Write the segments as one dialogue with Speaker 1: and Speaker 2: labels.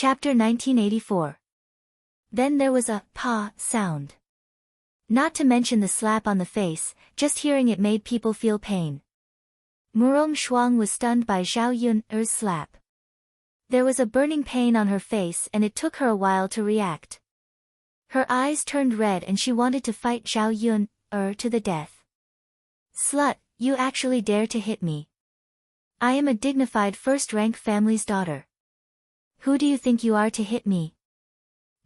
Speaker 1: Chapter 1984. Then there was a "pa" sound. Not to mention the slap on the face, just hearing it made people feel pain. Murong Shuang was stunned by Zhao Yun's slap. There was a burning pain on her face and it took her a while to react. Her eyes turned red and she wanted to fight Zhao Yun to the death. "Slut, you actually dare to hit me. I am a dignified first-rank family's daughter. Who do you think you are to hit me?"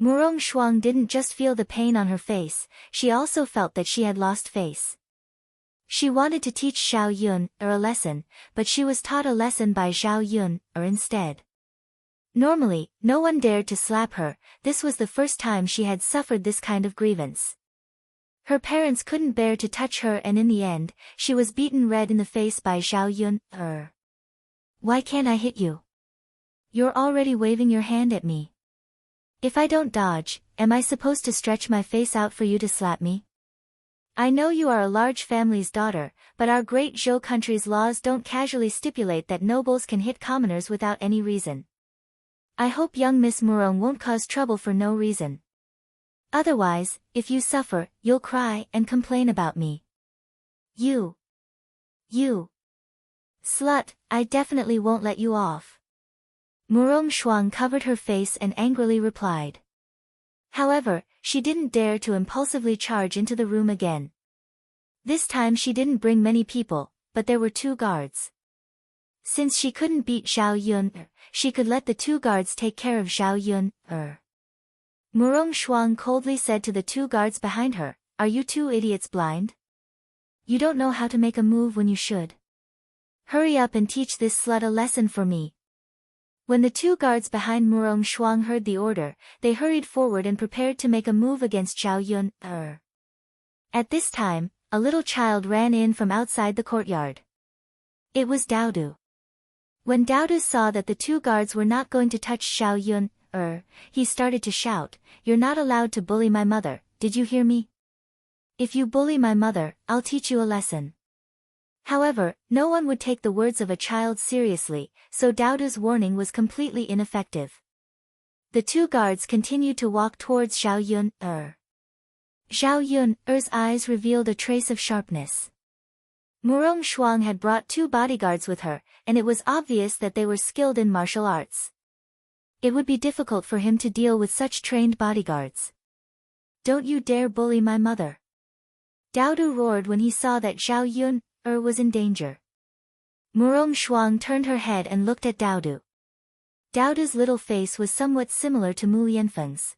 Speaker 1: Murong Shuang didn't just feel the pain on her face, she also felt that she had lost face. She wanted to teach Zhao Yun a lesson, but she was taught a lesson by Zhao Yun instead. Normally, no one dared to slap her, this was the first time she had suffered this kind of grievance. Her parents couldn't bear to touch her and in the end, she was beaten red in the face by Zhao Yun. "Why can't I hit you? You're already waving your hand at me. If I don't dodge, am I supposed to stretch my face out for you to slap me? I know you are a large family's daughter, but our great Zhou country's laws don't casually stipulate that nobles can hit commoners without any reason. I hope young Miss Murong won't cause trouble for no reason. Otherwise, if you suffer, you'll cry and complain about me. You slut, I definitely won't let you off." Murong Shuang covered her face and angrily replied. However, she didn't dare to impulsively charge into the room again. This time she didn't bring many people, but there were 2 guards. Since she couldn't beat Zhao Yun, she could let the 2 guards take care of Zhao Yun. Murong Shuang coldly said to the 2 guards behind her, "Are you 2 idiots blind? You don't know how to make a move when you should. Hurry up and teach this slut a lesson for me." When the 2 guards behind Murong Shuang heard the order, they hurried forward and prepared to make a move against Zhao Yun. At this time, a little child ran in from outside the courtyard. It was Daodu. When Daodu saw that the 2 guards were not going to touch Zhao Yun, he started to shout, "You're not allowed to bully my mother, did you hear me? If you bully my mother, I'll teach you a lesson." However, no one would take the words of a child seriously, so Daodu's warning was completely ineffective. The 2 guards continued to walk towards Zhao Yun. Zhao Yun's eyes revealed a trace of sharpness. Murong Shuang had brought 2 bodyguards with her, and it was obvious that they were skilled in martial arts. It would be difficult for him to deal with such trained bodyguards. "Don't you dare bully my mother!" Daodu roared when he saw that Zhao Yun was in danger. Murong Shuang turned her head and looked at Daodu. Daodu's little face was somewhat similar to Mu Yanfeng's.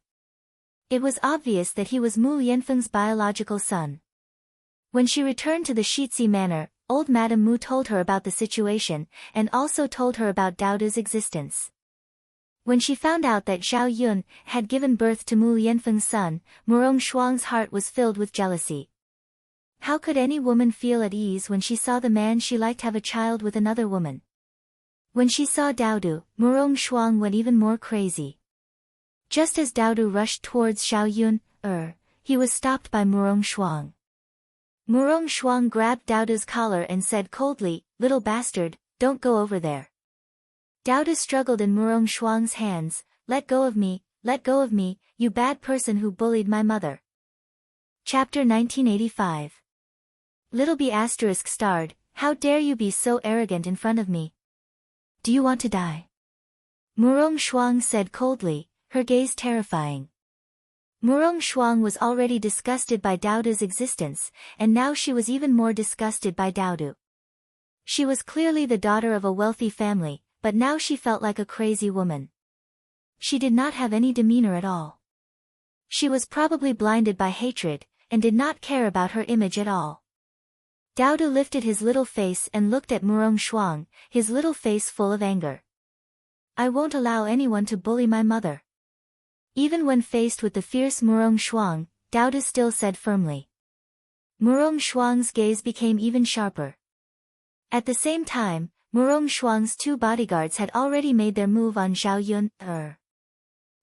Speaker 1: It was obvious that he was Mu Yanfeng's biological son. When she returned to the Shitzi manor, old Madame Mu told her about the situation, and also told her about Daodu's existence. When she found out that Zhao Yun had given birth to Mu Yanfeng's son, Murong Shuang's heart was filled with jealousy. How could any woman feel at ease when she saw the man she liked have a child with another woman? When she saw Daodu, Murong Shuang went even more crazy. Just as Daodu rushed towards Zhao Yun, he was stopped by Murong Shuang. Murong Shuang grabbed Daodu's collar and said coldly, "Little bastard, don't go over there." Daodu struggled in Murong Shuang's hands, let go of me, you bad person who bullied my mother." Chapter 1985. Little B** starred, "How dare you be so arrogant in front of me? Do you want to die?" Murong Shuang said coldly, her gaze terrifying. Murong Shuang was already disgusted by Daodu's existence, and now she was even more disgusted by Daodu. She was clearly the daughter of a wealthy family, but now she felt like a crazy woman. She did not have any demeanor at all. She was probably blinded by hatred, and did not care about her image at all. Daodu lifted his little face and looked at Murong Shuang, his little face full of anger. "I won't allow anyone to bully my mother." Even when faced with the fierce Murong Shuang, Daodu still said firmly. Murong Shuang's gaze became even sharper. At the same time, Murong Shuang's 2 bodyguards had already made their move on Zhao Yun.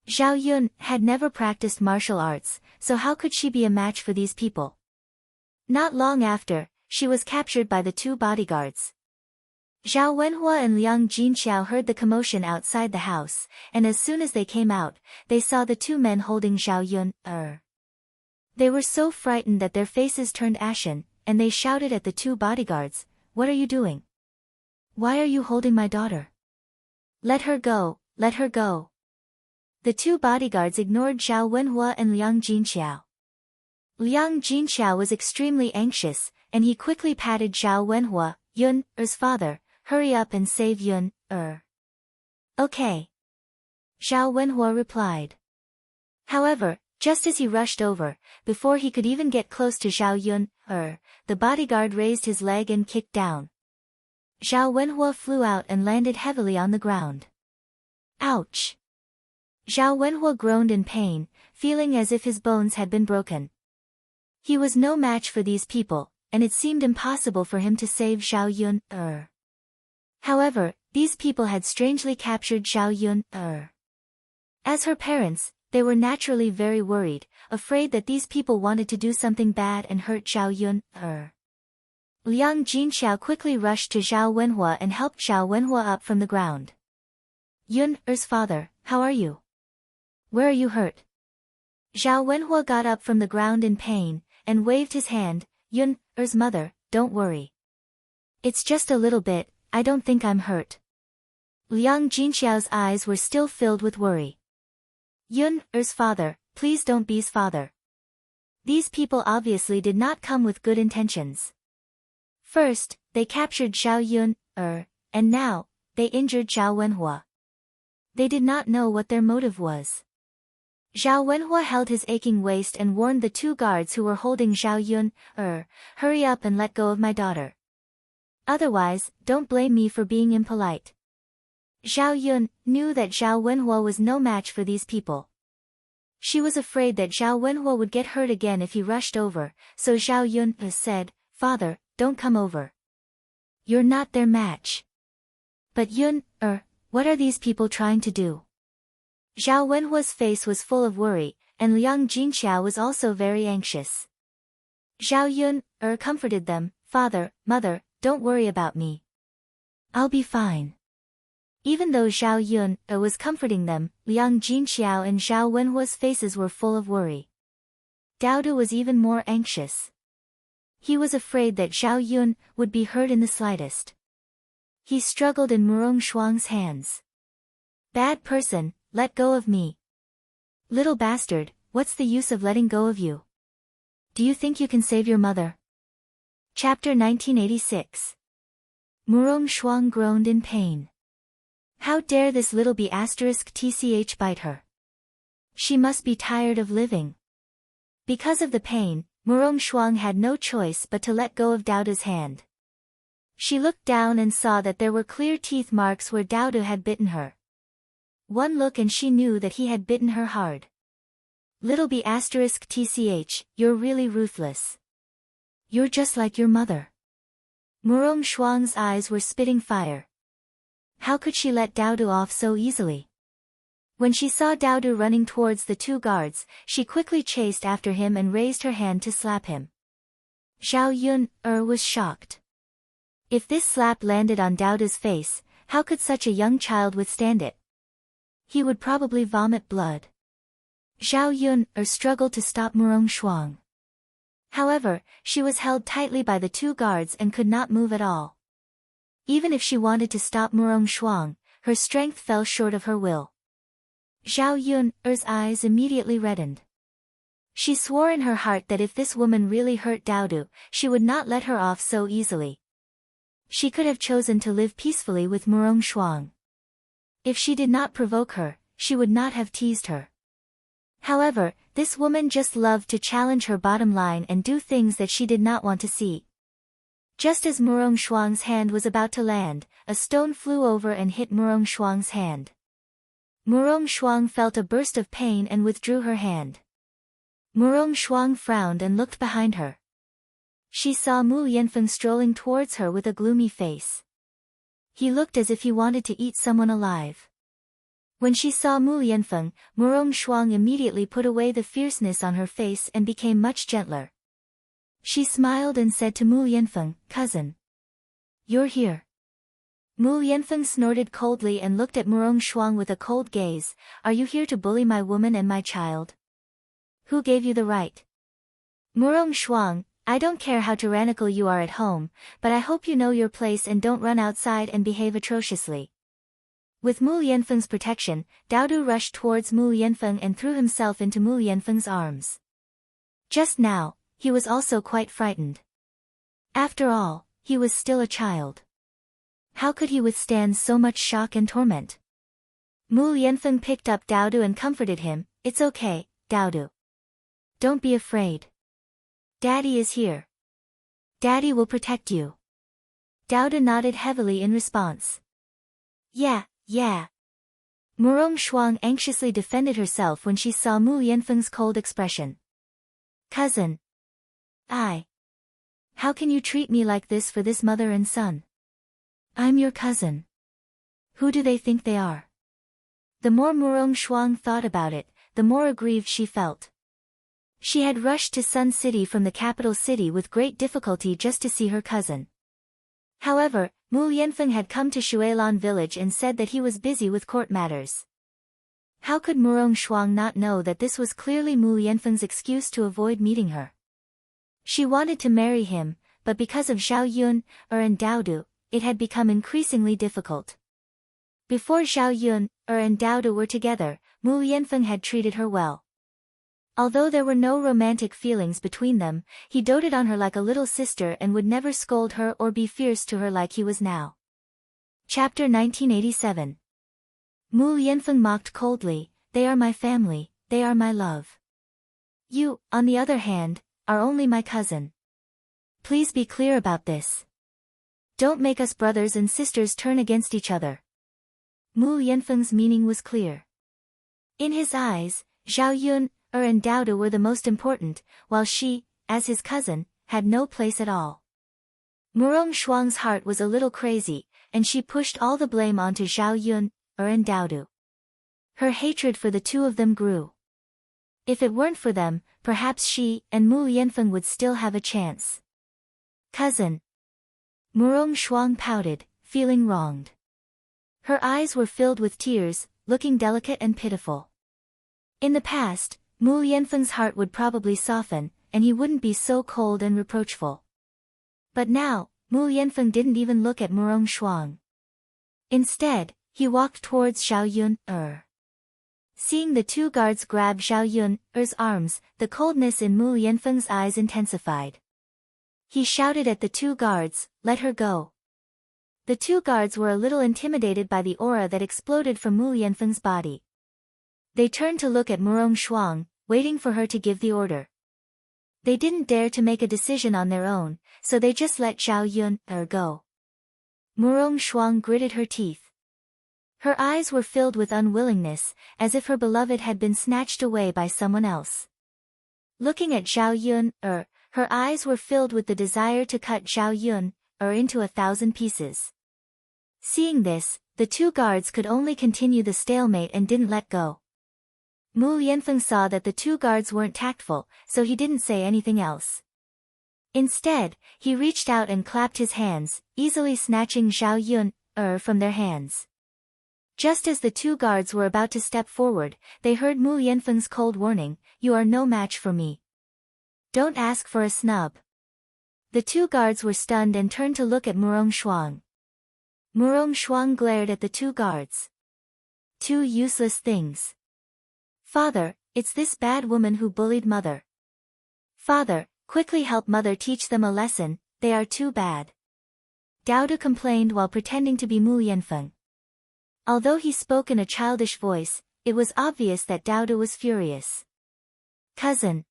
Speaker 1: Zhao Yun had never practiced martial arts, so how could she be a match for these people? Not long after, she was captured by the 2 bodyguards. Zhao Wenhua and Liang Jinxiao heard the commotion outside the house, and as soon as they came out, they saw the two men holding Zhao Yun. They were so frightened that their faces turned ashen, and they shouted at the two bodyguards, "What are you doing? Why are you holding my daughter? Let her go, let her go." The two bodyguards ignored Zhao Wenhua and Liang Jinxiao. Liang Jinxiao was extremely anxious, and he quickly patted Zhao Wenhua, Yun's father, "Hurry up and save Yun. Okay. Zhao Wenhua replied. However, just as he rushed over, before he could even get close to Zhao Yun, the bodyguard raised his leg and kicked down. Zhao Wenhua flew out and landed heavily on the ground. Ouch! Zhao Wenhua groaned in pain, feeling as if his bones had been broken. He was no match for these people, and it seemed impossible for him to save Zhao Yun. However, these people had strangely captured Zhao Yun. As her parents, they were naturally very worried, afraid that these people wanted to do something bad and hurt Zhao Yun. Liang Jinxiao quickly rushed to Zhao Wenhua and helped Zhao Wenhua up from the ground. "Yun's father, how are you? Where are you hurt?" Zhao Wenhua got up from the ground in pain, and waved his hand. "Yun's mother, don't worry. It's just a little bit, I don't think I'm hurt." Liang Jinxiao's eyes were still filled with worry. "Yun's father, please don't be's father. These people obviously did not come with good intentions. First, they captured Zhao Yun, and now, they injured Zhao Wenhua. They did not know what their motive was." Zhao Wenhua held his aching waist and warned the two guards who were holding Zhao Yun, "Hurry up and let go of my daughter. Otherwise, don't blame me for being impolite." Zhao Yun knew that Zhao Wenhua was no match for these people. She was afraid that Zhao Wenhua would get hurt again if he rushed over, so Zhao Yun said, "Father, don't come over. You're not their match." "But Yun, what are these people trying to do?" Zhao Wenhua's face was full of worry, and Liang Jinxiao was also very anxious. Zhao Yun, comforted them, "Father, mother, don't worry about me. I'll be fine." Even though Zhao Yun was comforting them, Liang Jinxiao and Zhao Wenhua's faces were full of worry. Daodu was even more anxious. He was afraid that Zhao Yun would be hurt in the slightest. He struggled in Murong Shuang's hands. "Bad person, let go of me. Little bastard, what's the use of letting go of you? Do you think you can save your mother?" Chapter 1986. Murong Shuang groaned in pain. How dare this little b*tch bite her? She must be tired of living. Because of the pain, Murong Shuang had no choice but to let go of Daodu's hand. She looked down and saw that there were clear teeth marks where Daodu had bitten her. One look and she knew that he had bitten her hard. "Little b*tch, you're really ruthless. You're just like your mother." Murong Shuang's eyes were spitting fire. How could she let Daodu off so easily? When she saw Daodu running towards the two guards, she quickly chased after him and raised her hand to slap him. Zhao Yun was shocked. If this slap landed on Daodu's face, how could such a young child withstand it? He would probably vomit blood. Zhao Yun struggled to stop Murong Shuang. However, she was held tightly by the two guards and could not move at all. Even if she wanted to stop Murong Shuang, her strength fell short of her will. Zhao Yun's eyes immediately reddened. She swore in her heart that if this woman really hurt Daodu, she would not let her off so easily. She could have chosen to live peacefully with Murong Shuang. If she did not provoke her, she would not have teased her. However, this woman just loved to challenge her bottom line and do things that she did not want to see. Just as Murong Shuang's hand was about to land, a stone flew over and hit Murong Shuang's hand. Murong Shuang felt a burst of pain and withdrew her hand. Murong Shuang frowned and looked behind her. She saw Mu Yanfeng strolling towards her with a gloomy face. He looked as if he wanted to eat someone alive. When she saw Mu Yanfeng, Murong Shuang immediately put away the fierceness on her face and became much gentler. She smiled and said to Mu Yanfeng, "Cousin. You're here. Mu Yanfeng snorted coldly and looked at Murong Shuang with a cold gaze. Are you here to bully my woman and my child? Who gave you the right? Murong Shuang, I don't care how tyrannical you are at home, but I hope you know your place and don't run outside and behave atrociously. With Mu Yanfeng's protection, Dao Du rushed towards Mu Yanfeng and threw himself into Mu Yanfeng's arms. Just now, he was also quite frightened. After all, he was still a child. How could he withstand so much shock and torment? Mu Yanfeng picked up Dao Du and comforted him. It's okay, Dao Du. Don't be afraid. Daddy is here. Daddy will protect you. Dao Du nodded heavily in response. Yeah. Murong Shuang anxiously defended herself when she saw Mu Yanfeng's cold expression. Cousin. How can you treat me like this for this mother and son? I'm your cousin. Who do they think they are? The more Murong Shuang thought about it, the more aggrieved she felt. She had rushed to Sun City from the capital city with great difficulty just to see her cousin. However, Mu Yanfeng had come to Shuilan village and said that he was busy with court matters. How could Murong Shuang not know that this was clearly Mu Yanfeng's excuse to avoid meeting her? She wanted to marry him, but because of Zhao Yun, and Dao Du, it had become increasingly difficult. Before Zhao Yun, and Dao Du were together, Mu Yanfeng had treated her well. Although there were no romantic feelings between them, he doted on her like a little sister and would never scold her or be fierce to her like he was now. Chapter 1987. Mu Yanfeng mocked coldly, they are my family, they are my love. You, on the other hand, are only my cousin. Please be clear about this. Don't make us brothers and sisters turn against each other. Mu Yanfeng's meaning was clear. In his eyes, Zhao Yun, and Dao Du were the most important, while she, as his cousin, had no place at all. Murong Shuang's heart was a little crazy, and she pushed all the blame onto Zhao Yun, and Dao Du. Her hatred for the two of them grew. If it weren't for them, perhaps she and Mu Yanfeng would still have a chance. Cousin. Murong Shuang pouted, feeling wronged. Her eyes were filled with tears, looking delicate and pitiful. In the past, Mu Yanfeng's heart would probably soften, and he wouldn't be so cold and reproachful. But now, Mu Yanfeng didn't even look at Murong Shuang. Instead, he walked towards Zhao Yun, Seeing the two guards grab Zhao Yun's arms, the coldness in Mu Yanfeng's eyes intensified. He shouted at the two guards, let her go. The two guards were a little intimidated by the aura that exploded from Mu Yanfeng's body. They turned to look at Murong Shuang, waiting for her to give the order. They didn't dare to make a decision on their own, so they just let Zhao Yun go. Murong Shuang gritted her teeth. Her eyes were filled with unwillingness, as if her beloved had been snatched away by someone else. Looking at Zhao Yun, her eyes were filled with the desire to cut Zhao Yun, into 1,000 pieces. Seeing this, the two guards could only continue the stalemate and didn't let go. Mu Yanfeng saw that the two guards weren't tactful, so he didn't say anything else. Instead, he reached out and clapped his hands, easily snatching Zhao Yun, from their hands. Just as the two guards were about to step forward, they heard Mu Yanfeng's cold warning, you are no match for me. Don't ask for a snub. The two guards were stunned and turned to look at Murong Shuang. Murong Shuang glared at the two guards. Two useless things. Father, it's this bad woman who bullied Mother. Father, quickly help Mother teach them a lesson, they are too bad. Dao Du complained while pretending to be Mu Yanfeng. Although he spoke in a childish voice, it was obvious that Dao Du was furious. Cousin.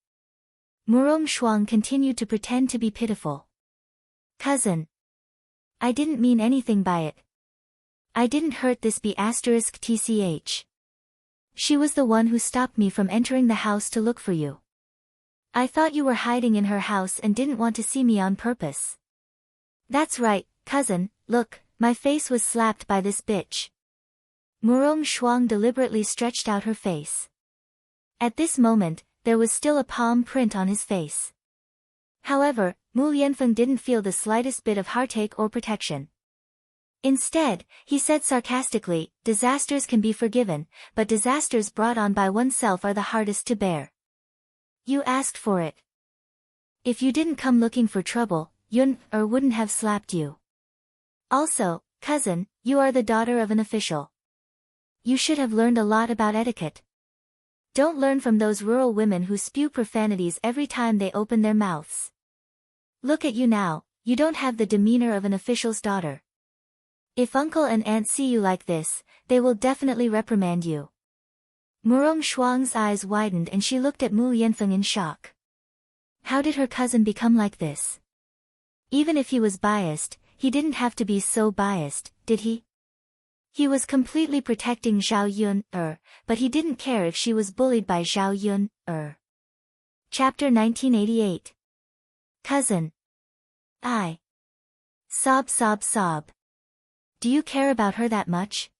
Speaker 1: Murong Shuang continued to pretend to be pitiful. Cousin. I didn't mean anything by it. I didn't hurt this B*TCH. She was the one who stopped me from entering the house to look for you. I thought you were hiding in her house and didn't want to see me on purpose. That's right, cousin, look, my face was slapped by this bitch. Murong Shuang deliberately stretched out her face. At this moment, there was still a palm print on his face. However, Mu Yanfeng didn't feel the slightest bit of heartache or protection. Instead, he said sarcastically, disasters can be forgiven, but disasters brought on by oneself are the hardest to bear. You asked for it. If you didn't come looking for trouble, Yun wouldn't have slapped you. Also, cousin, you are the daughter of an official. You should have learned a lot about etiquette. Don't learn from those rural women who spew profanities every time they open their mouths. Look at you now, you don't have the demeanor of an official's daughter. If uncle and aunt see you like this, they will definitely reprimand you. Murong Shuang's eyes widened and she looked at Mu Yanfeng in shock. How did her cousin become like this? Even if he was biased, he didn't have to be so biased, did he? He was completely protecting Zhao Yun, but he didn't care if she was bullied by Zhao Yun, Chapter 1988. Cousin. I. Sob sob sob. Do you care about her that much?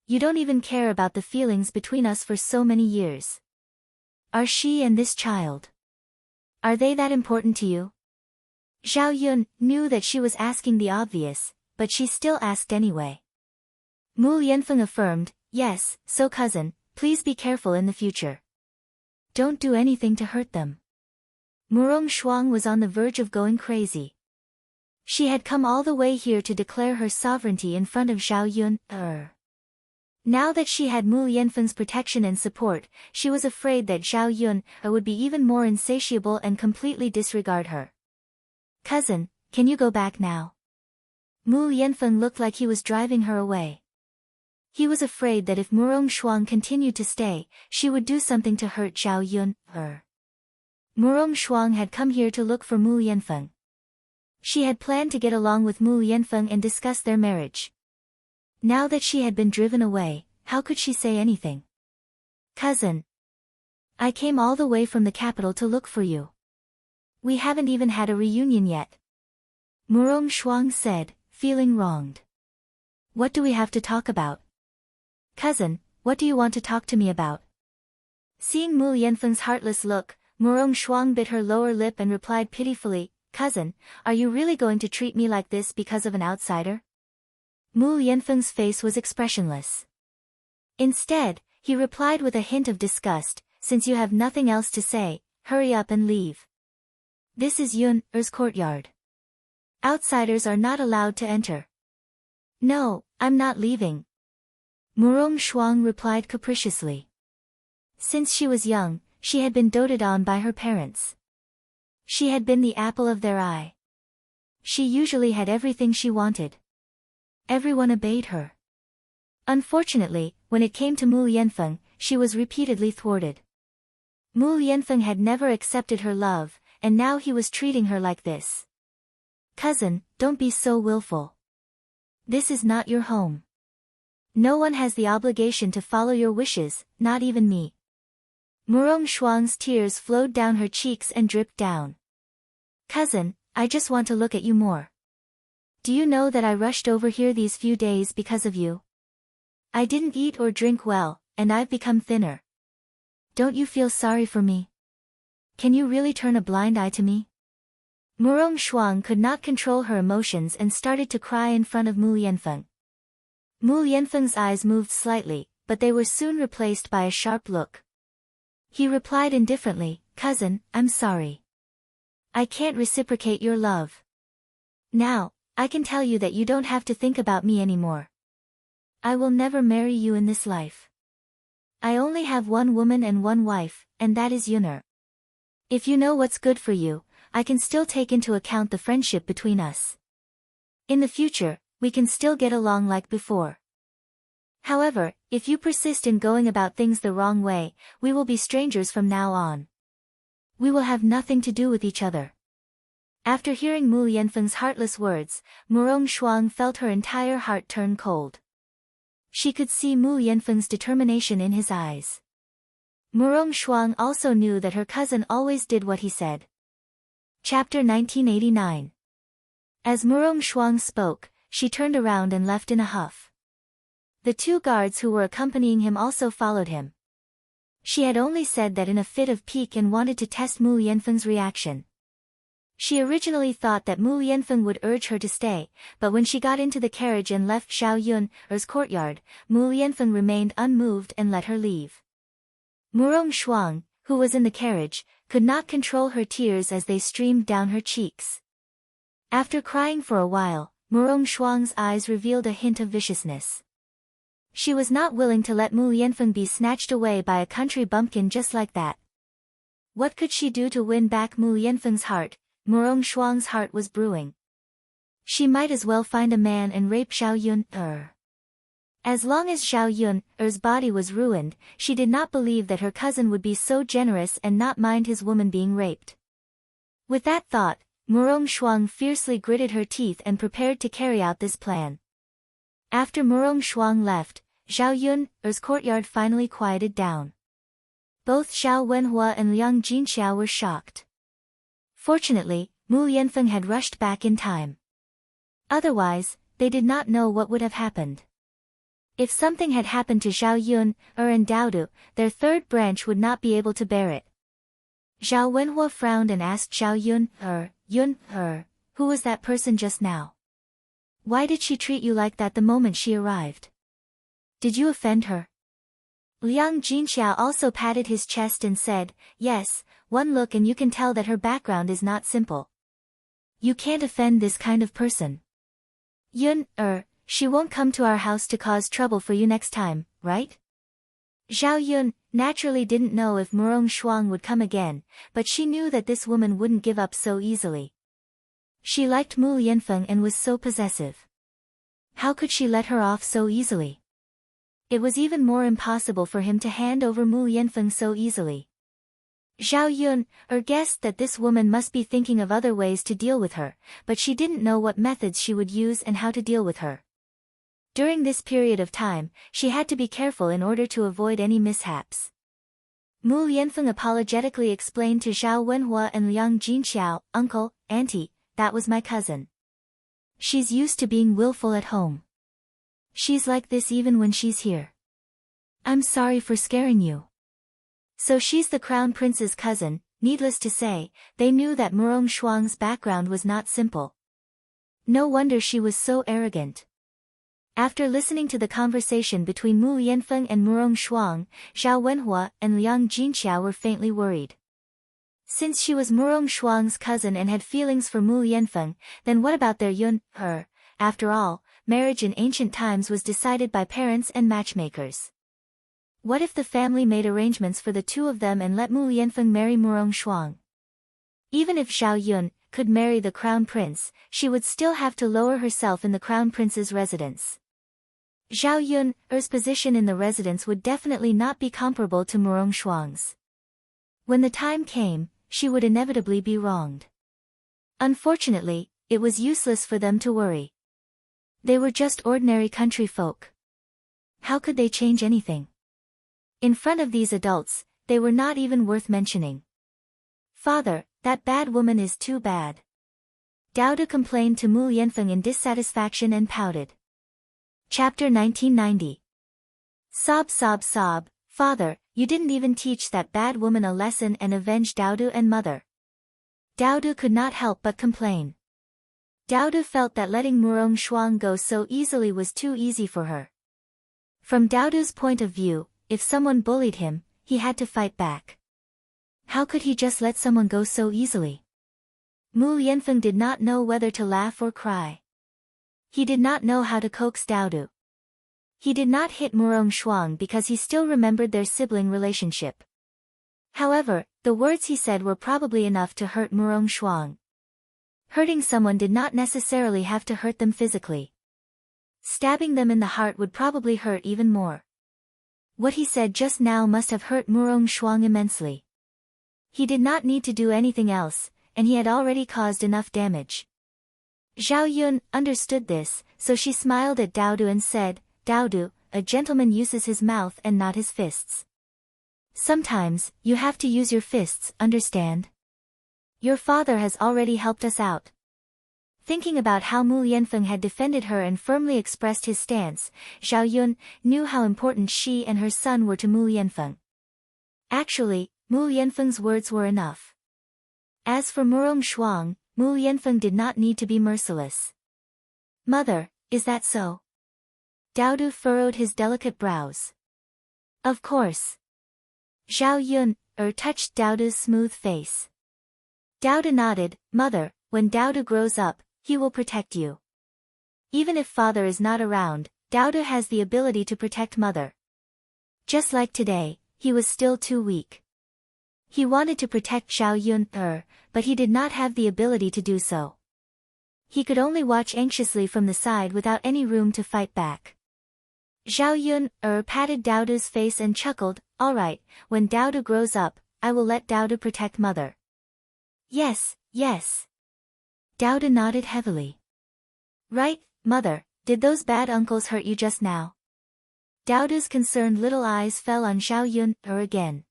Speaker 1: You don't even care about the feelings between us for so many years. Are she and this child? Are they that important to you? Zhao Yun knew that she was asking the obvious, but she still asked anyway. Mu Yanfeng affirmed, yes, so cousin, please be careful in the future. Don't do anything to hurt them. Murong Shuang was on the verge of going crazy. She had come all the way here to declare her sovereignty in front of Zhao Yun, Now that she had Mu Yanfeng's protection and support, she was afraid that Zhao Yun would be even more insatiable and completely disregard her. Cousin, can you go back now? Mu Yanfeng looked like he was driving her away. He was afraid that if Murong Shuang continued to stay, she would do something to hurt Zhao Yun, Murong Shuang had come here to look for Mu Yanfeng. She had planned to get along with Mu Yanfeng and discuss their marriage. Now that she had been driven away, how could she say anything? Cousin. I came all the way from the capital to look for you. We haven't even had a reunion yet. Murong Shuang said, feeling wronged. What do we have to talk about? Cousin, what do you want to talk to me about? Seeing Mu Yanfeng's heartless look, Murong Shuang bit her lower lip and replied pitifully, Cousin, are you really going to treat me like this because of an outsider? Mu Yanfeng's face was expressionless. Instead, he replied with a hint of disgust, since you have nothing else to say, hurry up and leave. This is Yun's courtyard. Outsiders are not allowed to enter. No, I'm not leaving. Murong Shuang replied capriciously. Since she was young, she had been doted on by her parents. She had been the apple of their eye. She usually had everything she wanted. Everyone obeyed her. Unfortunately, when it came to Mu Yanfeng, she was repeatedly thwarted. Mu Yanfeng had never accepted her love, and now he was treating her like this. Cousin, don't be so willful. This is not your home. No one has the obligation to follow your wishes, not even me. Murong Shuang's tears flowed down her cheeks and dripped down. Cousin, I just want to look at you more. Do you know that I rushed over here these few days because of you? I didn't eat or drink well, and I've become thinner. Don't you feel sorry for me? Can you really turn a blind eye to me? Murong Shuang could not control her emotions and started to cry in front of Mu Yanfeng. Mu Yanfeng's eyes moved slightly, but they were soon replaced by a sharp look. He replied indifferently, Cousin, I'm sorry. I can't reciprocate your love. Now, I can tell you that you don't have to think about me anymore. I will never marry you in this life. I only have one woman and one wife, and that is Yun'er. If you know what's good for you, I can still take into account the friendship between us. In the future, we can still get along like before. However, if you persist in going about things the wrong way, we will be strangers from now on. We will have nothing to do with each other. After hearing Mu Yanfeng's heartless words, Murong Shuang felt her entire heart turn cold. She could see Mu Yanfeng's determination in his eyes. Murong Shuang also knew that her cousin always did what he said. Chapter 1989. As Murong Shuang spoke, she turned around and left in a huff. The two guards who were accompanying him also followed him. She had only said that in a fit of pique and wanted to test Mu Yanfeng's reaction. She originally thought that Mu Lianfeng would urge her to stay, but when she got into the carriage and left Zhao Yun's courtyard, Mu Lianfeng remained unmoved and let her leave. Murong Shuang, who was in the carriage, could not control her tears as they streamed down her cheeks. After crying for a while, Murong Shuang's eyes revealed a hint of viciousness. She was not willing to let Mu Lianfeng be snatched away by a country bumpkin just like that. What could she do to win back Mu Lianfeng's heart? Murong Shuang's heart was brewing. She might as well find a man and rape Zhao Yun. As long as Zhao Yun's body was ruined, she did not believe that her cousin would be so generous and not mind his woman being raped. With that thought, Murong Shuang fiercely gritted her teeth and prepared to carry out this plan. After Murong Shuang left, Zhao Yun's courtyard finally quieted down. Both Xiao Wenhua and Liang Jinxiao were shocked. Fortunately, Mu Lianfeng had rushed back in time. Otherwise, they did not know what would have happened. If something had happened to Zhao Yun and Daodu, their third branch would not be able to bear it. Zhao Wenhua frowned and asked Zhao Yun, who was that person just now? Why did she treat you like that the moment she arrived? Did you offend her? Liang Jinxiao also patted his chest and said, yes, one look and you can tell that her background is not simple. You can't offend this kind of person. She won't come to our house to cause trouble for you next time, right? Zhao Yun naturally didn't know if Murong Shuang would come again, but she knew that this woman wouldn't give up so easily. She liked Mu Lianfeng and was so possessive. How could she let her off so easily? It was even more impossible for him to hand over Mu Lianfeng so easily. Zhao Yun guessed that this woman must be thinking of other ways to deal with her, but she didn't know what methods she would use and how to deal with her. During this period of time, she had to be careful in order to avoid any mishaps. Mu Lianfeng apologetically explained to Zhao Wenhua and Liang Jinxiao, Uncle, Auntie, that was my cousin. She's used to being willful at home. She's like this even when she's here. I'm sorry for scaring you. So she's the crown prince's cousin. Needless to say, they knew that Murong Shuang's background was not simple. No wonder she was so arrogant. After listening to the conversation between Mu Lianfeng and Murong Shuang, Zhao Wenhua and Liang Jinxiao were faintly worried. Since she was Murong Shuang's cousin and had feelings for Mu Lianfeng, then what about their her? After all, marriage in ancient times was decided by parents and matchmakers. What if the family made arrangements for the two of them and let Mu Lianfeng marry Murong Shuang? Even if Zhao Yun could marry the crown prince, she would still have to lower herself in the crown prince's residence. Zhao Yun's position in the residence would definitely not be comparable to Murong Shuang's. When the time came, she would inevitably be wronged. Unfortunately, it was useless for them to worry. They were just ordinary country folk. How could they change anything? In front of these adults, they were not even worth mentioning. Father, that bad woman is too bad. Daodu complained to Mu Lianfeng in dissatisfaction and pouted. Chapter 1990. Sob sob sob, Father, you didn't even teach that bad woman a lesson and avenge Daodu and Mother. Daodu could not help but complain. Daodu felt that letting Murong Shuang go so easily was too easy for her. From Daodu's point of view, if someone bullied him, he had to fight back. How could he just let someone go so easily? Mu Lianfeng did not know whether to laugh or cry. He did not know how to coax Daodu. He did not hit Murong Shuang because he still remembered their sibling relationship. However, the words he said were probably enough to hurt Murong Shuang. Hurting someone did not necessarily have to hurt them physically. Stabbing them in the heart would probably hurt even more. What he said just now must have hurt Murong Shuang immensely. He did not need to do anything else, and he had already caused enough damage. Zhao Yun understood this, so she smiled at Daodu and said, Daodu, a gentleman uses his mouth and not his fists. Sometimes, you have to use your fists, understand? Your father has already helped us out. Thinking about how Mu Lianfeng had defended her and firmly expressed his stance, Zhao Yun knew how important she and her son were to Mu Lianfeng. Actually, Mu Lianfeng's words were enough. As for Murong Shuang, Mu Yanfeng did not need to be merciless. Mother, is that so? Daodu furrowed his delicate brows. Of course. Zhao Yun touched Daodu's smooth face. Daodu nodded. Mother, when Daodu grows up, he will protect you. Even if father is not around, Daodu has the ability to protect mother. Just like today, he was still too weak. He wanted to protect Zhao Yun but he did not have the ability to do so. He could only watch anxiously from the side without any room to fight back. Zhao Yun patted Daodu's face and chuckled. All right, when Daodu grows up, I will let Daodu protect mother. Yes, yes. Daodu nodded heavily. Right, mother, did those bad uncles hurt you just now? Daodu's concerned little eyes fell on Zhao Yun again.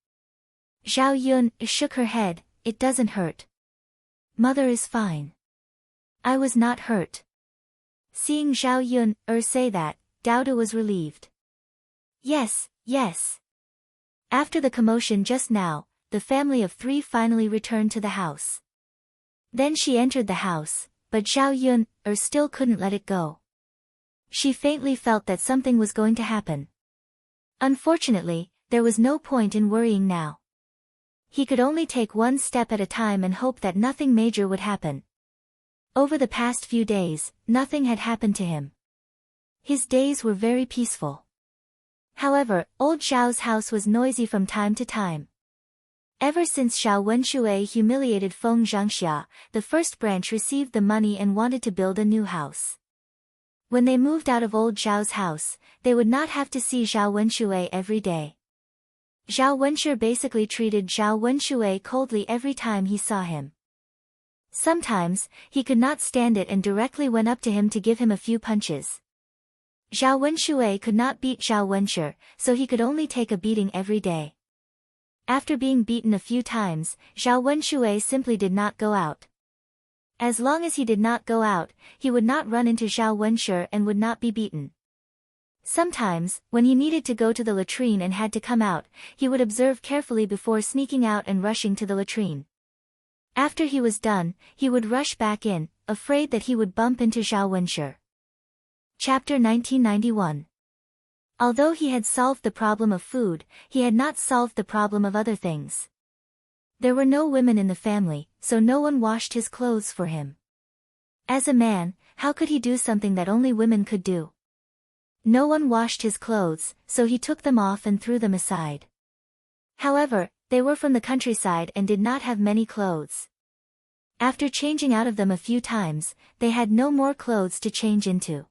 Speaker 1: Zhao Yun shook her head. It doesn't hurt. Mother is fine. I was not hurt. Seeing Zhao Yun say that, Daodu was relieved. Yes, yes. After the commotion just now, the family of three finally returned to the house. Then she entered the house, but Zhao Yun still couldn't let it go. She faintly felt that something was going to happen. Unfortunately, there was no point in worrying now. He could only take one step at a time and hope that nothing major would happen. Over the past few days, nothing had happened to him. His days were very peaceful. However, old Zhao's house was noisy from time to time. Ever since Xiao Wenshui humiliated Feng Zhangxia, the first branch received the money and wanted to build a new house. When they moved out of old Zhao's house, they would not have to see Xiao Wenshui every day. Zhao Wenshui basically treated Xiao Wenshui coldly every time he saw him. Sometimes, he could not stand it and directly went up to him to give him a few punches. Zhao Wenshui could not beat Zhao Wenshui, so he could only take a beating every day. After being beaten a few times, Zhao Wenshui simply did not go out. As long as he did not go out, he would not run into Zhao Wenshui and would not be beaten. Sometimes, when he needed to go to the latrine and had to come out, he would observe carefully before sneaking out and rushing to the latrine. After he was done, he would rush back in, afraid that he would bump into Zhao Wenshui. Chapter 1991. Although he had solved the problem of food, he had not solved the problem of other things. There were no women in the family, so no one washed his clothes for him. As a man, how could he do something that only women could do? No one washed his clothes, so he took them off and threw them aside. However, they were from the countryside and did not have many clothes. After changing out of them a few times, they had no more clothes to change into.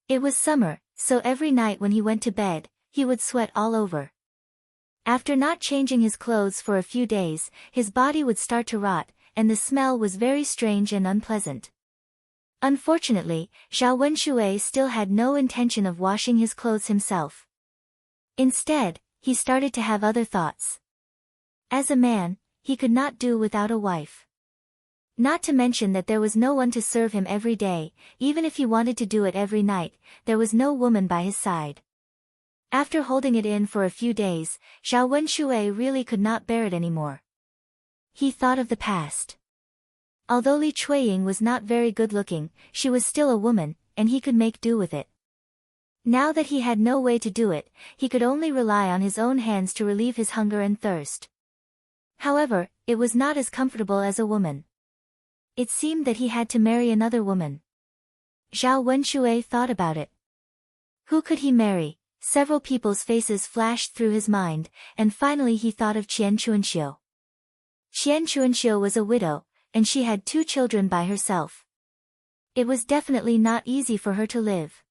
Speaker 1: It was summer, so every night when he went to bed, he would sweat all over. After not changing his clothes for a few days, his body would start to rot, and the smell was very strange and unpleasant. Unfortunately, Zhao Wenshui still had no intention of washing his clothes himself. Instead, he started to have other thoughts. As a man, he could not do without a wife. Not to mention that there was no one to serve him every day, even if he wanted to do it every night, there was no woman by his side. After holding it in for a few days, Zhao Wenshui really could not bear it anymore. He thought of the past. Although Li Chuiying was not very good-looking, she was still a woman, and he could make do with it. Now that he had no way to do it, he could only rely on his own hands to relieve his hunger and thirst. However, it was not as comfortable as a woman. It seemed that he had to marry another woman. Zhao Wenshui thought about it. Who could he marry? Several people's faces flashed through his mind, and finally he thought of Qian Chuanxiu. Qian Chuanxiu was a widow, and she had 2 children by herself. It was definitely not easy for her to live.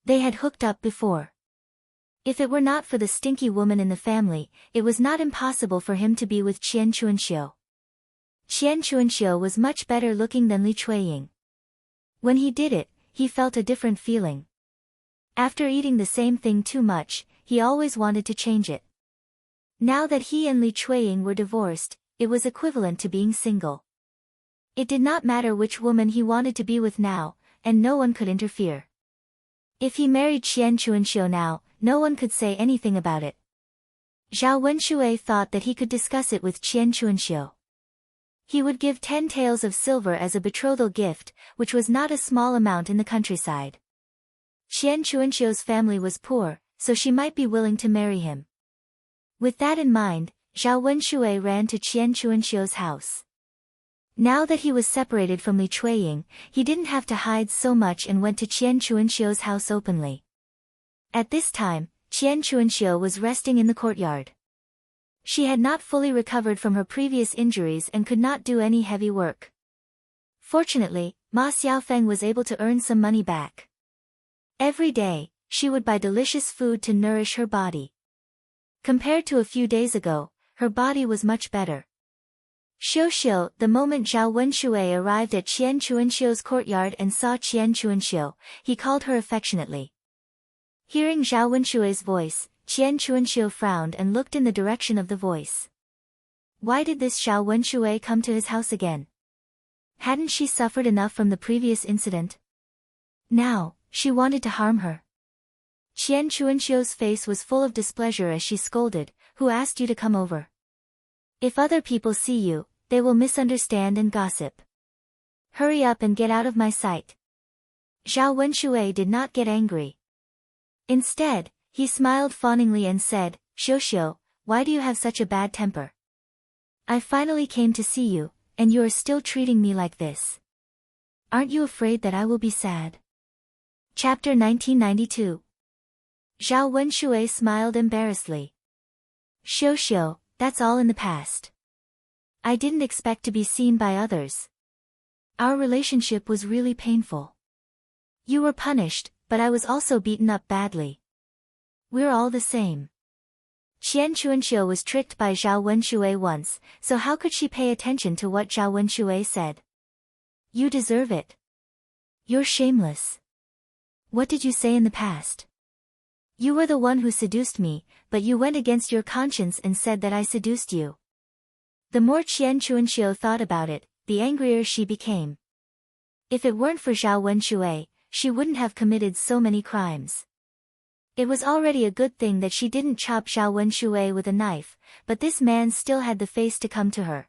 Speaker 1: They had hooked up before. If it were not for the stinky woman in the family, it was not impossible for him to be with Qian Chuanxiu. Qian Chuanxiu was much better looking than Li Chuiying. When he did it, he felt a different feeling. After eating the same thing too much, he always wanted to change it. Now that he and Li Chuiying were divorced, it was equivalent to being single. It did not matter which woman he wanted to be with now, and no one could interfere. If he married Qian Chuanxiu now, no one could say anything about it. Zhao Wenshui thought that he could discuss it with Qian Chuanxiu. He would give 10 taels of silver as a betrothal gift, which was not a small amount in the countryside. Qian Chuanxiu's family was poor, so she might be willing to marry him. With that in mind, Zhao Wenshui ran to Qian Chuanxiu's house. Now that he was separated from Li Chuiying, he didn't have to hide so much and went to Qian Chuanxiu's house openly. At this time, Qian Chuanxiu was resting in the courtyard. She had not fully recovered from her previous injuries and could not do any heavy work. Fortunately, Ma Xiaofeng was able to earn some money back. Every day, she would buy delicious food to nourish her body. Compared to a few days ago, her body was much better. Xiu, the moment Zhao Wenshui arrived at Qian Chuanxiu's courtyard and saw Qian Chuanxiu, he called her affectionately. Hearing Zhao Wenshui's voice, Qian Chuanxiu frowned and looked in the direction of the voice. Why did this Zhao Wenshui come to his house again? Hadn't she suffered enough from the previous incident? Now, she wanted to harm her. Qian Chuanxiu's face was full of displeasure as she scolded, "Who asked you to come over? If other people see you, they will misunderstand and gossip. Hurry up and get out of my sight." Zhao Wenshui did not get angry. Instead, he smiled fawningly and said, "Xiu, why do you have such a bad temper? I finally came to see you, and you are still treating me like this. Aren't you afraid that I will be sad?" Chapter 1992. Zhao Wenshui smiled embarrassedly. "Xiu, that's all in the past. I didn't expect to be seen by others. Our relationship was really painful. You were punished, but I was also beaten up badly. We're all the same." Qian Chuanxiu was tricked by Zhao Wenshui once, so how could she pay attention to what Zhao Wenshui said? "You deserve it. You're shameless. What did you say in the past? You were the one who seduced me, but you went against your conscience and said that I seduced you." The more Qian Chuanxiu thought about it, the angrier she became. If it weren't for Zhao Wenshui, she wouldn't have committed so many crimes. It was already a good thing that she didn't chop Zhao Wenshui with a knife, but this man still had the face to come to her.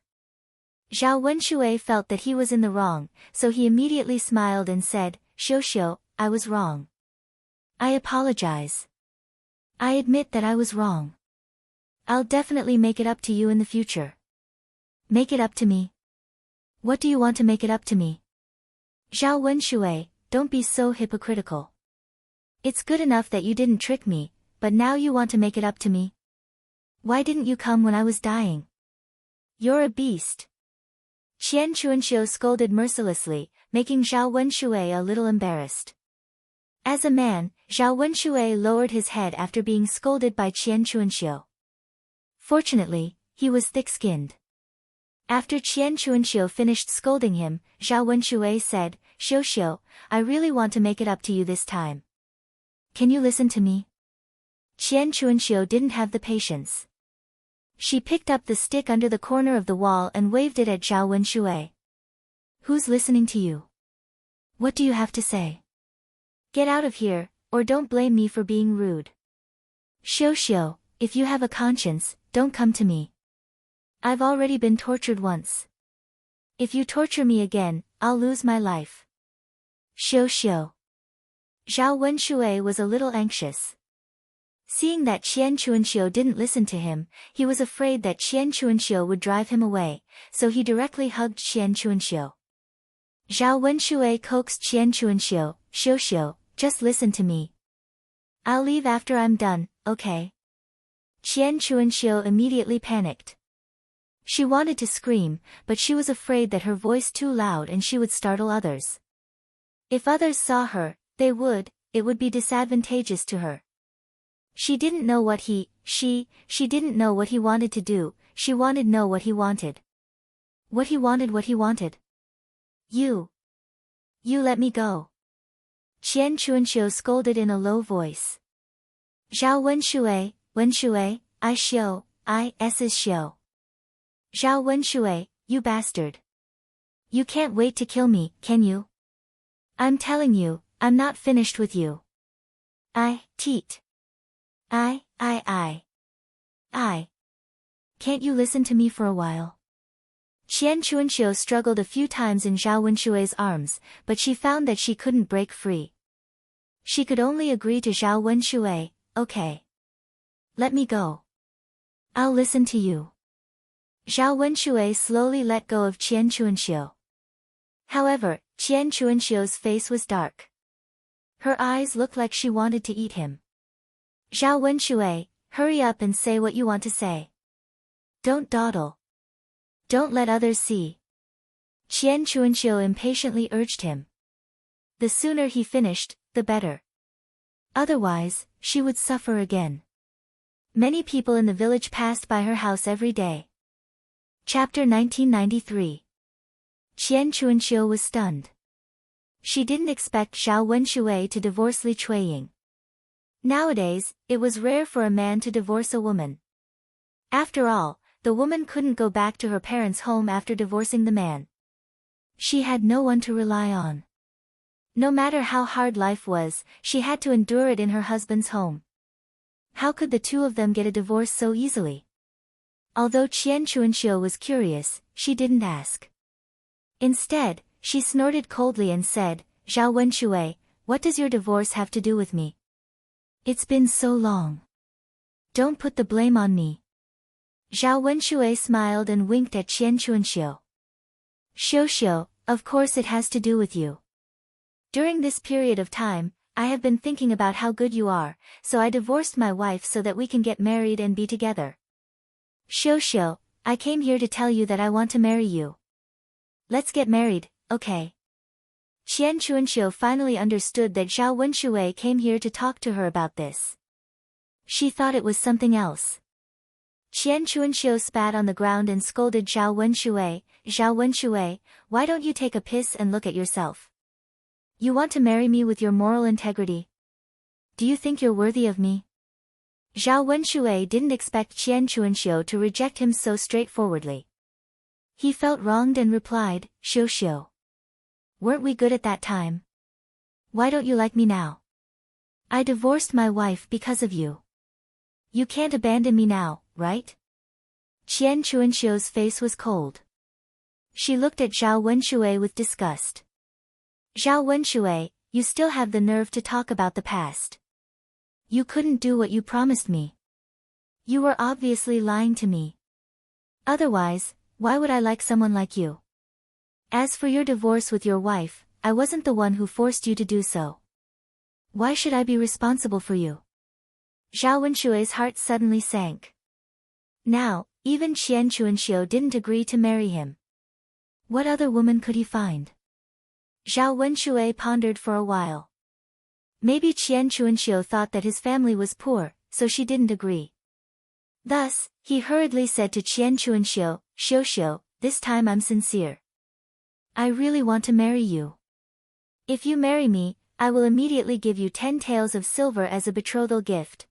Speaker 1: Zhao Wenshui felt that he was in the wrong, so he immediately smiled and said, "Xiu, I was wrong. I apologize. I admit that I was wrong. I'll definitely make it up to you in the future." "Make it up to me? What do you want to make it up to me?" "Zhao Wenshui, don't be so hypocritical. It's good enough that you didn't trick me, but now you want to make it up to me? Why didn't you come when I was dying? You're a beast." Qian Chuanxiu scolded mercilessly, making Zhao Wenshui a little embarrassed. As a man, Zhao Wenshui lowered his head after being scolded by Qian Chuanxiu. Fortunately, he was thick-skinned. After Qian Chuanxiu finished scolding him, Zhao Wenshui said, "Xiu, I really want to make it up to you this time. Can you listen to me?" Qian Chuanxiu didn't have the patience. She picked up the stick under the corner of the wall and waved it at Zhao Wenshui. "Who's listening to you? What do you have to say? Get out of here, or don't blame me for being rude. Xiu, if you have a conscience, don't come to me. I've already been tortured once. If you torture me again, I'll lose my life." Xiu. Zhao Wenshui was a little anxious. Seeing that Qian Chuanxiu didn't listen to him, he was afraid that Qian Chuanxiu would drive him away, so he directly hugged Qian Chuanxiu. Zhao Wenshui coaxed Qian Chuanxiu, "Xiu, just listen to me. I'll leave after I'm done, okay?" Qian Chuanxiu immediately panicked. She wanted to scream, but she was afraid that her voice too loud and she would startle others. If others saw her, it would be disadvantageous to her. She didn't know what he wanted to do, she wanted to know what he wanted. What he wanted. You let me go." Qian Chuanxiu scolded in a low voice. "Zhao Wenshui, I is Xiu. Zhao Wenshui, you bastard. You can't wait to kill me, can you? I'm telling you, I'm not finished with you. Teat. I. Can't you listen to me for a while? Qian Chuanxiu struggled a few times in Zhao Wenshui's arms, but she found that she couldn't break free. She could only agree to Zhao Wenshui, okay. Let me go. I'll listen to you. Zhao Wenshui slowly let go of Qian Chuanxiu. However, Qian Chuanxiu's face was dark. Her eyes looked like she wanted to eat him. Zhao Wenshui, hurry up and say what you want to say. Don't dawdle. Don't let others see. Qian Chuanxiu impatiently urged him. The sooner he finished, the better. Otherwise, she would suffer again. Many people in the village passed by her house every day. Chapter 1993. Qian Chuanxiu was stunned. She didn't expect Zhao Wenshui to divorce Li Chuiying. Nowadays, it was rare for a man to divorce a woman. After all, the woman couldn't go back to her parents' home after divorcing the man. She had no one to rely on. No matter how hard life was, she had to endure it in her husband's home. How could the two of them get a divorce so easily? Although Qian Chuanxiu was curious, she didn't ask. Instead, she snorted coldly and said, Zhao Wenshui, what does your divorce have to do with me? It's been so long. Don't put the blame on me. Zhao Wenshui smiled and winked at Qian Chuanxiu. Xiu, of course it has to do with you. During this period of time, I have been thinking about how good you are, so I divorced my wife so that we can get married and be together. Xiu, I came here to tell you that I want to marry you. Let's get married, okay? Qian Chuanxiu finally understood that Zhao Wenshui came here to talk to her about this. She thought it was something else. Qian Chuanxiu spat on the ground and scolded Zhao Wenshui, why don't you take a piss and look at yourself? You want to marry me with your moral integrity? Do you think you're worthy of me? Zhao Wenshui didn't expect Qian Chuanxiu to reject him so straightforwardly. He felt wronged and replied, Xiu. Weren't we good at that time? Why don't you like me now? I divorced my wife because of you. You can't abandon me now, right? Qian Chuanxiu's face was cold. She looked at Zhao Wenshui with disgust. Zhao Wenshui, you still have the nerve to talk about the past. You couldn't do what you promised me. You were obviously lying to me. Otherwise, why would I like someone like you? As for your divorce with your wife, I wasn't the one who forced you to do so. Why should I be responsible for you? Zhao Wenshui's heart suddenly sank. Now, even Qian Chuanxiu didn't agree to marry him. What other woman could he find? Zhao Wenshui pondered for a while. Maybe Qian Chuanxiu thought that his family was poor, so she didn't agree. Thus, he hurriedly said to Qian Chuanxiu, Xiu, this time I'm sincere. I really want to marry you. If you marry me, I will immediately give you 10 taels of silver as a betrothal gift.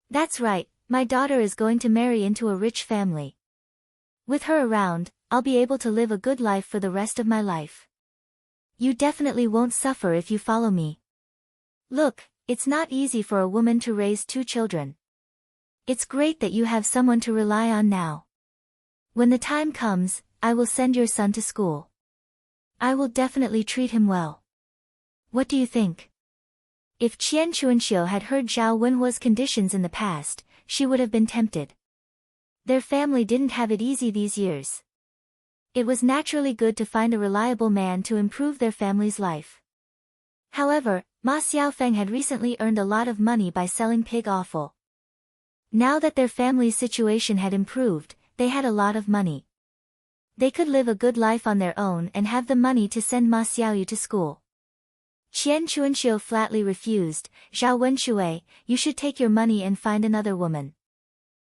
Speaker 1: That's right, my daughter is going to marry into a rich family. With her around, I'll be able to live a good life for the rest of my life. You definitely won't suffer if you follow me. Look, it's not easy for a woman to raise 2 children. It's great that you have someone to rely on now. When the time comes, I will send your son to school. I will definitely treat him well. What do you think? If Qian Chuanxiu had heard Zhao Wenhua's conditions in the past, she would have been tempted. Their family didn't have it easy these years. It was naturally good to find a reliable man to improve their family's life. However, Ma Xiaofeng had recently earned a lot of money by selling pig offal. Now that their family's situation had improved, they had a lot of money. They could live a good life on their own and have the money to send Ma Xiaoyu to school. Qian Chuanxiu flatly refused, Zhao Wenshui, you should take your money and find another woman.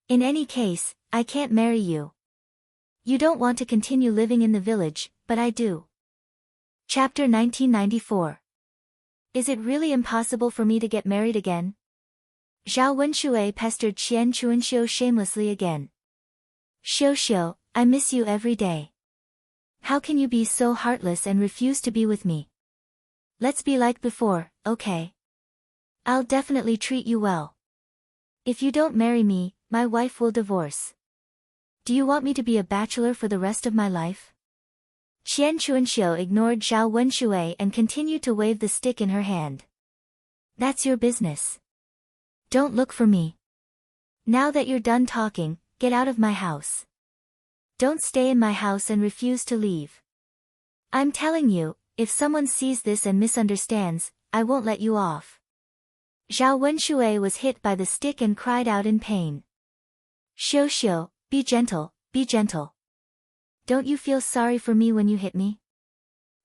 Speaker 1: In any case, I can't marry you. You don't want to continue living in the village, but I do. Chapter 1994. Is it really impossible for me to get married again? Zhao Wenshui pestered Qian Chuanxiu shamelessly again. Xiu, I miss you every day. How can you be so heartless and refuse to be with me? Let's be like before, okay? I'll definitely treat you well. If you don't marry me, my wife will divorce. Do you want me to be a bachelor for the rest of my life? Qian Chuanxiu ignored Zhao Wenshui and continued to wave the stick in her hand. That's your business. Don't look for me. Now that you're done talking, get out of my house. Don't stay in my house and refuse to leave. I'm telling you, if someone sees this and misunderstands, I won't let you off. Zhao Wenshui was hit by the stick and cried out in pain. Xiu Xiu, be gentle, be gentle. Don't you feel sorry for me when you hit me?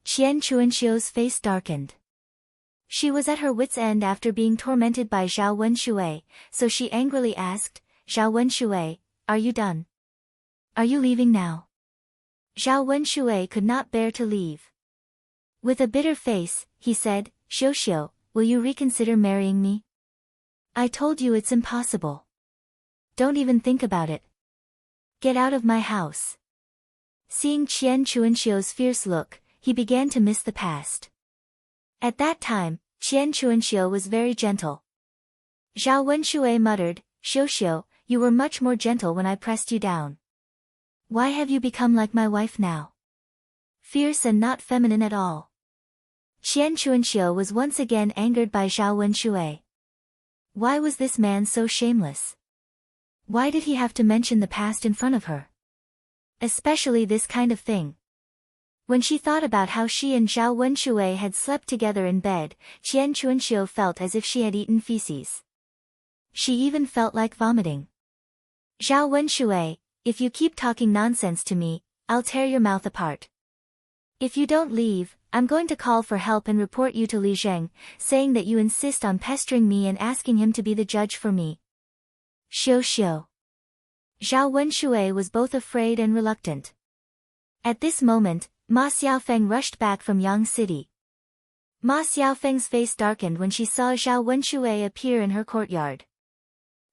Speaker 1: Qian Chuanxiu's face darkened. She was at her wit's end after being tormented by Zhao Wenshui, so she angrily asked, Zhao Wenshui, are you done? Are you leaving now? Zhao Wenshui could not bear to leave. With a bitter face, he said, Xiu Xiu, will you reconsider marrying me? I told you it's impossible. Don't even think about it. Get out of my house. Seeing Qian Chuanxiu's fierce look, he began to miss the past. At that time, Qian Chuanxiu was very gentle. Zhao Wenshui muttered, Xiu Xiu, you were much more gentle when I pressed you down. Why have you become like my wife now? Fierce and not feminine at all. Qian Chuanxiu was once again angered by Zhao Wenshui. Why was this man so shameless? Why did he have to mention the past in front of her? Especially this kind of thing. When she thought about how she and Zhao Wenshui had slept together in bed, Qian Chuanxiu felt as if she had eaten feces. She even felt like vomiting. Zhao Wenshui, if you keep talking nonsense to me, I'll tear your mouth apart. If you don't leave, I'm going to call for help and report you to Li Zheng, saying that you insist on pestering me and asking him to be the judge for me. Xiu Xiu. Zhao Wenshui was both afraid and reluctant. At this moment, Ma Xiaofeng rushed back from Yang City. Ma Xiaofeng's face darkened when she saw Zhao Wenshui appear in her courtyard.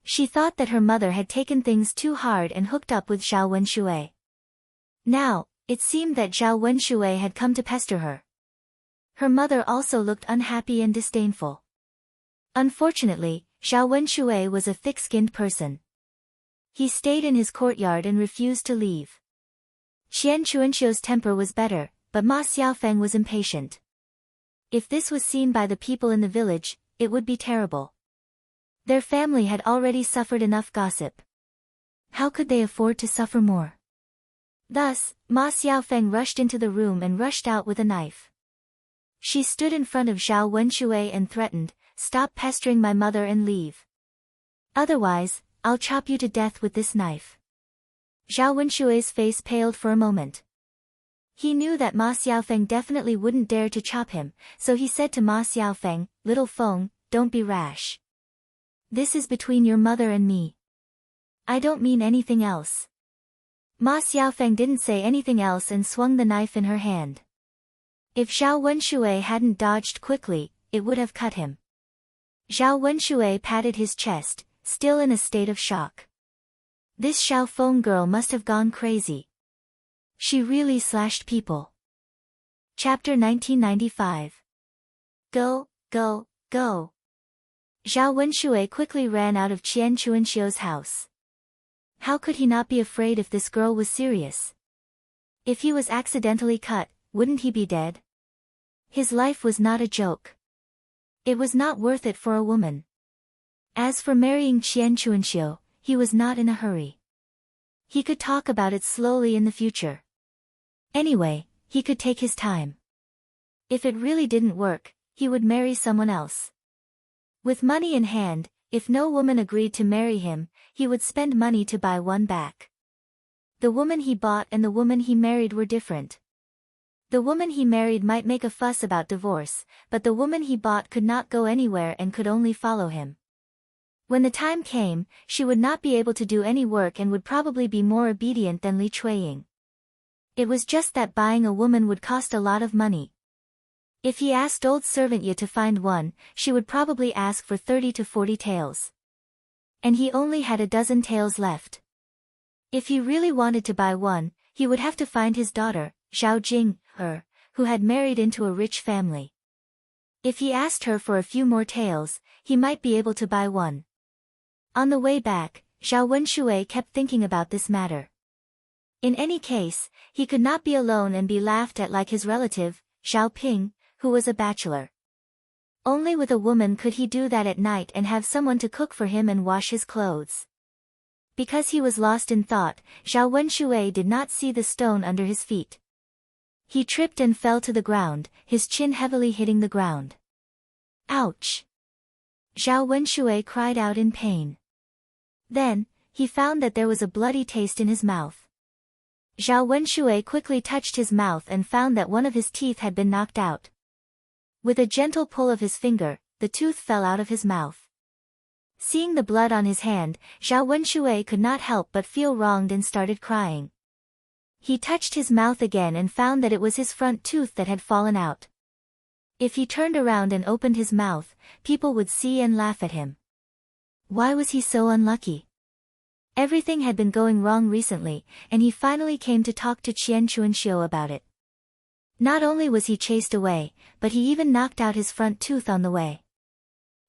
Speaker 1: She thought that her mother had taken things too hard and hooked up with Zhao Wenshui. Now, it seemed that Zhao Wenshui had come to pester her. Her mother also looked unhappy and disdainful. Unfortunately, Zhao Wenshui was a thick-skinned person. He stayed in his courtyard and refused to leave. Qian Chuanxiu's temper was better, but Ma Xiaofeng was impatient. If this was seen by the people in the village, it would be terrible. Their family had already suffered enough gossip. How could they afford to suffer more? Thus, Ma Xiaofeng rushed into the room and rushed out with a knife. She stood in front of Zhao Wenshui and threatened, stop pestering my mother and leave. Otherwise, I'll chop you to death with this knife. Zhao Wenshui's face paled for a moment. He knew that Ma Xiaofeng definitely wouldn't dare to chop him, so he said to Ma Xiaofeng, Little Feng, don't be rash. This is between your mother and me. I don't mean anything else. Ma Xiaofeng didn't say anything else and swung the knife in her hand. If Zhao Wenshui hadn't dodged quickly, it would have cut him. Zhao Wenshui patted his chest, still in a state of shock. This Xiao Feng girl must have gone crazy. She really slashed people. Chapter 1995. Go, go, go. Zhao Wenshui quickly ran out of Qian Chuanxiu's house. How could he not be afraid if this girl was serious? If he was accidentally cut, wouldn't he be dead? His life was not a joke. It was not worth it for a woman. As for marrying Qian Chuanxiu, he was not in a hurry. He could talk about it slowly in the future. Anyway, he could take his time. If it really didn't work, he would marry someone else. With money in hand, if no woman agreed to marry him, he would spend money to buy one back. The woman he bought and the woman he married were different. The woman he married might make a fuss about divorce, but the woman he bought could not go anywhere and could only follow him. When the time came, she would not be able to do any work and would probably be more obedient than Li Chuiying. It was just that buying a woman would cost a lot of money. If he asked old servant Ye to find one, she would probably ask for 30 to 40 taels. And he only had a dozen taels left. If he really wanted to buy one, he would have to find his daughter, Zhao Jing, who had married into a rich family. If he asked her for a few more taels, he might be able to buy one. On the way back, Zhao Wenshui kept thinking about this matter. In any case, he could not be alone and be laughed at like his relative, Xiao Ping, who was a bachelor. Only with a woman could he do that at night and have someone to cook for him and wash his clothes. Because he was lost in thought, Zhao Wenshui did not see the stone under his feet. He tripped and fell to the ground, his chin heavily hitting the ground. Ouch! Zhao Wenshui cried out in pain. Then, he found that there was a bloody taste in his mouth. Zhao Wenshui quickly touched his mouth and found that one of his teeth had been knocked out. With a gentle pull of his finger, the tooth fell out of his mouth. Seeing the blood on his hand, Zhao Wenshui could not help but feel wronged and started crying. He touched his mouth again and found that it was his front tooth that had fallen out. If he turned around and opened his mouth, people would see and laugh at him. Why was he so unlucky? Everything had been going wrong recently, and he finally came to talk to Qian Chuanxiu about it. Not only was he chased away, but he even knocked out his front tooth on the way.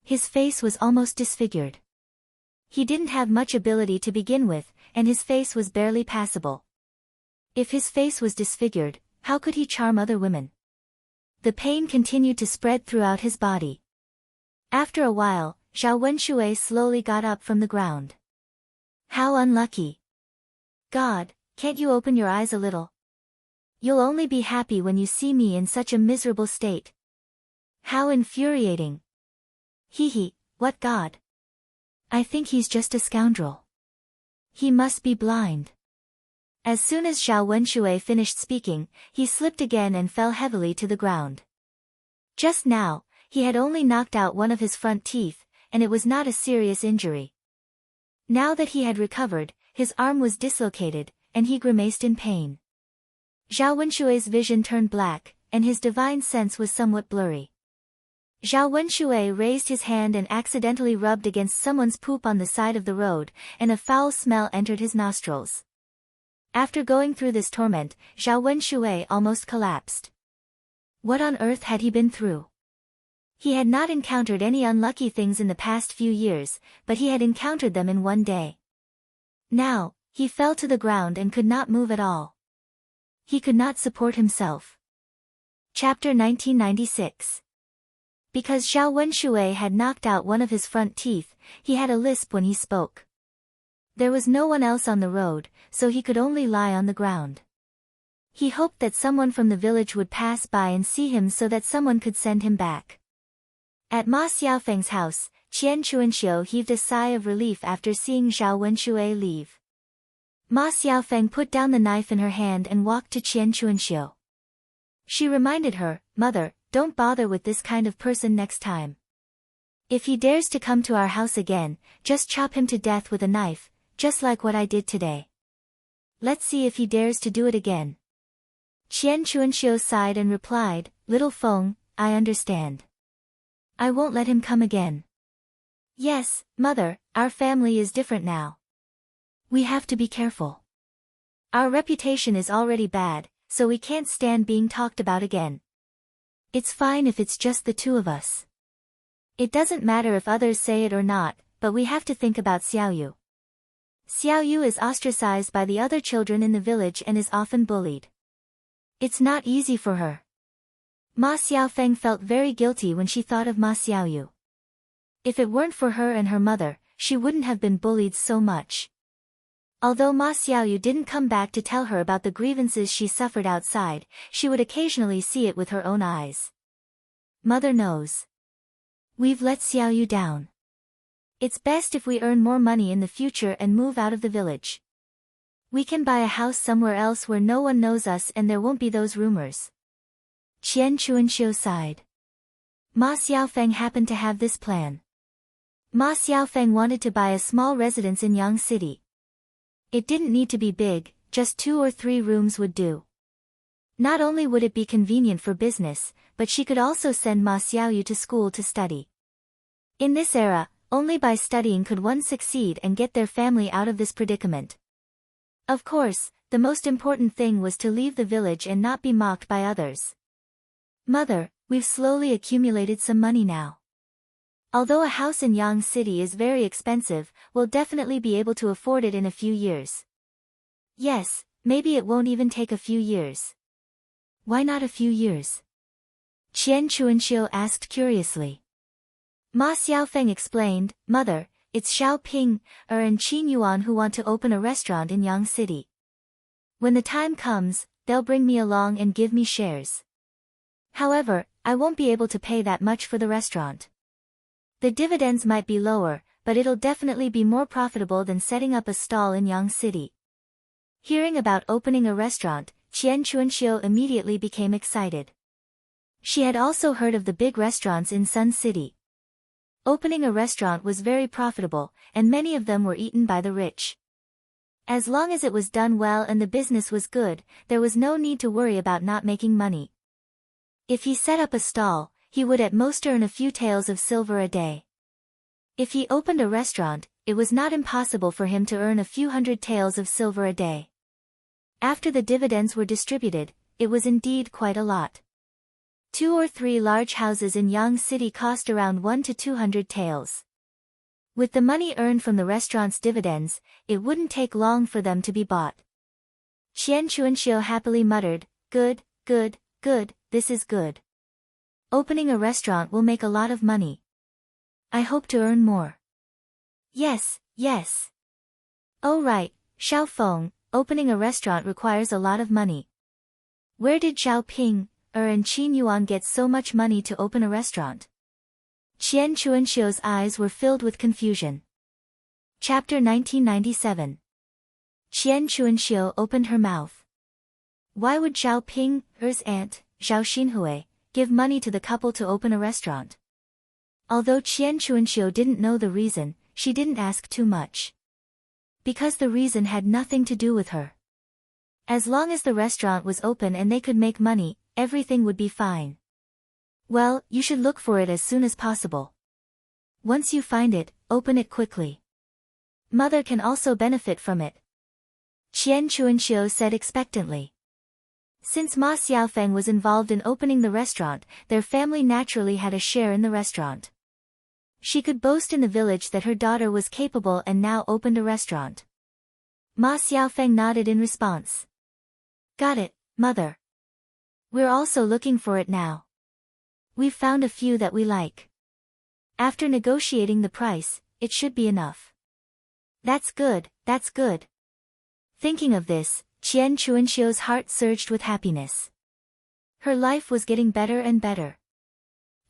Speaker 1: His face was almost disfigured. He didn't have much ability to begin with, and his face was barely passable. If his face was disfigured, how could he charm other women? The pain continued to spread throughout his body. After a while, Zhao Wenshui slowly got up from the ground. How unlucky! God, can't you open your eyes a little? You'll only be happy when you see me in such a miserable state. How infuriating! Hee, what God? I think he's just a scoundrel. He must be blind. As soon as Zhao Wenshui finished speaking, he slipped again and fell heavily to the ground. Just now, he had only knocked out one of his front teeth, and it was not a serious injury. Now that he had recovered, his arm was dislocated, and he grimaced in pain. Zhao Wenshui's vision turned black, and his divine sense was somewhat blurry. Zhao Wenshui raised his hand and accidentally rubbed against someone's poop on the side of the road, and a foul smell entered his nostrils. After going through this torment, Zhao Wenshui almost collapsed. What on earth had he been through? He had not encountered any unlucky things in the past few years, but he had encountered them in one day. Now, he fell to the ground and could not move at all. He could not support himself. Chapter 1996. Because Zhao Wenshui had knocked out one of his front teeth, he had a lisp when he spoke. There was no one else on the road, so he could only lie on the ground. He hoped that someone from the village would pass by and see him so that someone could send him back. At Ma Xiaofeng's house, Qian Chuanxiu heaved a sigh of relief after seeing Zhao Wenshui leave. Ma Xiaofeng put down the knife in her hand and walked to Qian Chuanxiu. She reminded her, "Mother, don't bother with this kind of person next time. If he dares to come to our house again, just chop him to death with a knife, just like what I did today. Let's see if he dares to do it again." Qian Chuanxiu sighed and replied, "Little Feng, I understand. I won't let him come again." "Yes, mother, our family is different now. We have to be careful. Our reputation is already bad, so we can't stand being talked about again. It's fine if it's just the two of us. It doesn't matter if others say it or not, but we have to think about Xiaoyu. Xiaoyu is ostracized by the other children in the village and is often bullied. It's not easy for her." Ma Xiaofeng felt very guilty when she thought of Ma Xiaoyu. If it weren't for her and her mother, she wouldn't have been bullied so much. Although Ma Xiaoyu didn't come back to tell her about the grievances she suffered outside, she would occasionally see it with her own eyes. "Mother knows. We've let Xiaoyu down. It's best if we earn more money in the future and move out of the village. We can buy a house somewhere else where no one knows us and there won't be those rumors." Qian Chuanxiu sighed. Ma Xiaofeng happened to have this plan. Ma Xiaofeng wanted to buy a small residence in Yang City. It didn't need to be big, just 2 or 3 rooms would do. Not only would it be convenient for business, but she could also send Ma Xiaoyu to school to study. In this era, only by studying could one succeed and get their family out of this predicament. Of course, the most important thing was to leave the village and not be mocked by others. "Mother, we've slowly accumulated some money now. Although a house in Yang City is very expensive, we'll definitely be able to afford it in a few years." "Yes, maybe it won't even take a few years. Why not a few years? Qian Chuanxiu asked curiously. Ma Xiaofeng explained, Mother, it's Xiao Ping, and Qin Yuan who want to open a restaurant in Yang City. When the time comes, they'll bring me along and give me shares. However, I won't be able to pay that much for the restaurant. The dividends might be lower, but it'll definitely be more profitable than setting up a stall in Yang City. Hearing about opening a restaurant, Qian Chuanxiu immediately became excited. She had also heard of the big restaurants in Sun City. Opening a restaurant was very profitable, and many of them were eaten by the rich. As long as it was done well and the business was good, there was no need to worry about not making money. If he set up a stall, he would at most earn a few taels of silver a day. If he opened a restaurant, it was not impossible for him to earn a few hundred taels of silver a day. After the dividends were distributed, it was indeed quite a lot. 2 or 3 large houses in Yang City cost around 1 to 200 taels. With the money earned from the restaurant's dividends, it wouldn't take long for them to be bought. Qian Chuanxiu happily muttered, Good, good, good, this is good. Opening a restaurant will make a lot of money. I hope to earn more. Yes, yes. Oh right, Xiao Feng, opening a restaurant requires a lot of money. Where did Xiao Ping, and Qin Yuan get so much money to open a restaurant? Qian Chuanxiu's eyes were filled with confusion. Chapter 1997. Qian Chuanxiu opened her mouth. Why would Xiao Ping's aunt, Xiao Xinhui, give money to the couple to open a restaurant? Although Qian Chuanxiu didn't know the reason, she didn't ask too much. Because the reason had nothing to do with her. As long as the restaurant was open and they could make money, everything would be fine. Well, you should look for it as soon as possible. Once you find it, open it quickly. Mother can also benefit from it. Qian Chuanxiu said expectantly. Since Ma Xiaofeng was involved in opening the restaurant, their family naturally had a share in the restaurant. She could boast in the village that her daughter was capable and now opened a restaurant. Ma Xiaofeng nodded in response. Got it, Mother. We're also looking for it now. We've found a few that we like. After negotiating the price, it should be enough. That's good, that's good. Thinking of this, Qian Chuanxiu's heart surged with happiness. Her life was getting better and better.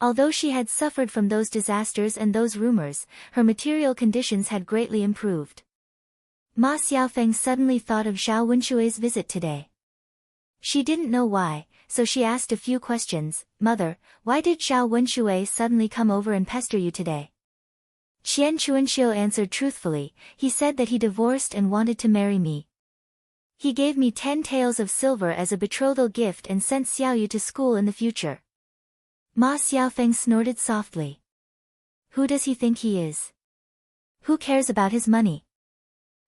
Speaker 1: Although she had suffered from those disasters and those rumors, her material conditions had greatly improved. Ma Xiaofeng suddenly thought of Xiao Wenshui's visit today. She didn't know why, so she asked a few questions. Mother, why did Xiao Wenshui suddenly come over and pester you today? Qian Chuanxiu answered truthfully, he said that he divorced and wanted to marry me. He gave me 10 taels of silver as a betrothal gift and sent Xiaoyu to school in the future. Ma Xiaofeng snorted softly. Who does he think he is? Who cares about his money?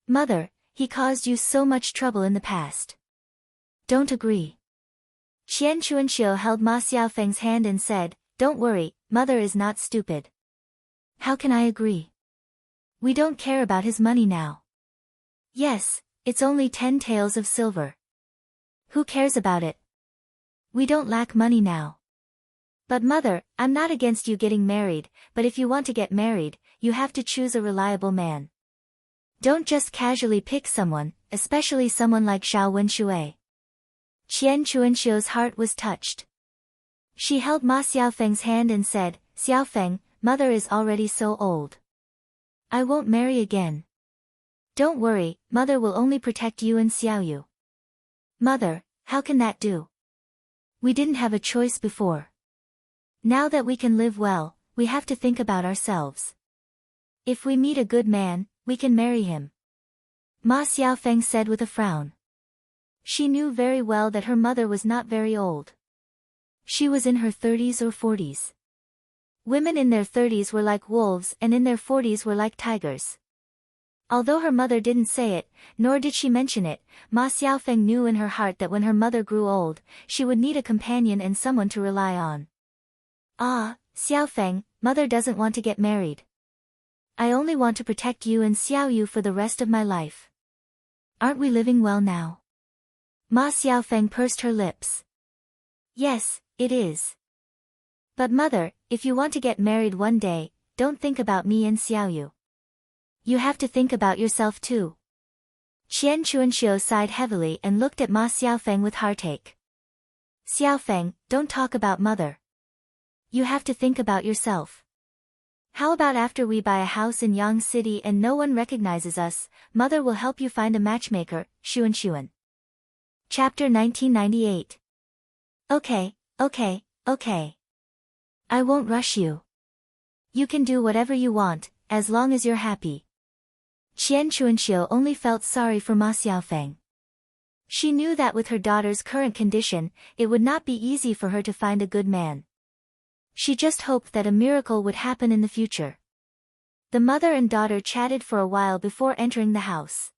Speaker 1: Mother, he caused you so much trouble in the past. Don't agree. Qian Chuanxiu held Ma Xiaofeng's hand and said, Don't worry, Mother is not stupid. How can I agree? We don't care about his money now. Yes, it's only 10 taels of silver. Who cares about it? We don't lack money now. But Mother, I'm not against you getting married, but if you want to get married, you have to choose a reliable man. Don't just casually pick someone, especially someone like Xiao Wenshui. Qian Chuanxiu's heart was touched. She held Ma Xiaofeng's hand and said, Xiaofeng, Mother is already so old. I won't marry again. Don't worry, Mother will only protect you and Xiaoyu. Mother, how can that do? We didn't have a choice before. Now that we can live well, we have to think about ourselves. If we meet a good man, we can marry him. Ma Xiaofeng said with a frown. She knew very well that her mother was not very old. She was in her 30s or 40s. Women in their 30s were like wolves and in their 40s were like tigers. Although her mother didn't say it, nor did she mention it, Ma Xiaofeng knew in her heart that when her mother grew old, she would need a companion and someone to rely on. Ah, Xiaofeng, Mother doesn't want to get married. I only want to protect you and Xiaoyu for the rest of my life. Aren't we living well now? Ma Xiaofeng pursed her lips. Yes, it is. But mother, if you want to get married one day, don't think about me and Xiaoyu. You have to think about yourself too. Qian Chuanxiu sighed heavily and looked at Ma Xiaofeng with heartache. Xiaofeng, don't talk about mother. You have to think about yourself. How about after we buy a house in Yang City and no one recognizes us, mother will help you find a matchmaker, Xuan. Chapter 1998. Okay. I won't rush you. You can do whatever you want, as long as you're happy. Qian Chuanxiu only felt sorry for Ma Xiaofeng. She knew that with her daughter's current condition, it would not be easy for her to find a good man. She just hoped that a miracle would happen in the future. The mother and daughter chatted for a while before entering the house.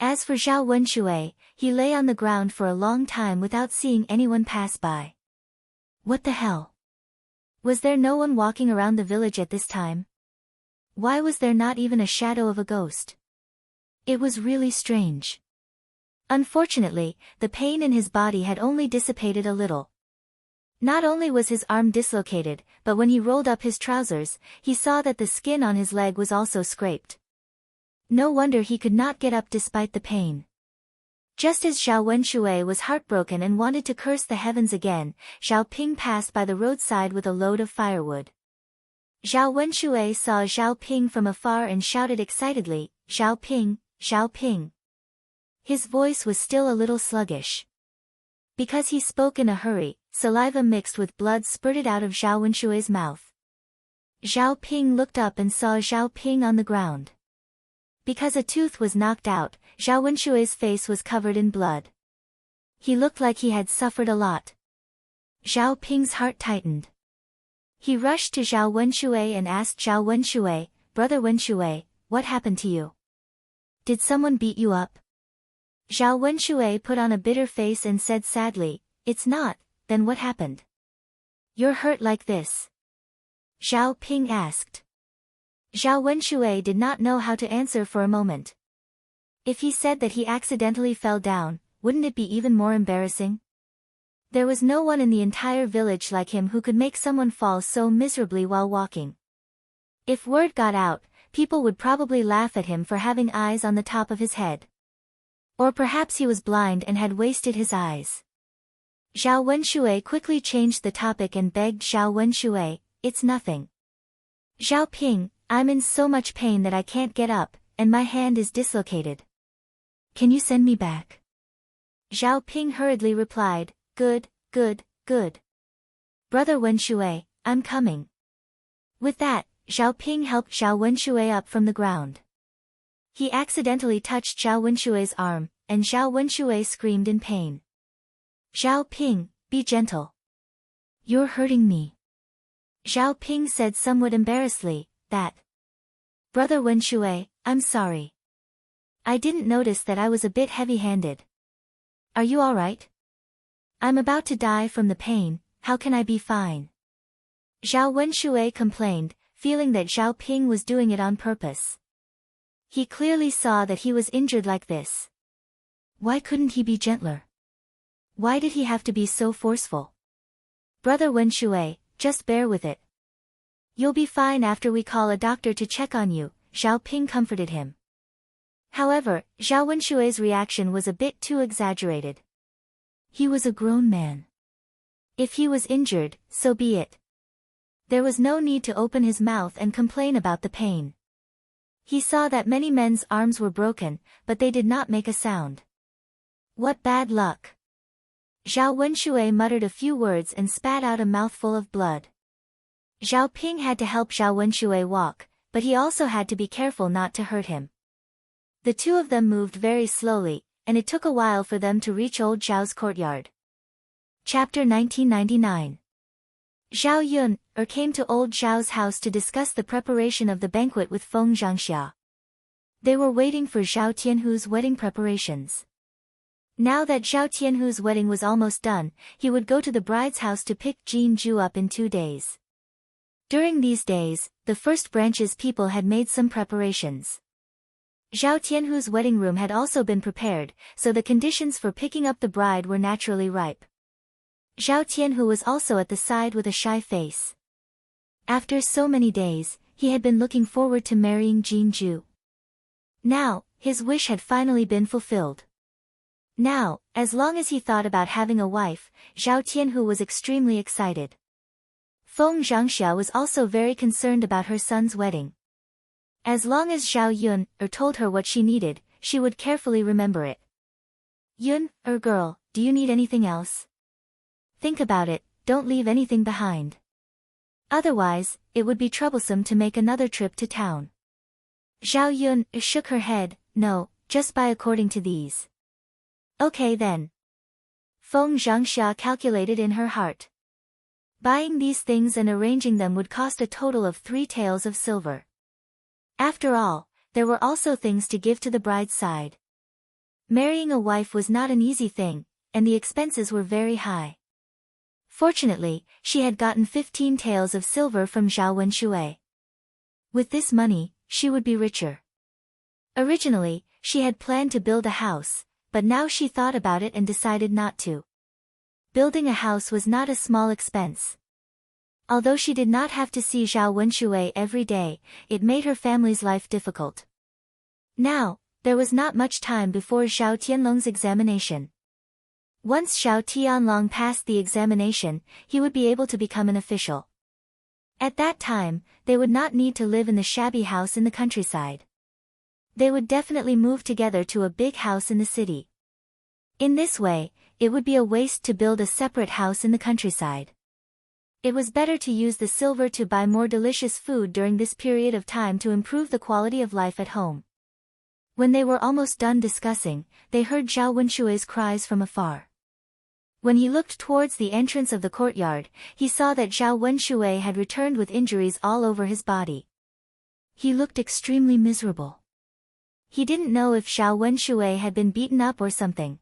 Speaker 1: As for Zhao Wenxue, he lay on the ground for a long time without seeing anyone pass by. What the hell? Was there no one walking around the village at this time? Why was there not even a shadow of a ghost? It was really strange. Unfortunately, the pain in his body had only dissipated a little. Not only was his arm dislocated, but when he rolled up his trousers, he saw that the skin on his leg was also scraped. No wonder he could not get up despite the pain. Just as Zhao Wenxue was heartbroken and wanted to curse the heavens again, Zhao Ping passed by the roadside with a load of firewood. Zhao Wenxue saw Zhao Ping from afar and shouted excitedly, "Zhao Ping, Zhao Ping." His voice was still a little sluggish. Because he spoke in a hurry, saliva mixed with blood spurted out of Zhao Wenshue's mouth. Zhao Ping looked up and saw Zhao Ping on the ground. Because a tooth was knocked out, Zhao Wenshue's face was covered in blood. He looked like he had suffered a lot. Zhao Ping's heart tightened. He rushed to Zhao Wenxue and asked Zhao Wenxue, "Brother Wenxue, what happened to you? Did someone beat you up?" Zhao Wenxue put on a bitter face and said sadly, "It's not, then what happened? You're hurt like this?" Zhao Ping asked. Zhao Wenxue did not know how to answer for a moment. If he said that he accidentally fell down, wouldn't it be even more embarrassing? There was no one in the entire village like him who could make someone fall so miserably while walking. If word got out, people would probably laugh at him for having eyes on the top of his head. Or perhaps he was blind and had wasted his eyes. Zhao Wenxue quickly changed the topic and begged Zhao Wenxue, "It's nothing. Zhao Ping, I'm in so much pain that I can't get up, and my hand is dislocated. Can you send me back?" Zhao Ping hurriedly replied, Good. Brother Wenxue, I'm coming." With that, Zhao Ping helped Zhao Wenxue up from the ground. He accidentally touched Zhao Wenshue's arm, and Zhao Wenxue screamed in pain. "Zhao Ping, be gentle. You're hurting me." Zhao Ping said somewhat embarrassedly, "Brother Wenxue, I'm sorry. I didn't notice that I was a bit heavy-handed. Are you all right? I'm about to die from the pain, how can I be fine?" Zhao Wenxue complained, feeling that Zhao Ping was doing it on purpose. He clearly saw that he was injured like this. Why couldn't he be gentler? Why did he have to be so forceful? "Brother Wenxue, just bear with it. You'll be fine after we call a doctor to check on you," Zhao Ping comforted him. However, Zhao Wenshue's reaction was a bit too exaggerated. He was a grown man. If he was injured, so be it. There was no need to open his mouth and complain about the pain. He saw that many men's arms were broken, but they did not make a sound. What bad luck! Zhao Wenxue muttered a few words and spat out a mouthful of blood. Zhao Ping had to help Zhao Wenxue walk, but he also had to be careful not to hurt him. The two of them moved very slowly, and it took a while for them to reach old Zhao's courtyard. Chapter 1999. Zhao Yun came to old Zhao's house to discuss the preparation of the banquet with Feng Zhangxia. They were waiting for Zhao Tianhu's wedding preparations. Now that Zhao Tianhu's wedding was almost done, he would go to the bride's house to pick Jin Ju up in 2 days. During these days, the first branch's people had made some preparations. Zhao Tianhu's wedding room had also been prepared, so the conditions for picking up the bride were naturally ripe. Zhao Tianhu was also at the side with a shy face. After so many days, he had been looking forward to marrying Jin Ju. Now, his wish had finally been fulfilled. Now, as long as he thought about having a wife, Zhao Tianhu was extremely excited. Feng Zhangxia was also very concerned about her son's wedding. As long as Zhao Yun told her what she needed, she would carefully remember it. Yun, girl, do you need anything else? Think about it, don't leave anything behind. Otherwise, it would be troublesome to make another trip to town. Zhao Yun shook her head, no, just buy according to these. Okay then. Feng Zhangxia calculated in her heart. Buying these things and arranging them would cost a total of 3 taels of silver. After all, there were also things to give to the bride's side. Marrying a wife was not an easy thing, and the expenses were very high. Fortunately, she had gotten 15 taels of silver from Zhao Wenshui. With this money, she would be richer. Originally, she had planned to build a house, but now she thought about it and decided not to. Building a house was not a small expense. Although she did not have to see Zhao Wenshui every day, it made her family's life difficult. Now, there was not much time before Zhao Tianlong's examination. Once Zhao Tianlong passed the examination, he would be able to become an official. At that time, they would not need to live in the shabby house in the countryside. They would definitely move together to a big house in the city. In this way, it would be a waste to build a separate house in the countryside. It was better to use the silver to buy more delicious food during this period of time to improve the quality of life at home. When they were almost done discussing, they heard Zhao Wenshui's cries from afar. When he looked towards the entrance of the courtyard, he saw that Zhao Wenshui had returned with injuries all over his body. He looked extremely miserable. He didn't know if Zhao Wenshui had been beaten up or something.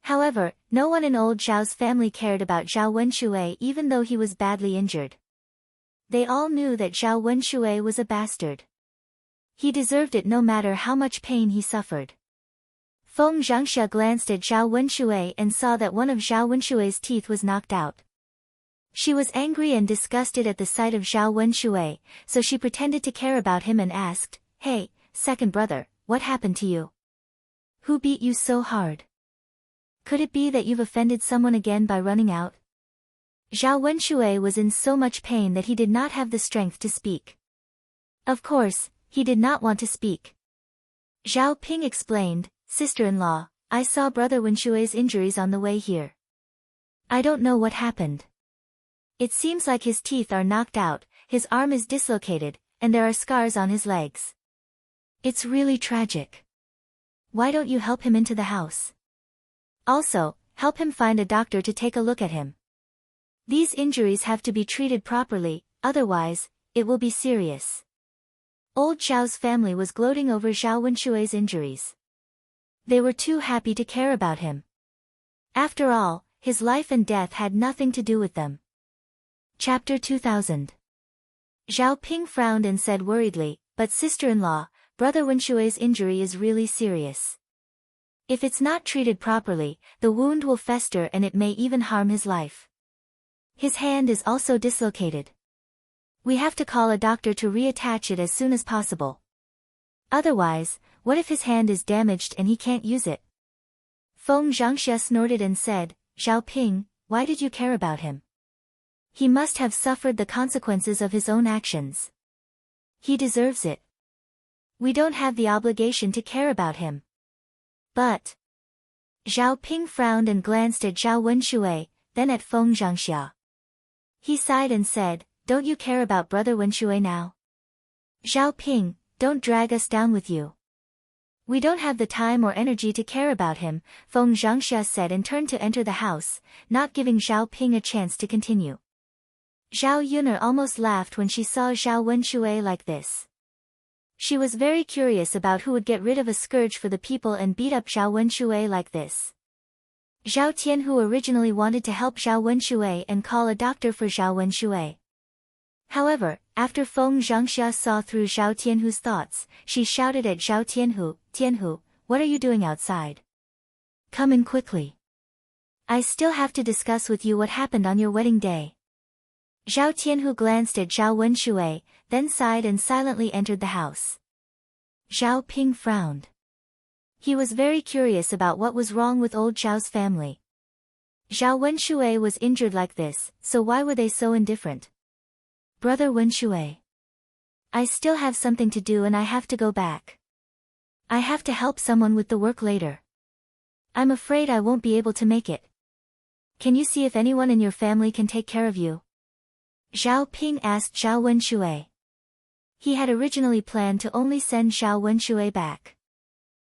Speaker 1: However, no one in old Zhao's family cared about Zhao Wenshui even though he was badly injured. They all knew that Zhao Wenshui was a bastard. He deserved it no matter how much pain he suffered. Feng Zhangxia glanced at Zhao Wenshui and saw that one of Zhao Wenshui's teeth was knocked out. She was angry and disgusted at the sight of Zhao Wenshui, so she pretended to care about him and asked, "Hey, second brother, what happened to you? Who beat you so hard? Could it be that you've offended someone again by running out?" Zhao Wenshui was in so much pain that he did not have the strength to speak. Of course, he did not want to speak. Zhao Ping explained, "Sister-in-law, I saw brother Wenshui's injuries on the way here. I don't know what happened. It seems like his teeth are knocked out, his arm is dislocated, and there are scars on his legs. It's really tragic. Why don't you help him into the house? Also, help him find a doctor to take a look at him. These injuries have to be treated properly, otherwise, it will be serious." Old Zhao's family was gloating over Zhao Wenshui's injuries. They were too happy to care about him. After all, his life and death had nothing to do with them. Chapter 2000. Zhao Ping frowned and said worriedly, "But sister-in-law, brother Wenshui's injury is really serious. If it's not treated properly, the wound will fester and it may even harm his life. His hand is also dislocated. We have to call a doctor to reattach it as soon as possible. Otherwise, what if his hand is damaged and he can't use it?" Feng Zhangxia snorted and said, "Zhao Ping, why did you care about him? He must have suffered the consequences of his own actions. He deserves it. We don't have the obligation to care about him." But Zhao Ping frowned and glanced at Zhao Wenshui, then at Feng Zhangxia. He sighed and said, "Don't you care about brother Wenshui now? Zhao Ping, don't drag us down with you. We don't have the time or energy to care about him," Feng Zhangxia said and turned to enter the house, not giving Zhao Ping a chance to continue. Zhao Yuner almost laughed when she saw Zhao Wenshui like this. She was very curious about who would get rid of a scourge for the people and beat up Zhao Wenshui like this. Zhao Tianhu originally wanted to help Zhao Wenshui and call a doctor for Zhao Wenshui. However, after Feng Zhangxia saw through Zhao Tianhu's thoughts, she shouted at Zhao Tianhu, Tianhu, what are you doing outside? Come in quickly. I still have to discuss with you what happened on your wedding day. Zhao Tianhu glanced at Zhao Wenshui, then sighed and silently entered the house. Zhao Ping frowned. He was very curious about what was wrong with old Zhao's family. Zhao Wenshui was injured like this, so why were they so indifferent? Brother Wenshui. I still have something to do and I have to go back. I have to help someone with the work later. I'm afraid I won't be able to make it. Can you see if anyone in your family can take care of you? Zhao Ping asked Zhao Wenshui. He had originally planned to only send Zhao Wenshui back.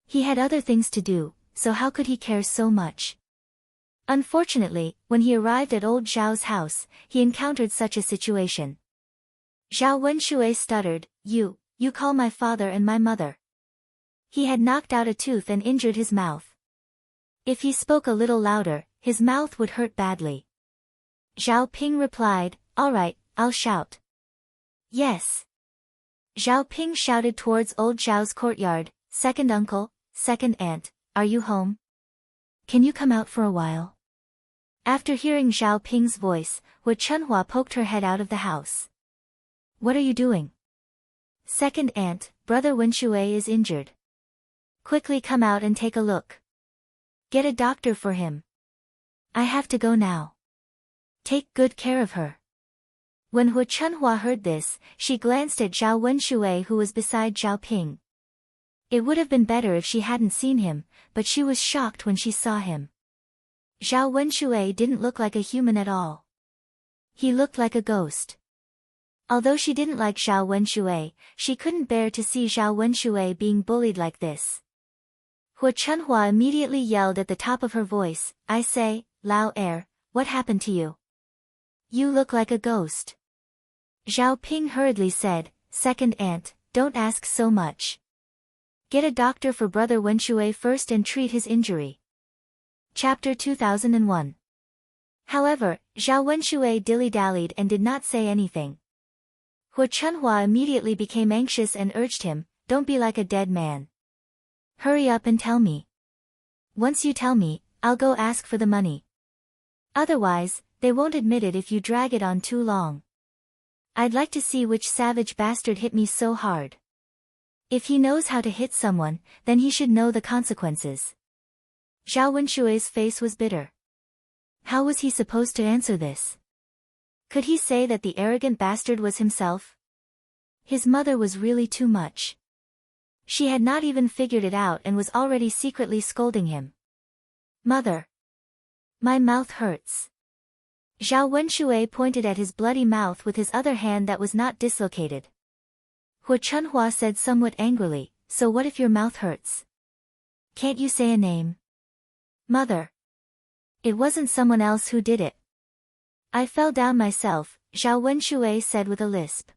Speaker 1: He had other things to do, so how could he care so much? Unfortunately, when he arrived at old Zhao's house, he encountered such a situation. Zhao Wenshui stuttered, You call my father and my mother. He had knocked out a tooth and injured his mouth. If he spoke a little louder, his mouth would hurt badly. Zhao Ping replied, All right, I'll shout. Yes. Zhao Ping shouted towards old Zhao's courtyard, Second uncle, second aunt, are you home? Can you come out for a while? After hearing Zhao Ping's voice, Hu Chunhua poked her head out of the house. What are you doing? Second aunt, brother Wenshui is injured. Quickly come out and take a look. Get a doctor for him. I have to go now. Take good care of her. When Hu Chunhua heard this, she glanced at Zhao Wenshui who was beside Zhao Ping. It would have been better if she hadn't seen him, but she was shocked when she saw him. Zhao Wenshui didn't look like a human at all. He looked like a ghost. Although she didn't like Zhao Wenshui, she couldn't bear to see Zhao Wenshui being bullied like this. Hu Chunhua immediately yelled at the top of her voice, I say, Lao Er, what happened to you? You look like a ghost. Zhao Ping hurriedly said, Second aunt, don't ask so much. Get a doctor for brother Wenshui first and treat his injury. Chapter 2001. However, Zhao Wenshui dilly-dallied and did not say anything. Hu Chunhua immediately became anxious and urged him, Don't be like a dead man. Hurry up and tell me. Once you tell me, I'll go ask for the money. Otherwise, they won't admit it if you drag it on too long. I'd like to see which savage bastard hit me so hard. If he knows how to hit someone, then he should know the consequences. Zhao Wenshui's face was bitter. How was he supposed to answer this? Could he say that the arrogant bastard was himself? His mother was really too much. She had not even figured it out and was already secretly scolding him. Mother. My mouth hurts. Zhao Wenshui pointed at his bloody mouth with his other hand that was not dislocated. Hu Chunhua said somewhat angrily, So what if your mouth hurts? Can't you say a name? Mother. It wasn't someone else who did it. I fell down myself, Zhao Wenshui said with a lisp.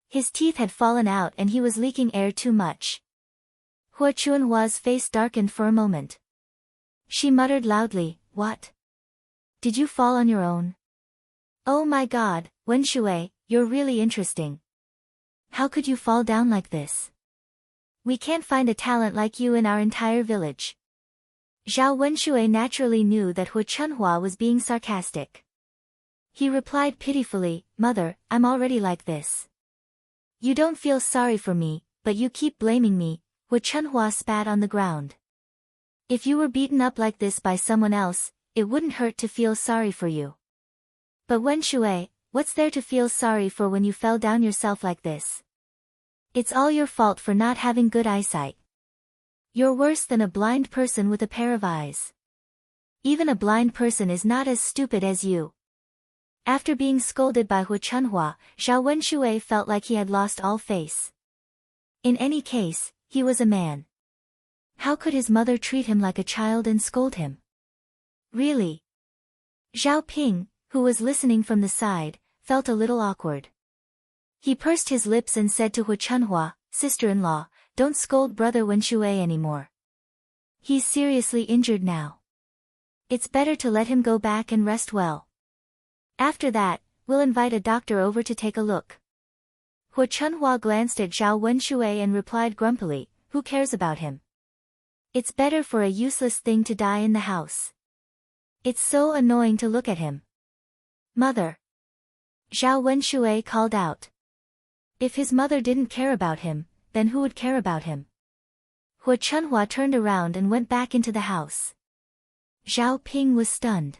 Speaker 1: His teeth had fallen out and he was leaking air too much. Hu Chunhua's face darkened for a moment. She muttered loudly, What? Did you fall on your own? Oh my God, Wenshui, you're really interesting. How could you fall down like this? We can't find a talent like you in our entire village. Zhao Wenshui naturally knew that Hu Chunhua was being sarcastic. He replied pitifully, Mother, I'm already like this. You don't feel sorry for me, but you keep blaming me. Hu Chunhua spat on the ground. If you were beaten up like this by someone else, it wouldn't hurt to feel sorry for you. But Wenshui, what's there to feel sorry for when you fell down yourself like this? It's all your fault for not having good eyesight. You're worse than a blind person with a pair of eyes. Even a blind person is not as stupid as you. After being scolded by Hu Chunhua, Zhao Wenshui felt like he had lost all face. In any case, he was a man. How could his mother treat him like a child and scold him? Really? Zhao Ping, who was listening from the side, felt a little awkward. He pursed his lips and said to Hu Chunhua, Sister-in-law, don't scold brother Wenshui anymore. He's seriously injured now. It's better to let him go back and rest well. After that, we'll invite a doctor over to take a look. Hu Chunhua glanced at Zhao Wenshui and replied grumpily, who cares about him? It's better for a useless thing to die in the house. It's so annoying to look at him. Mother. Zhao Wenshui called out. If his mother didn't care about him, then who would care about him? Hu Chunhua turned around and went back into the house. Zhao Ping was stunned.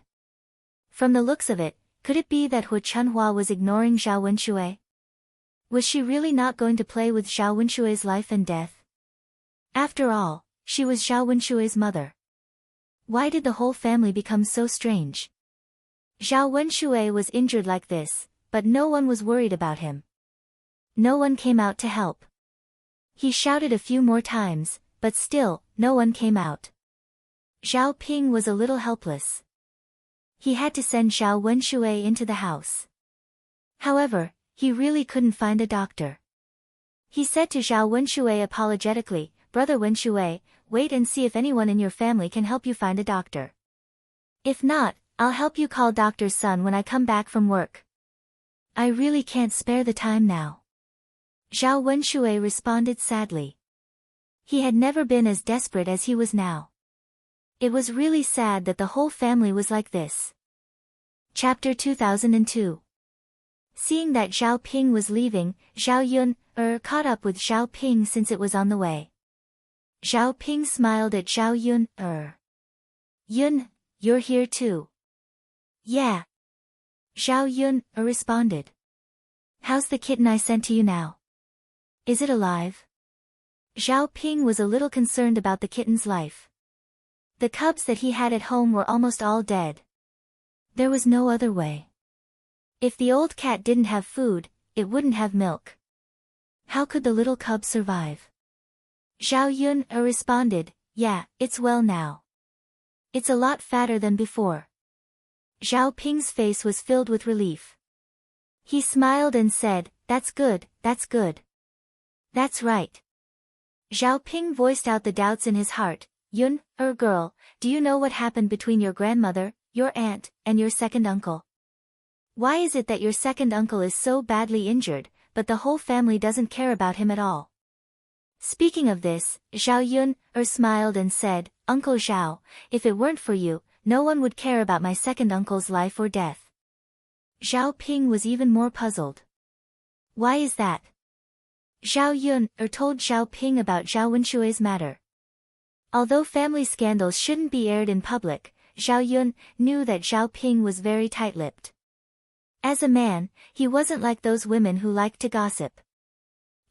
Speaker 1: From the looks of it, could it be that Hu Chunhua was ignoring Zhao Wenshui? Was she really not going to play with Zhao Wenshui's life and death? After all, she was Zhao Wenshui's mother. Why did the whole family become so strange? Zhao Wenshui was injured like this, but no one was worried about him. No one came out to help. He shouted a few more times, but still, no one came out. Zhao Ping was a little helpless. He had to send Zhao Wenshui into the house. However, he really couldn't find a doctor. He said to Zhao Wenshui apologetically, Brother Wenshui, wait and see if anyone in your family can help you find a doctor. If not, I'll help you call Dr. Sun when I come back from work. I really can't spare the time now. Zhao Wenshui responded sadly. He had never been as desperate as he was now. It was really sad that the whole family was like this. Chapter 2002. Seeing that Zhao Ping was leaving, Zhao Yun caught up with Zhao Ping since it was on the way. Zhao Ping smiled at Zhao Yun. Yun, you're here too. Yeah. Zhao Yun responded. How's the kitten I sent to you now? Is it alive? Zhao Ping was a little concerned about the kitten's life. The cubs that he had at home were almost all dead. There was no other way. If the old cat didn't have food, it wouldn't have milk. How could the little cub survive? Zhao Yun responded, yeah, it's well now. It's a lot fatter than before. Zhao Ping's face was filled with relief. He smiled and said, that's good, that's good. That's right. Zhao Ping voiced out the doubts in his heart. Yun, girl, do you know what happened between your grandmother, your aunt, and your second uncle? Why is it that your second uncle is so badly injured, but the whole family doesn't care about him at all? Speaking of this, Zhao Yun smiled and said, Uncle Zhao, if it weren't for you, no one would care about my second uncle's life or death. Zhao Ping was even more puzzled. Why is that? Zhao Yun told Zhao Ping about Zhao Wenshui's matter. Although family scandals shouldn't be aired in public, Zhao Yun knew that Zhao Ping was very tight-lipped. As a man, he wasn't like those women who liked to gossip.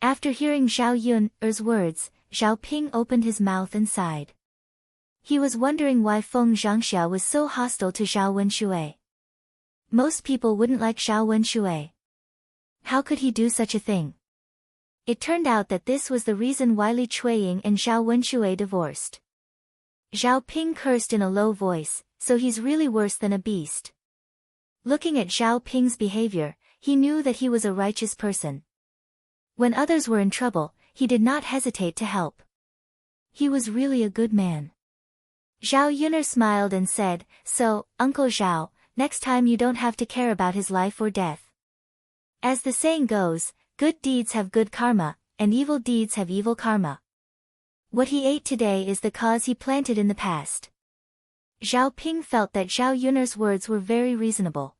Speaker 1: After hearing Zhao Yun's words, Zhao Ping opened his mouth and sighed. He was wondering why Feng Zhangxia was so hostile to Zhao Wenshui. Most people wouldn't like Zhao Wenshui. How could he do such a thing? It turned out that this was the reason why Li Chuiying and Zhao Wenshui divorced. Zhao Ping cursed in a low voice, so he's really worse than a beast. Looking at Zhao Ping's behavior, he knew that he was a righteous person. When others were in trouble, he did not hesitate to help. He was really a good man. Zhao Yun'er smiled and said, so, Uncle Zhao, next time you don't have to care about his life or death. As the saying goes, good deeds have good karma, and evil deeds have evil karma. What he ate today is the cause he planted in the past. Zhao Ping felt that Zhao Yun'er's words were very reasonable.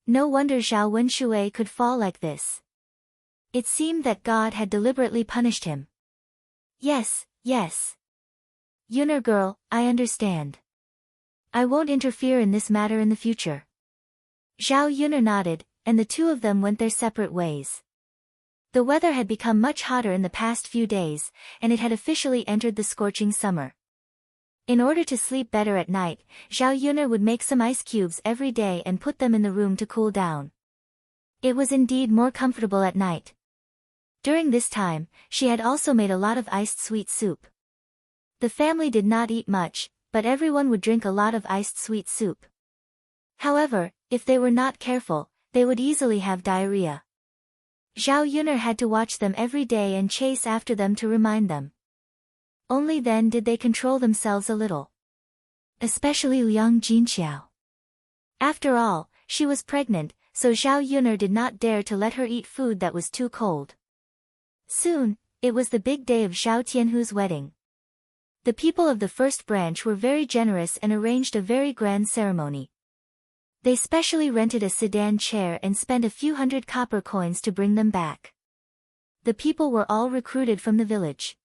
Speaker 1: No wonder Zhao Wenshui could fall like this. It seemed that God had deliberately punished him. Yes, yes. Yun'er girl, I understand. I won't interfere in this matter in the future. Zhao Yun'er nodded, and the two of them went their separate ways. The weather had become much hotter in the past few days, and it had officially entered the scorching summer. In order to sleep better at night, Zhao Yun'er would make some ice cubes every day and put them in the room to cool down. It was indeed more comfortable at night. During this time, she had also made a lot of iced sweet soup. The family did not eat much, but everyone would drink a lot of iced sweet soup. However, if they were not careful, they would easily have diarrhea. Zhao Yun'er had to watch them every day and chase after them to remind them. Only then did they control themselves a little. Especially Liang Jinxiao. After all, she was pregnant, so Zhao Yun'er did not dare to let her eat food that was too cold. Soon, it was the big day of Zhao Tianhu's wedding. The people of the first branch were very generous and arranged a very grand ceremony. They specially rented a sedan chair and spent a few hundred copper coins to bring them back. The people were all recruited from the village.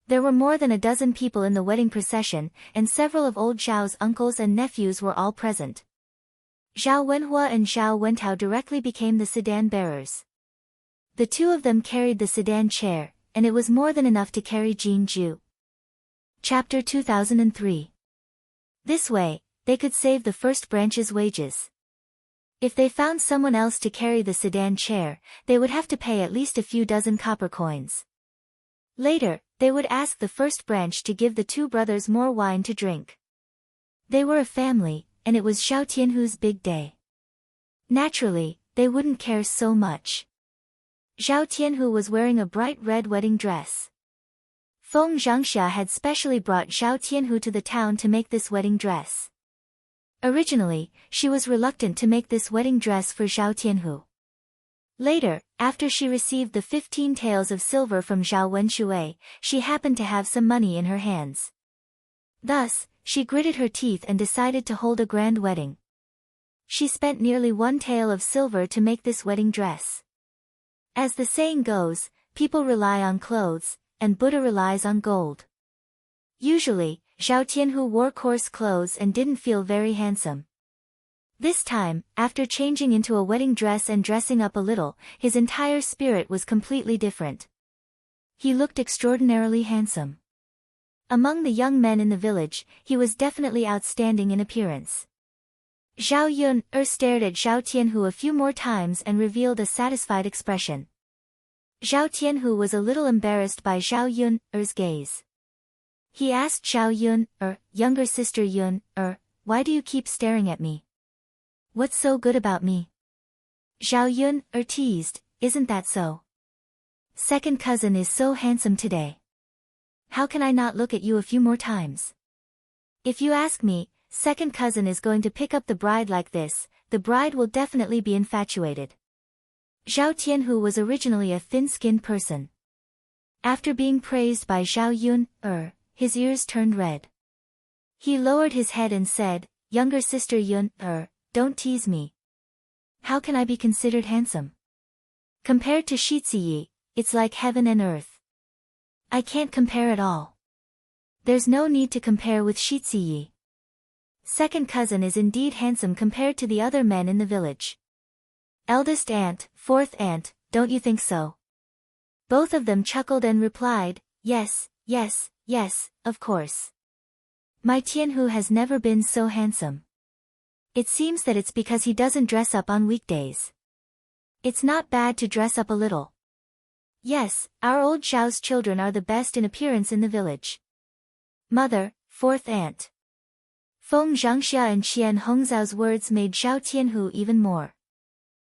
Speaker 1: There were more than a dozen people in the wedding procession, and several of old Zhao's uncles and nephews were all present. Zhao Wenhua and Zhao Wentao directly became the sedan bearers. The two of them carried the sedan chair, and it was more than enough to carry Jin Ju. Chapter 2003. This way, they could save the first branch's wages. If they found someone else to carry the sedan chair, they would have to pay at least a few dozen copper coins. Later, they would ask the first branch to give the two brothers more wine to drink. They were a family, and it was Zhao Tianhu's big day. Naturally, they wouldn't care so much. Zhao Tianhu was wearing a bright red wedding dress. Feng Zhangxia had specially brought Zhao Tianhu to the town to make this wedding dress. Originally, she was reluctant to make this wedding dress for Zhao Tianhu. Later, after she received the 15 taels of silver from Zhao Wenshui, she happened to have some money in her hands. Thus, she gritted her teeth and decided to hold a grand wedding. She spent nearly 1 tael of silver to make this wedding dress. As the saying goes, people rely on clothes, and Buddha relies on gold. Usually, Zhao Tianhu wore coarse clothes and didn't feel very handsome. This time, after changing into a wedding dress and dressing up a little, his entire spirit was completely different. He looked extraordinarily handsome. Among the young men in the village, he was definitely outstanding in appearance. Zhao Yun'er stared at Zhao Tianhu a few more times and revealed a satisfied expression. Zhao Tianhu was a little embarrassed by Zhao Yun'er's gaze. He asked Zhao Yun'er, younger sister Yun'er, why do you keep staring at me? What's so good about me? Zhao Yun'er teased, isn't that so? Second cousin is so handsome today. How can I not look at you a few more times? If you ask me, second cousin is going to pick up the bride like this, the bride will definitely be infatuated. Zhao Tianhu was originally a thin-skinned person. After being praised by Zhao Yun'er, his ears turned red. He lowered his head and said, younger sister Yun'er, don't tease me. How can I be considered handsome? Compared to Shiziyi, it's like heaven and earth. I can't compare at all. There's no need to compare with Shiziyi. Second cousin is indeed handsome compared to the other men in the village. Eldest aunt, fourth aunt, don't you think so? Both of them chuckled and replied, yes, yes, yes, of course. My Tianhu has never been so handsome. It seems that it's because he doesn't dress up on weekdays. It's not bad to dress up a little. Yes, our old Zhao's children are the best in appearance in the village. Mother, fourth aunt. Feng Zhangxia and Qian Hongzhao's words made Zhao Tianhu even more.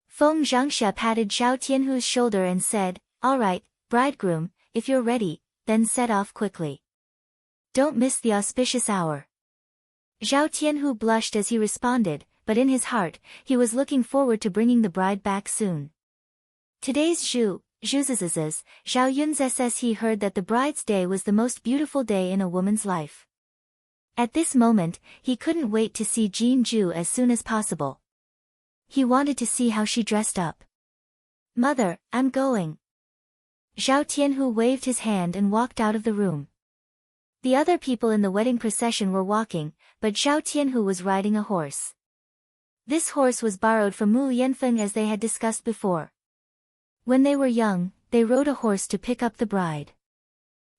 Speaker 1: Feng Zhangxia patted Zhao Tianhu's shoulder and said, all right, bridegroom, if you're ready, then set off quickly. Don't miss the auspicious hour. Zhao Tianhu blushed as he responded, but in his heart, he was looking forward to bringing the bride back soon. Today's Zhao Yun's he heard that the bride's day was the most beautiful day in a woman's life. At this moment, he couldn't wait to see Jin Ju as soon as possible. He wanted to see how she dressed up. Mother, I'm going. Zhao Tianhu waved his hand and walked out of the room. The other people in the wedding procession were walking, but Zhao Tianhu was riding a horse. This horse was borrowed from Mu Yanfeng as they had discussed before. When they were young, they rode a horse to pick up the bride.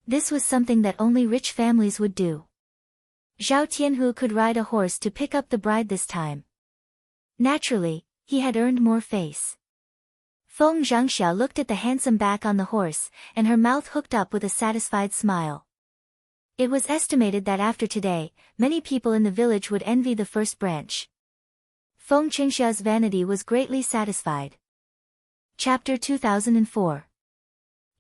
Speaker 1: This was something that only rich families would do. Zhao Tianhu could ride a horse to pick up the bride this time. Naturally, he had earned more face. Feng Zhangxia looked at the handsome back on the horse, and her mouth hooked up with a satisfied smile. It was estimated that after today, many people in the village would envy the first branch. Feng Qingxia's vanity was greatly satisfied. Chapter 2004.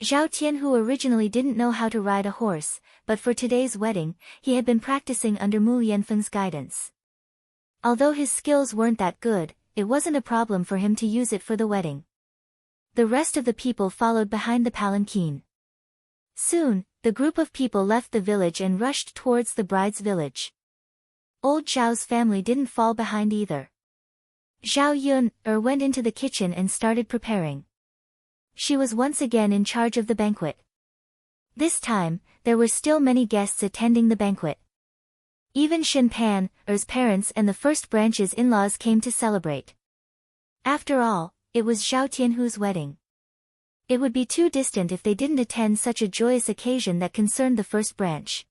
Speaker 1: Zhao Tianhu originally didn't know how to ride a horse, but for today's wedding, he had been practicing under Mu Yanfeng's guidance. Although his skills weren't that good, it wasn't a problem for him to use it for the wedding. The rest of the people followed behind the palanquin. Soon, the group of people left the village and rushed towards the bride's village. Old Zhao's family didn't fall behind either. Zhao Yun went into the kitchen and started preparing. She was once again in charge of the banquet. This time, there were still many guests attending the banquet. Even Shen Pan's parents and the first branch's in-laws came to celebrate. After all, it was Zhao Tianhu's wedding. It would be too distant if they didn't attend such a joyous occasion that concerned the first branch.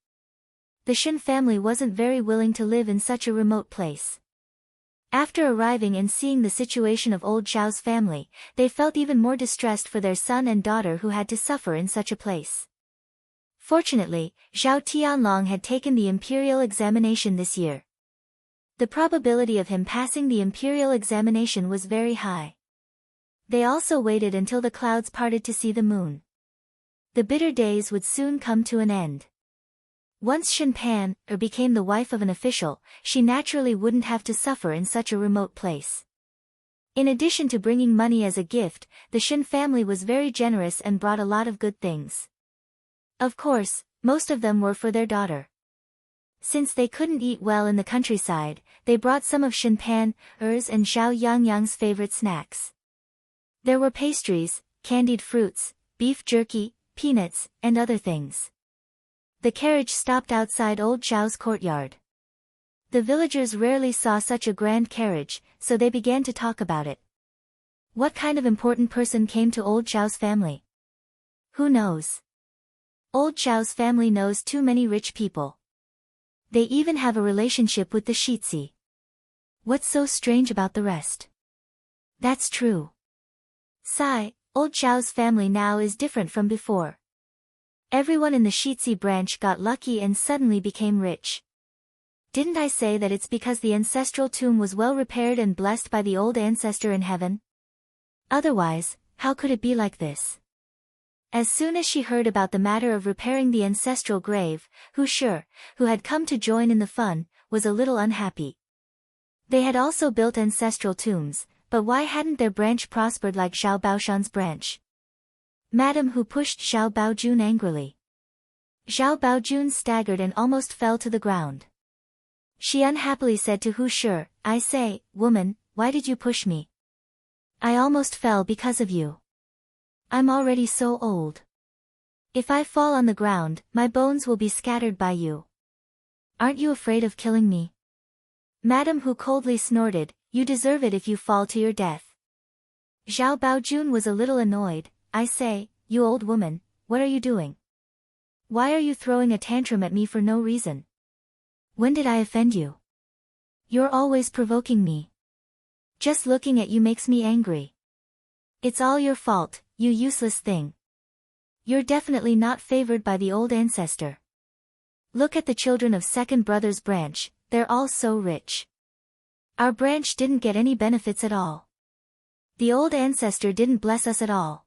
Speaker 1: The Shen family wasn't very willing to live in such a remote place. After arriving and seeing the situation of old Zhao's family, they felt even more distressed for their son and daughter who had to suffer in such a place. Fortunately, Zhao Tianlong had taken the imperial examination this year. The probability of him passing the imperial examination was very high. They also waited until the clouds parted to see the moon. The bitter days would soon come to an end. Once Shen Pan became the wife of an official, she naturally wouldn't have to suffer in such a remote place. In addition to bringing money as a gift, the Shen family was very generous and brought a lot of good things. Of course, most of them were for their daughter. Since they couldn't eat well in the countryside, they brought some of Shen Pan's and Zhao Yangyang's favorite snacks. There were pastries, candied fruits, beef jerky, peanuts, and other things. The carriage stopped outside old Zhao's courtyard. The villagers rarely saw such a grand carriage, so they began to talk about it. What kind of important person came to old Zhao's family? Who knows? Old Zhao's family knows too many rich people. They even have a relationship with the Shitzi. What's so strange about the rest? That's true. Sigh, old Zhao's family now is different from before. Everyone in the Shitzi branch got lucky and suddenly became rich. Didn't I say that it's because the ancestral tomb was well repaired and blessed by the old ancestor in heaven? Otherwise, how could it be like this? As soon as she heard about the matter of repairing the ancestral grave, Hu Shi, who had come to join in the fun, was a little unhappy. They had also built ancestral tombs, but why hadn't their branch prospered like Zhao Baoshan's branch? Madam Hu pushed Zhao Baojun angrily. Zhao Baojun staggered and almost fell to the ground. She unhappily said to Hu Shi, "I say, woman, why did you push me? I almost fell because of you. I'm already so old. If I fall on the ground, my bones will be scattered by you. Aren't you afraid of killing me?" Madam Hu coldly snorted, "You deserve it if you fall to your death." Zhao Baojun was a little annoyed. "I say, you old woman, what are you doing? Why are you throwing a tantrum at me for no reason? When did I offend you? You're always provoking me. Just looking at you makes me angry. It's all your fault, you useless thing. You're definitely not favored by the old ancestor. Look at the children of second brother's branch, they're all so rich. Our branch didn't get any benefits at all. The old ancestor didn't bless us at all."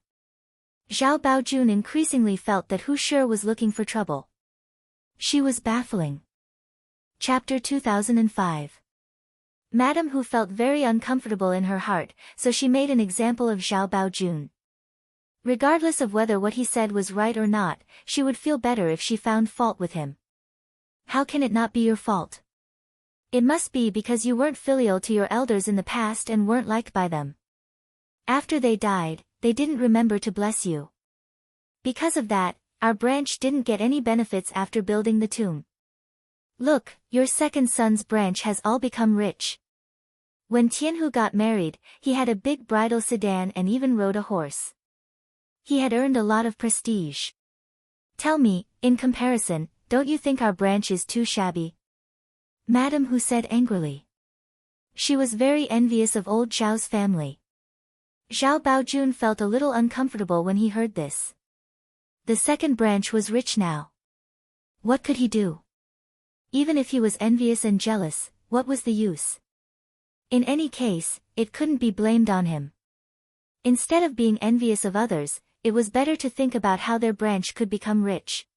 Speaker 1: Zhao Baojun increasingly felt that Hu Shi was looking for trouble. She was baffling. Chapter 2005. Madam Hu felt very uncomfortable in her heart, so she made an example of Zhao Baojun. Regardless of whether what he said was right or not, she would feel better if she found fault with him. How can it not be your fault? It must be because you weren't filial to your elders in the past and weren't liked by them. After they died, they didn't remember to bless you. Because of that, our branch didn't get any benefits after building the tomb. Look, your second son's branch has all become rich. When Tianhu got married, he had a big bridal sedan and even rode a horse. He had earned a lot of prestige. Tell me, in comparison, don't you think our branch is too shabby? Madam Hu said angrily. She was very envious of old Zhao's family. Zhao Baojun felt a little uncomfortable when he heard this. The second branch was rich now. What could he do? Even if he was envious and jealous, what was the use? In any case, it couldn't be blamed on him. Instead of being envious of others, it was better to think about how their branch could become rich.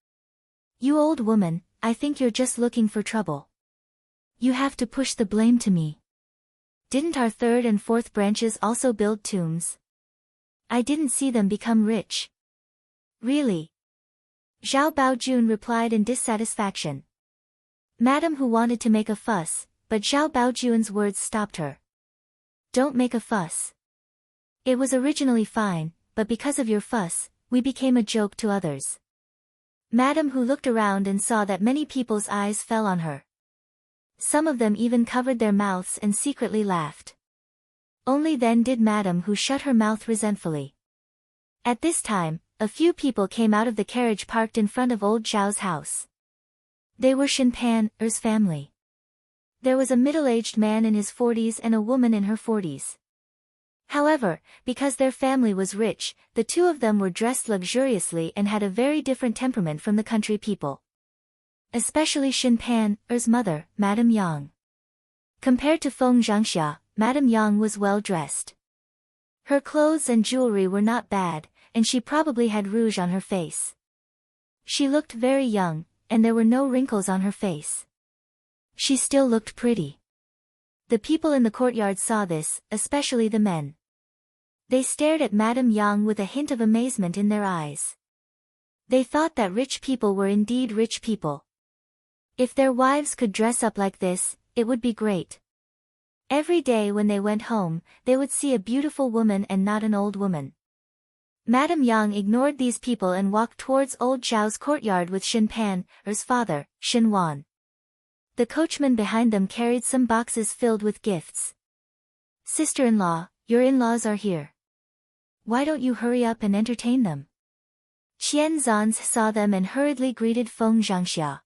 Speaker 1: You old woman, I think you're just looking for trouble. You have to push the blame to me. Didn't our third and fourth branches also build tombs? I didn't see them become rich. Really? Zhao Baojun replied in dissatisfaction. Madam Hu wanted to make a fuss, but Zhao Baojun's words stopped her. Don't make a fuss. It was originally fine, but because of your fuss, we became a joke to others. Madam Hu looked around and saw that many people's eyes fell on her. Some of them even covered their mouths and secretly laughed. Only then did Madam Hu shut her mouth resentfully. At this time, a few people came out of the carriage parked in front of old Zhao's house. They were Shinpan's family. There was a middle-aged man in his 40s and a woman in her 40s. However, because their family was rich, the two of them were dressed luxuriously and had a very different temperament from the country people. Especially Shinpan's mother, Madame Yang. Compared to Feng Zhangxia, Madame Yang was well dressed. Her clothes and jewelry were not bad, and she probably had rouge on her face. She looked very young, and there were no wrinkles on her face. She still looked pretty. The people in the courtyard saw this, especially the men. They stared at Madame Yang with a hint of amazement in their eyes. They thought that rich people were indeed rich people. If their wives could dress up like this, it would be great. Every day when they went home, they would see a beautiful woman and not an old woman. Madame Yang ignored these people and walked towards old Zhao's courtyard with Shinpan's father, Shinwan. The coachman behind them carried some boxes filled with gifts. Sister-in-law, your in-laws are here. Why don't you hurry up and entertain them? Qian Zans saw them and hurriedly greeted Feng Zhangxia.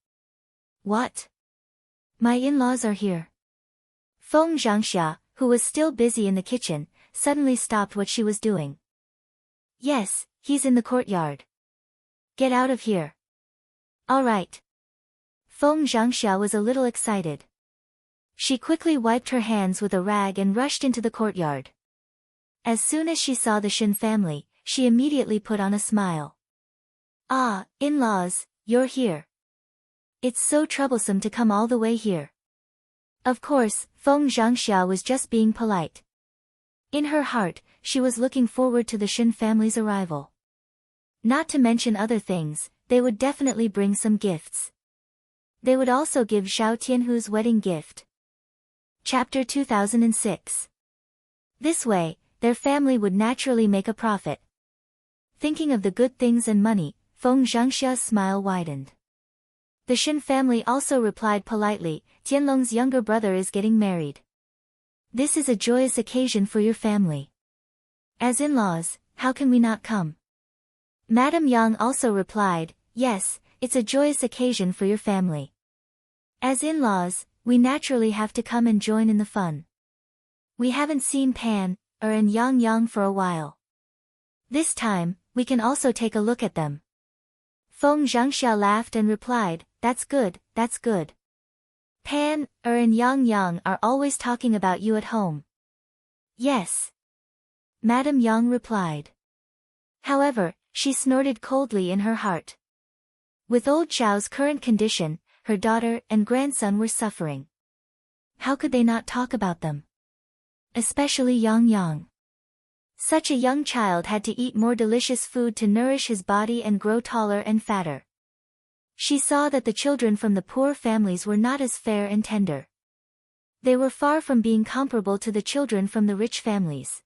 Speaker 1: What? My in-laws are here. Feng Zhangxia, who was still busy in the kitchen, suddenly stopped what she was doing. Yes, he's in the courtyard. Get out of here. All right. Feng Zhangxia was a little excited. She quickly wiped her hands with a rag and rushed into the courtyard. As soon as she saw the Shin family, she immediately put on a smile. Ah, in-laws, you're here. It's so troublesome to come all the way here. Of course, Feng Zhangxia was just being polite. In her heart, she was looking forward to the Shin family's arrival. Not to mention other things, they would definitely bring some gifts. They would also give Zhao Tianhu's wedding gift. Chapter 2006. This way, their family would naturally make a profit. Thinking of the good things and money, Feng Zhangxia's smile widened. The Shin family also replied politely, Tianlong's younger brother is getting married. This is a joyous occasion for your family. As in-laws, how can we not come? Madame Yang also replied, yes, it's a joyous occasion for your family. As in-laws, we naturally have to come and join in the fun. We haven't seen Pan and Yang for a while. This time, we can also take a look at them. Feng Zhangxia laughed and replied, that's good, that's good. Pan and Yang are always talking about you at home. Yes. Madame Yang replied. However, she snorted coldly in her heart. With old Zhao's current condition, her daughter and grandson were suffering. How could they not talk about them? Especially Yang. Such a young child had to eat more delicious food to nourish his body and grow taller and fatter. She saw that the children from the poor families were not as fair and tender. They were far from being comparable to the children from the rich families.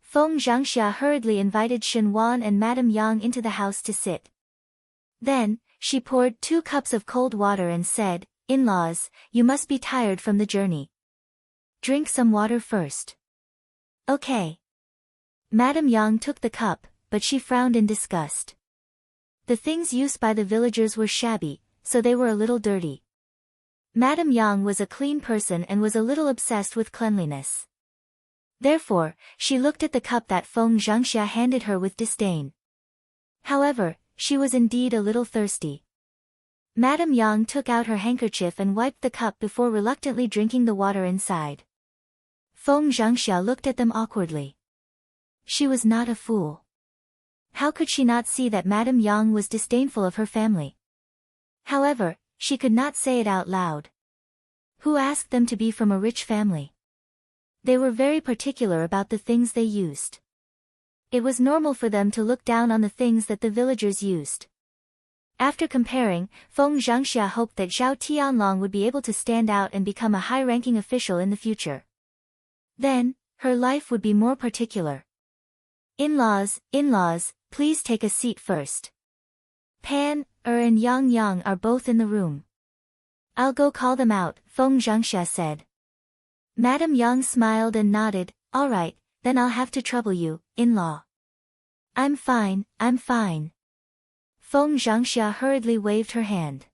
Speaker 1: Feng Zhangxia hurriedly invited Shinwan and Madame Yang into the house to sit. Then, she poured 2 cups of cold water and said, in-laws, you must be tired from the journey. Drink some water first. Okay. Madame Yang took the cup, but she frowned in disgust. The things used by the villagers were shabby, so they were a little dirty. Madame Yang was a clean person and was a little obsessed with cleanliness. Therefore, she looked at the cup that Feng Zhangxia handed her with disdain. However, she was indeed a little thirsty. Madame Yang took out her handkerchief and wiped the cup before reluctantly drinking the water inside. Feng Zhangxia looked at them awkwardly. She was not a fool. How could she not see that Madame Yang was disdainful of her family? However, she could not say it out loud. Who asked them to be from a rich family? They were very particular about the things they used. It was normal for them to look down on the things that the villagers used. After comparing, Feng Zhangxia hoped that Zhao Tianlong would be able to stand out and become a high-ranking official in the future. Then, her life would be more particular. In-laws, please take a seat first. Pan, and Yang are both in the room. I'll go call them out, Feng Zhangxia said. Madame Yang smiled and nodded. All right, then I'll have to trouble you, in-law. I'm fine. Feng Zhangxia hurriedly waved her hand.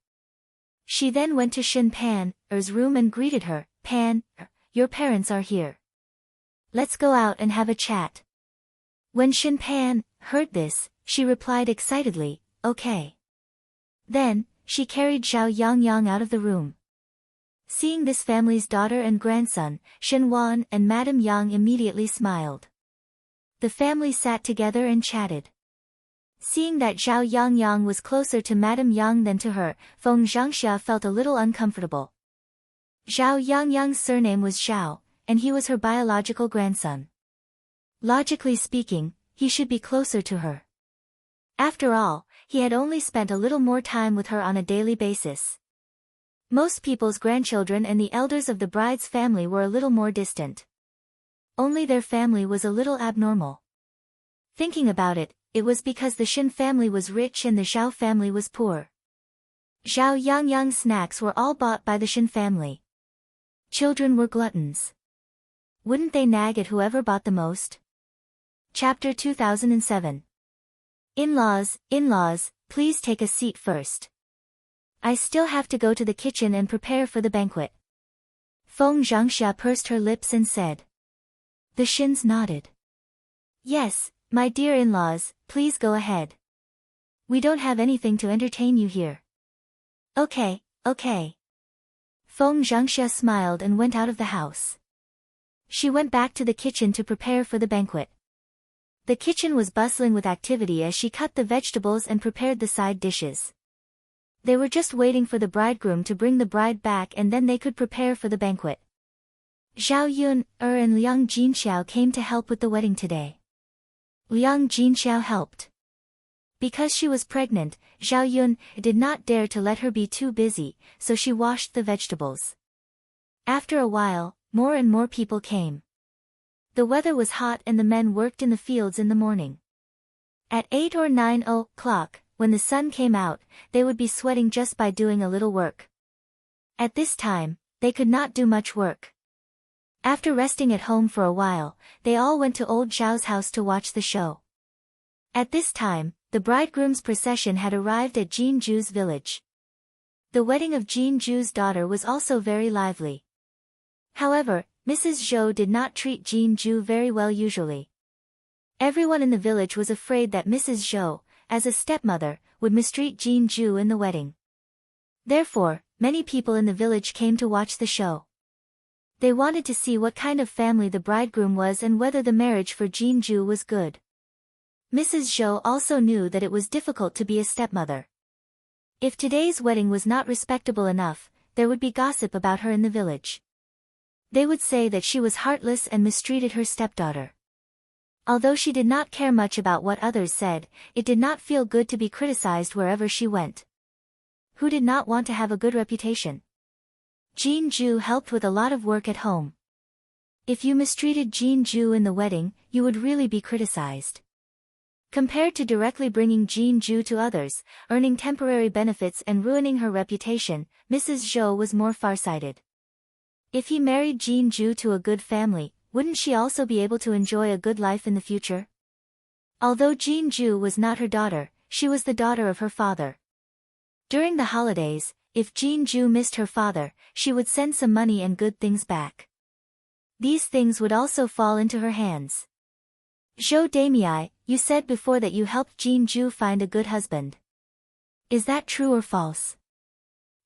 Speaker 1: She then went to Shin Pan's room and greeted her. Pan, your parents are here. Let's go out and have a chat. When Shin Pan heard this, she replied excitedly, okay. Then, she carried Zhao Yang out of the room. Seeing this family's daughter and grandson, Shin Wan and Madame Yang immediately smiled. The family sat together and chatted. Seeing that Zhao Yang was closer to Madame Yang than to her, Feng Zhangxia felt a little uncomfortable. Zhao Yang's surname was Zhao, and he was her biological grandson. Logically speaking, he should be closer to her. After all, he had only spent a little more time with her on a daily basis. Most people's grandchildren and the elders of the bride's family were a little more distant. Only their family was a little abnormal. Thinking about it, it was because the Shin family was rich and the Zhao family was poor. Zhao Yang's snacks were all bought by the Shin family. Children were gluttons. Wouldn't they nag at whoever bought the most? Chapter 2007. In-laws, please take a seat first. I still have to go to the kitchen and prepare for the banquet. Feng Zhangxia pursed her lips and said. The Shins nodded. Yes, my dear in-laws, please go ahead. We don't have anything to entertain you here. Okay. Feng Zhangxia smiled and went out of the house. She went back to the kitchen to prepare for the banquet. The kitchen was bustling with activity as she cut the vegetables and prepared the side dishes. They were just waiting for the bridegroom to bring the bride back and then they could prepare for the banquet. Zhao Yun and Liang Jinxiao came to help with the wedding today. Liang Jinxiao helped. Because she was pregnant, Zhao Yun did not dare to let her be too busy, so she washed the vegetables. After a while, more and more people came. The weather was hot and the men worked in the fields in the morning. At 8 or 9 o'clock, when the sun came out, they would be sweating just by doing a little work. At this time, they could not do much work. After resting at home for a while, they all went to old Zhao's house to watch the show. At this time, the bridegroom's procession had arrived at Jinju's village. The wedding of Jinju's daughter was also very lively. However, Mrs. Zhou did not treat Jinju very well usually. Everyone in the village was afraid that Mrs. Zhou, as a stepmother, would mistreat Jinju in the wedding. Therefore, many people in the village came to watch the show. They wanted to see what kind of family the bridegroom was and whether the marriage for Jinju was good. Mrs. Zhou also knew that it was difficult to be a stepmother. If today's wedding was not respectable enough, there would be gossip about her in the village. They would say that she was heartless and mistreated her stepdaughter. Although she did not care much about what others said, it did not feel good to be criticized wherever she went. Who did not want to have a good reputation? Jinju helped with a lot of work at home. If you mistreated Jinju in the wedding, you would really be criticized. Compared to directly bringing Jinju to others, earning temporary benefits and ruining her reputation, Mrs. Zhou was more farsighted. If he married Jinju to a good family, wouldn't she also be able to enjoy a good life in the future? Although Jinju was not her daughter, she was the daughter of her father. During the holidays, if Jinju missed her father, she would send some money and good things back. These things would also fall into her hands. Zhou Damei, you said before that you helped Jinju find a good husband. Is that true or false?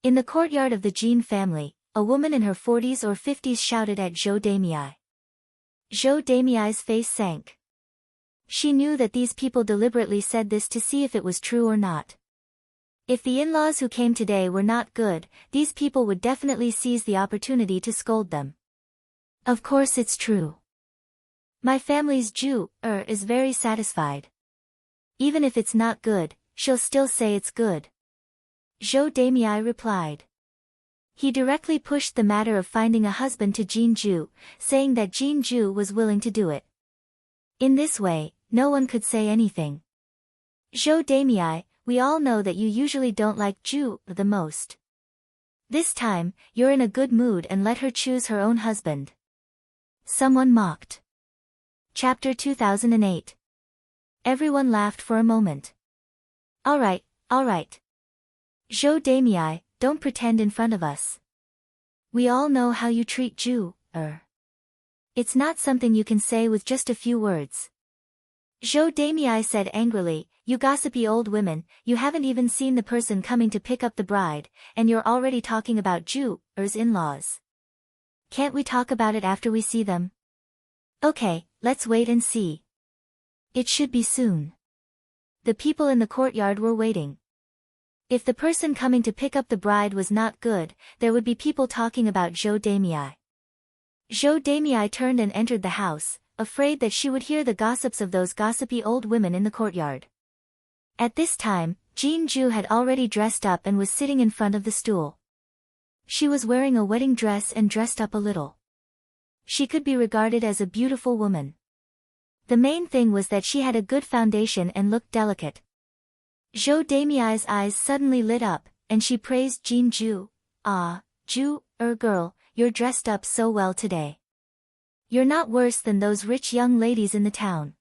Speaker 1: In the courtyard of the Jin family, a woman in her 40s or 50s shouted at Zhou Damei. Zhou Damei's face sank. She knew that these people deliberately said this to see if it was true or not. If the in-laws who came today were not good, these people would definitely seize the opportunity to scold them. Of course it's true. My family's Jew, is very satisfied. Even if it's not good, she'll still say it's good. Zhou Demei replied. He directly pushed the matter of finding a husband to Jin Ju, saying that Jin Ju was willing to do it. In this way, no one could say anything. Zhou Demei, we all know that you usually don't like Ju the most. This time, you're in a good mood and let her choose her own husband. Someone mocked. Chapter 2008. Everyone laughed for a moment. Alright. Zhou Demei, don't pretend in front of us. We all know how you treat Ju. It's not something you can say with just a few words. Zhou Demei said angrily, you gossipy old women, you haven't even seen the person coming to pick up the bride, and you're already talking about Ju's in-laws. Can't we talk about it after we see them? Okay, let's wait and see. It should be soon. The people in the courtyard were waiting. If the person coming to pick up the bride was not good, there would be people talking about Zhou Demei. Zhou Demei turned and entered the house, afraid that she would hear the gossips of those gossipy old women in the courtyard. At this time, Jin Ju had already dressed up and was sitting in front of the stool. She was wearing a wedding dress and dressed up a little. She could be regarded as a beautiful woman. The main thing was that she had a good foundation and looked delicate. Zhou Demei's eyes suddenly lit up, and she praised Jin Ju. Ah, Ju, girl, you're dressed up so well today. You're not worse than those rich young ladies in the town.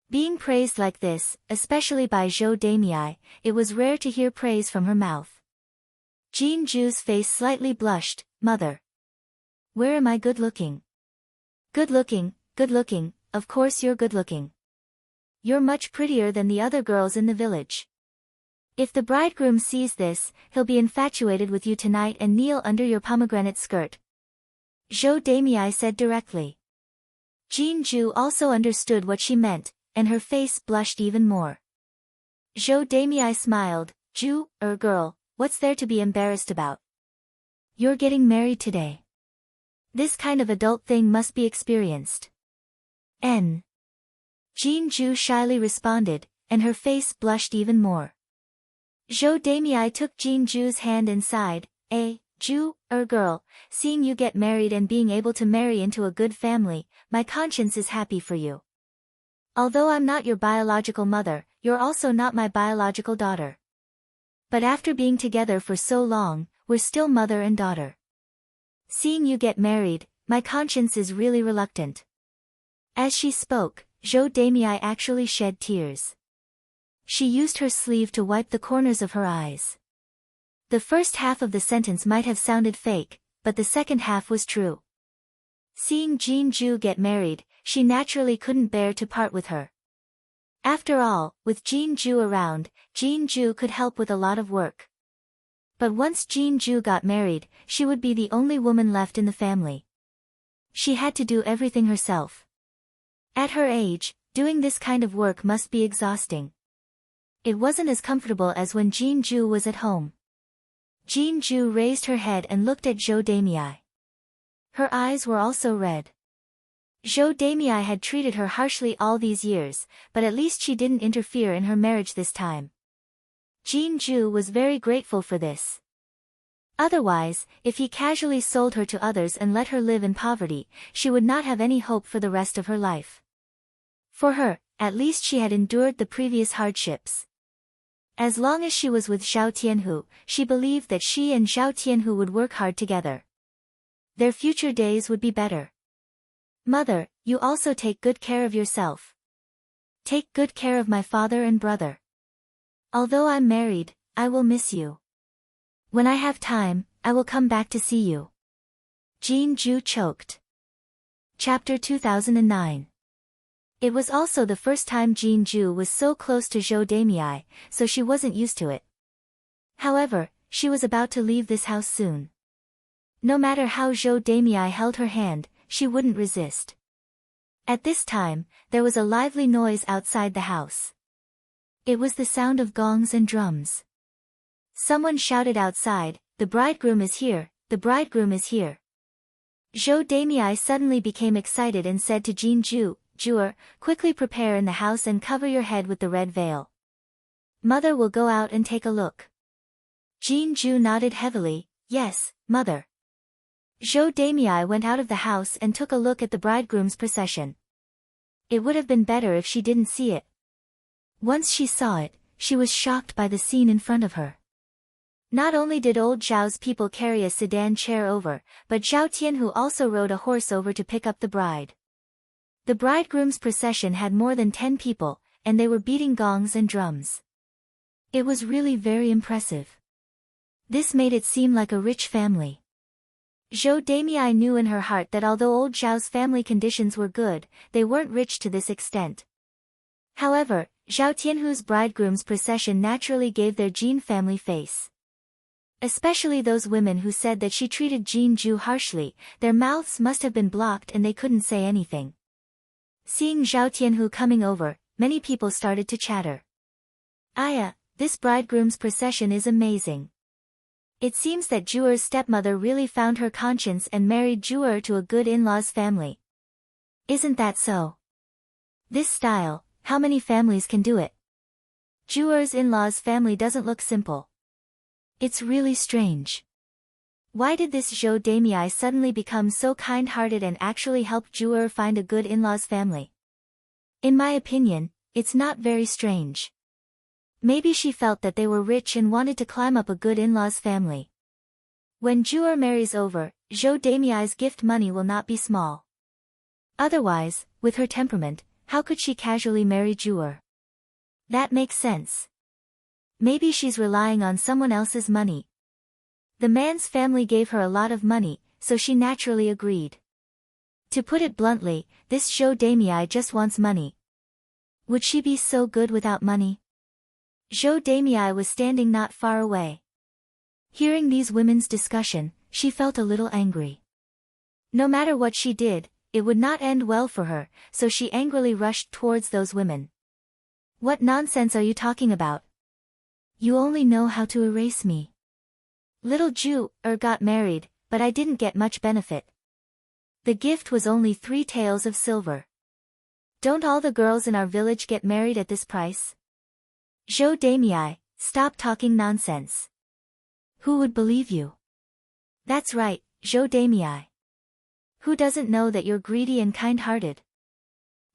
Speaker 1: Being praised like this, especially by Zhou Demei, it was rare to hear praise from her mouth. Jin Ju's face slightly blushed. Mother. Where am I good looking? Good looking, of course you're good looking. You're much prettier than the other girls in the village. If the bridegroom sees this, he'll be infatuated with you tonight and kneel under your pomegranate skirt. Zhou Demei said directly. Jin Ju also understood what she meant, and her face blushed even more. Zhou Demei smiled. Ju, girl, what's there to be embarrassed about? You're getting married today. This kind of adult thing must be experienced. Jin Ju shyly responded, and her face blushed even more. Zhou Demei took Jin Ju's hand and sighed. Ju, girl, seeing you get married and being able to marry into a good family, my conscience is happy for you. Although I'm not your biological mother, you're also not my biological daughter. But after being together for so long, we're still mother and daughter. Seeing you get married, my conscience is really reluctant. As she spoke, Zhou Demei actually shed tears. She used her sleeve to wipe the corners of her eyes. The first half of the sentence might have sounded fake, but the second half was true. Seeing Jin Ju get married, she naturally couldn't bear to part with her. After all, with Jin Ju around, Jin Ju could help with a lot of work. But once Jin Ju got married, she would be the only woman left in the family. She had to do everything herself. At her age, doing this kind of work must be exhausting. It wasn't as comfortable as when Jin Ju was at home. Jin Ju raised her head and looked at Zhou Demei. Her eyes were also red. Zhou Demei had treated her harshly all these years, but at least she didn't interfere in her marriage this time. Jin Ju was very grateful for this. Otherwise, if he casually sold her to others and let her live in poverty, she would not have any hope for the rest of her life. For her, at least she had endured the previous hardships. As long as she was with Zhao Tianhu, she believed that she and Zhao Tianhu would work hard together. Their future days would be better. Mother, you also take good care of yourself. Take good care of my father and brother. Although I'm married, I will miss you. When I have time, I will come back to see you. Jin Ju choked. Chapter 2009. It was also the first time Jin Ju was so close to Zhou Demei, so she wasn't used to it. However, she was about to leave this house soon. No matter how Zhou Demei held her hand, she wouldn't resist. At this time, there was a lively noise outside the house. It was the sound of gongs and drums. Someone shouted outside, "The bridegroom is here, the bridegroom is here." Zhou Damei suddenly became excited and said to Jinju, Jur, quickly prepare in the house and cover your head with the red veil. Mother will go out and take a look. Jinju nodded heavily, yes, mother. Zhou Damei went out of the house and took a look at the bridegroom's procession. It would have been better if she didn't see it. Once she saw it, she was shocked by the scene in front of her. Not only did old Zhao's people carry a sedan chair over, but Zhao Tianhu also rode a horse over to pick up the bride. The bridegroom's procession had more than 10 people, and they were beating gongs and drums. It was really very impressive. This made it seem like a rich family. Zhou Damei knew in her heart that although old Zhao's family conditions were good, they weren't rich to this extent. However, Zhao Tianhu's bridegroom's procession naturally gave their Jin family face. Especially those women who said that she treated Jinju harshly, their mouths must have been blocked and they couldn't say anything. Seeing Zhao Tianhu coming over, many people started to chatter. Aya, this bridegroom's procession is amazing. It seems that Juer's stepmother really found her conscience and married Juer to a good in-laws family. Isn't that so? This style, how many families can do it? Juer's in-laws family doesn't look simple. It's really strange. Why did this Zhou Damei suddenly become so kind-hearted and actually help Juer find a good in-laws family? In my opinion, it's not very strange. Maybe she felt that they were rich and wanted to climb up a good in-laws family. When Juer marries over, Zhou Damei's gift money will not be small. Otherwise, with her temperament, how could she casually marry Juer? That makes sense. Maybe she's relying on someone else's money. The man's family gave her a lot of money, so she naturally agreed. To put it bluntly, this Zhou Damei just wants money. Would she be so good without money? Zhou Damei was standing not far away. Hearing these women's discussion, she felt a little angry. No matter what she did, it would not end well for her, so she angrily rushed towards those women. What nonsense are you talking about? You only know how to erase me. Little Juer got married, but I didn't get much benefit. The gift was only 3 taels of silver. Don't all the girls in our village get married at this price? Zhou Damei, stop talking nonsense. Who would believe you? That's right, Zhou Damei. Who doesn't know that you're greedy and kind-hearted?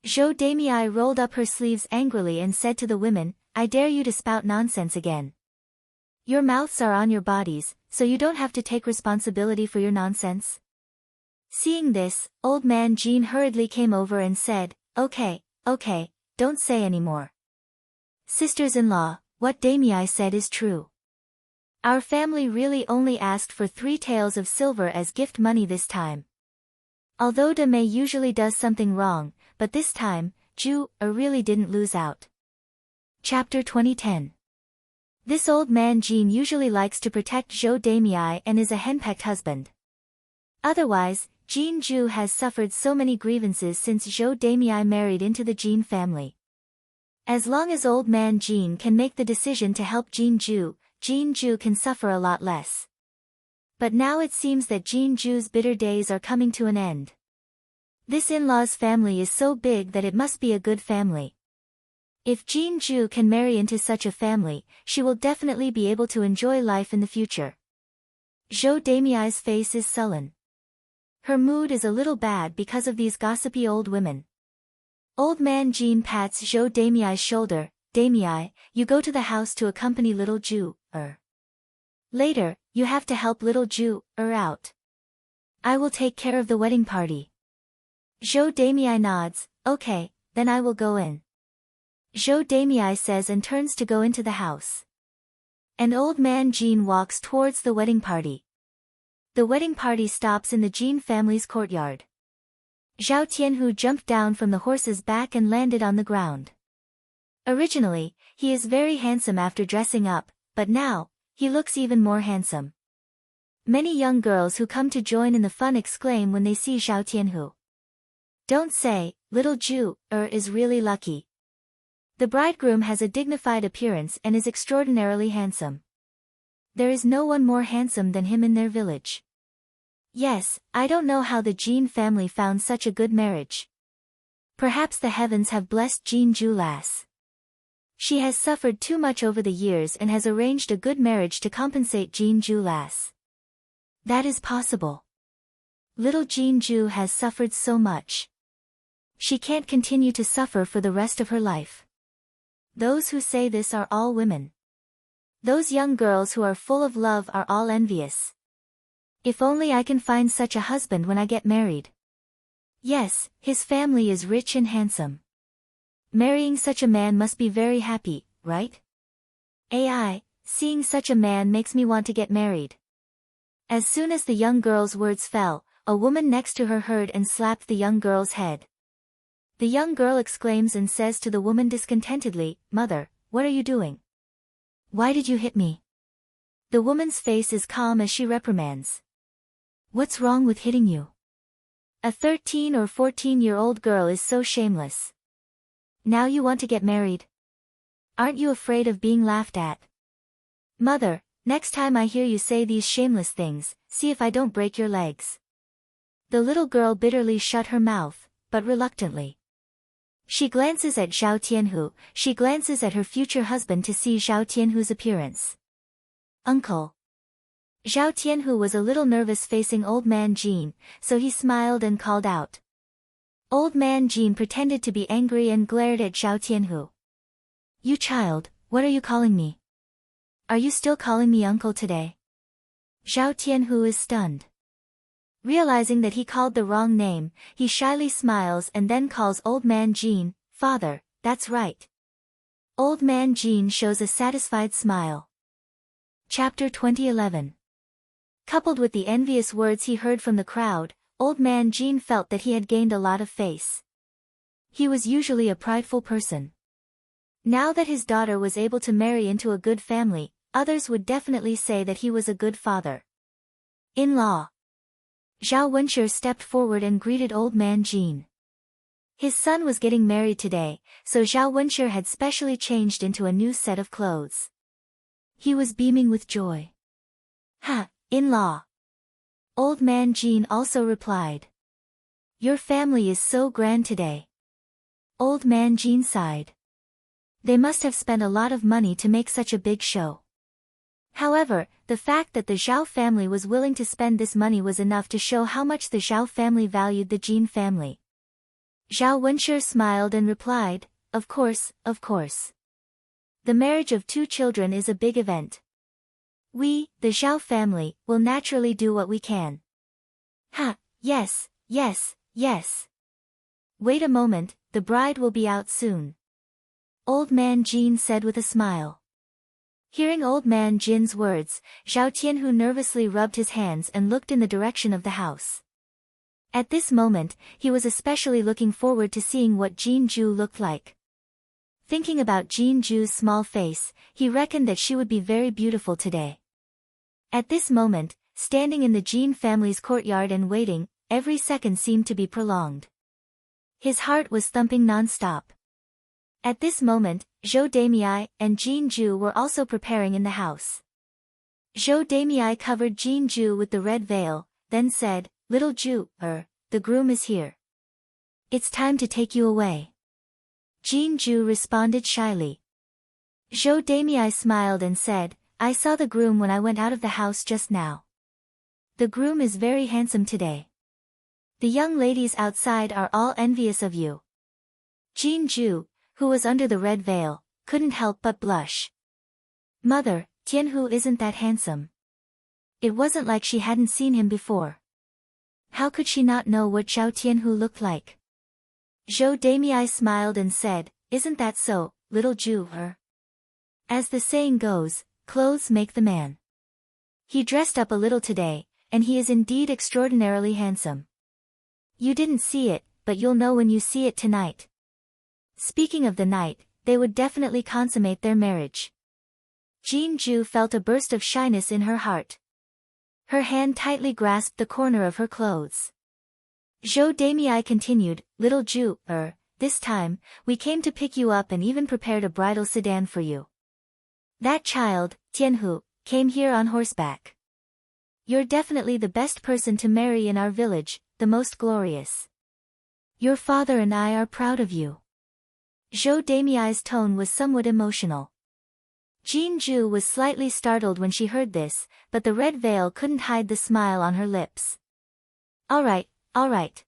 Speaker 1: Zhou Damei rolled up her sleeves angrily and said to the women, I dare you to spout nonsense again. Your mouths are on your bodies, so you don't have to take responsibility for your nonsense. Seeing this, old man Jin hurriedly came over and said, Okay, don't say any more. Sisters-in-law, what Damei said is true. Our family really only asked for 3 taels of silver as gift money this time. Although Damei usually does something wrong, but this time, Juer really didn't lose out. Chapter 2010. This old man Jin usually likes to protect Zhou Damei and is a henpecked husband. Otherwise, Jinju has suffered so many grievances since Zhou Damei married into the Jin family. As long as old man Jin can make the decision to help Jinju can suffer a lot less. But now it seems that Jinju's bitter days are coming to an end. This in-laws family is so big that it must be a good family. If Jinju can marry into such a family, she will definitely be able to enjoy life in the future. Zhou Damei's face is sullen. Her mood is a little bad because of these gossipy old women. Old man Jin pats Zhou Damei's shoulder, Damei, you go to the house to accompany little Juer. Later, you have to help little Juer out. I will take care of the wedding party. Zhou Damei nods, okay, then I will go in. Zhou Damei says and turns to go into the house. An old man Jin walks towards the wedding party. The wedding party stops in the Jin family's courtyard. Zhao Tianhu jumped down from the horse's back and landed on the ground. Originally, he is very handsome after dressing up, but now, he looks even more handsome. Many young girls who come to join in the fun exclaim when they see Zhao Tianhu. Don't say, little Juer is really lucky. The bridegroom has a dignified appearance and is extraordinarily handsome. There is no one more handsome than him in their village. Yes, I don't know how the Jean family found such a good marriage. Perhaps the heavens have blessed Jean Ju lass. She has suffered too much over the years and has arranged a good marriage to compensate Jean Ju lass. That is possible. Little Jean Ju has suffered so much. She can't continue to suffer for the rest of her life. Those who say this are all women. Those young girls who are full of love are all envious. If only I can find such a husband when I get married. Yes, his family is rich and handsome. Marrying such a man must be very happy, right? Seeing such a man makes me want to get married. As soon as the young girl's words fell, a woman next to her heard and slapped the young girl's head. The young girl exclaims and says to the woman discontentedly, "Mother, what are you doing? Why did you hit me?" The woman's face is calm as she reprimands. "What's wrong with hitting you? A 13 or 14-year-old girl is so shameless. Now you want to get married? Aren't you afraid of being laughed at? Mother, next time I hear you say these shameless things, see if I don't break your legs." The little girl bitterly shut her mouth, but reluctantly. She glances at Zhao Tianhu, she glances at her future husband to see Zhao Tianhu's appearance. "Uncle." Zhao Tianhu was a little nervous facing Old Man Jean, so he smiled and called out. Old Man Jean pretended to be angry and glared at Zhao Tianhu. "You child, what are you calling me? Are you still calling me uncle today?" Zhao Tianhu is stunned. Realizing that he called the wrong name, he shyly smiles and then calls Old Man Jean, "Father, that's right." Old Man Jean shows a satisfied smile. Chapter 2011. Coupled with the envious words he heard from the crowd, Old Man Jean felt that he had gained a lot of face. He was usually a prideful person. Now that his daughter was able to marry into a good family, others would definitely say that he was a good father. In-law. Zhao Wenshi stepped forward and greeted Old Man Jean. His son was getting married today, so Zhao Wenshi had specially changed into a new set of clothes. He was beaming with joy. "Ha, in-law." Old Man Jean also replied. "Your family is so grand today." Old Man Jean sighed. They must have spent a lot of money to make such a big show. However, the fact that the Zhao family was willing to spend this money was enough to show how much the Zhao family valued the Jean family. Zhao Wenshi smiled and replied, Of course, of course. The marriage of 2 children is a big event. We, the Zhao family, will naturally do what we can." "Ha, yes, yes, yes. Wait a moment, the bride will be out soon." Old Man Jean said with a smile. Hearing Old Man Jin's words, Zhao Tianhu nervously rubbed his hands and looked in the direction of the house. At this moment, he was especially looking forward to seeing what Jean Ju looked like. Thinking about Jean Ju's small face, he reckoned that she would be very beautiful today. At this moment, standing in the Jean family's courtyard and waiting, every second seemed to be prolonged. His heart was thumping non-stop. At this moment, Zhou Damei and Jean Ju were also preparing in the house. Zhou Damei covered Jean Ju with the red veil, then said, "Little Ju, the groom is here. It's time to take you away." Jean Ju responded shyly. Zhou Damei smiled and said, "I saw the groom when I went out of the house just now. The groom is very handsome today. The young ladies outside are all envious of you." Jean Ju, who was under the red veil, couldn't help but blush. "Mother, Tianhu isn't that handsome." It wasn't like she hadn't seen him before. How could she not know what Zhao Tianhu looked like? Zhou Damei smiled and said, "Isn't that so, little Ju? As the saying goes, clothes make the man. He dressed up a little today, and he is indeed extraordinarily handsome. You didn't see it, but you'll know when you see it tonight." Speaking of the night, they would definitely consummate their marriage. Jean Ju felt a burst of shyness in her heart. Her hand tightly grasped the corner of her clothes. Zhou Damei continued, "Little Ju, this time, we came to pick you up and even prepared a bridal sedan for you. That child, Tianhu, came here on horseback. You're definitely the best person to marry in our village, the most glorious. Your father and I are proud of you. Zhou Demiai's tone was somewhat emotional. Jinju was slightly startled when she heard this, but the red veil couldn't hide the smile on her lips. All right.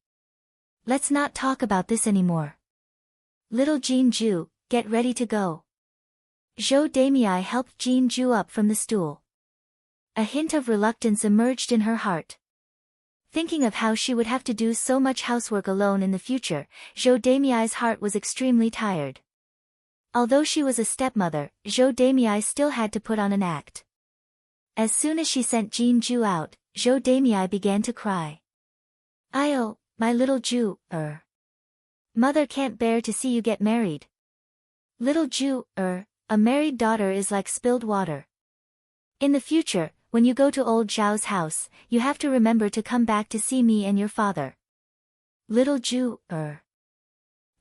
Speaker 1: Let's not talk about this anymore. Little Jinju, get ready to go. Zhou Demiai helped Jinju up from the stool. A hint of reluctance emerged in her heart. Thinking of how she would have to do so much housework alone in the future, Zhou Demiai's heart was extremely tired. Although she was a stepmother, Zhou Demiai still had to put on an act. As soon as she sent Jinju out, Zhou Demiai began to cry. "Oh, my little Ju, Mother can't bear to see you get married. Little Ju, a married daughter is like spilled water. In the future, when you go to old Zhao's house, you have to remember to come back to see me and your father. Little Ju,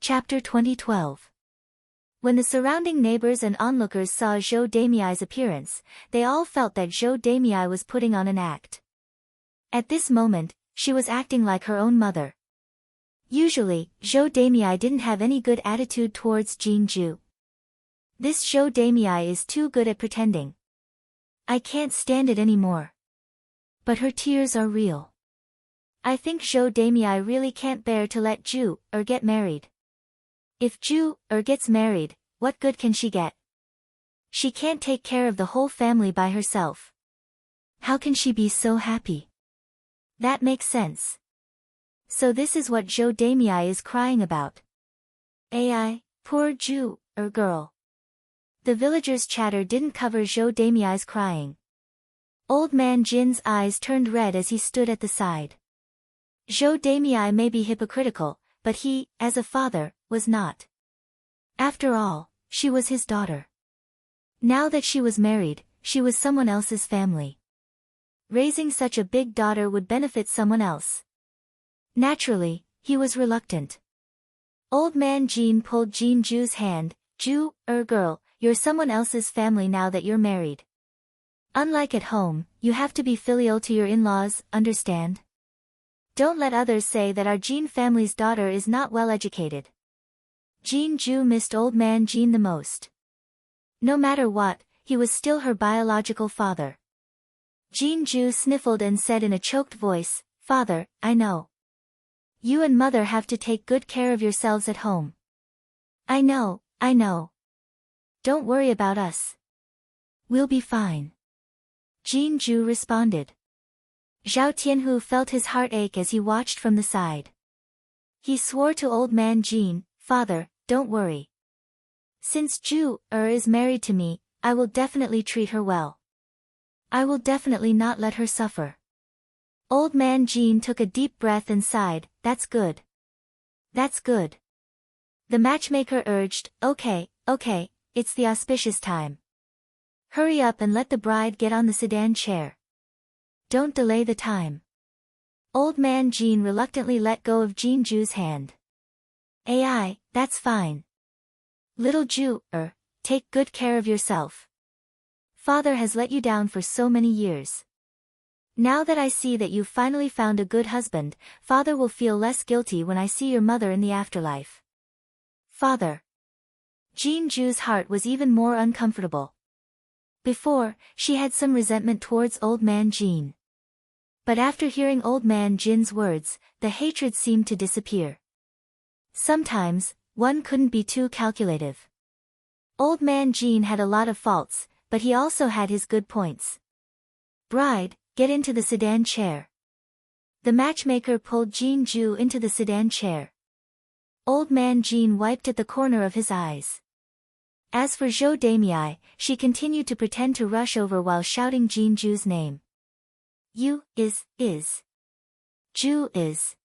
Speaker 1: Chapter 2012. When the surrounding neighbors and onlookers saw Zhou Demiai's appearance, they all felt that Zhou Demiai was putting on an act. At this moment, she was acting like her own mother. Usually, Zhou Demiai didn't have any good attitude towards Jinju. This Zhou Demiai is too good at pretending. I can't stand it anymore. But her tears are real. I think Zhou Demiai really can't bear to let Ju get married. If Ju gets married, what good can she get? She can't take care of the whole family by herself. How can she be so happy? That makes sense. So this is what Zhou Demiai is crying about. Ai, poor Ju girl. The villagers' chatter didn't cover Zhou Demiai's crying. Old man Jin's eyes turned red as he stood at the side. Zhou Demiai may be hypocritical, but he, as a father, was not. After all, she was his daughter. Now that she was married, she was someone else's family. Raising such a big daughter would benefit someone else. Naturally, he was reluctant. Old man Jin pulled Jinju's hand. Ju, girl, you're someone else's family now that you're married. Unlike at home, you have to be filial to your in-laws, understand? Don't let others say that our Jin family's daughter is not well educated. Jinju missed old man Jin the most. No matter what, he was still her biological father. Jinju sniffled and said in a choked voice, "Father, I know. You and mother have to take good care of yourselves at home. I know. Don't worry about us. We'll be fine." Jinju responded. Zhao Tianhu felt his heart ache as he watched from the side. He swore to old man Jin, "Father, don't worry. Since Ju is married to me, I will definitely treat her well. I will definitely not let her suffer." Old man Jin took a deep breath and sighed, "That's good. That's good." The matchmaker urged, Okay, it's the auspicious time. Hurry up and let the bride get on the sedan chair. Don't delay the time. Old man Jin reluctantly let go of Jinju's hand. Ai, that's fine. Little Ju, take good care of yourself. Father has let you down for so many years. Now that I see that you've finally found a good husband, father will feel less guilty when I see your mother in the afterlife. Father. Jinju's heart was even more uncomfortable. Before, she had some resentment towards old man Jin. But after hearing old man Jin's words, the hatred seemed to disappear. Sometimes, one couldn't be too calculative. Old man Jin had a lot of faults, but he also had his good points. Bride, get into the sedan chair. The matchmaker pulled Jinju into the sedan chair. Old man Jin wiped at the corner of his eyes. As for Zhou Demiai, she continued to pretend to rush over while shouting Jinju's name. You, is. Ju is.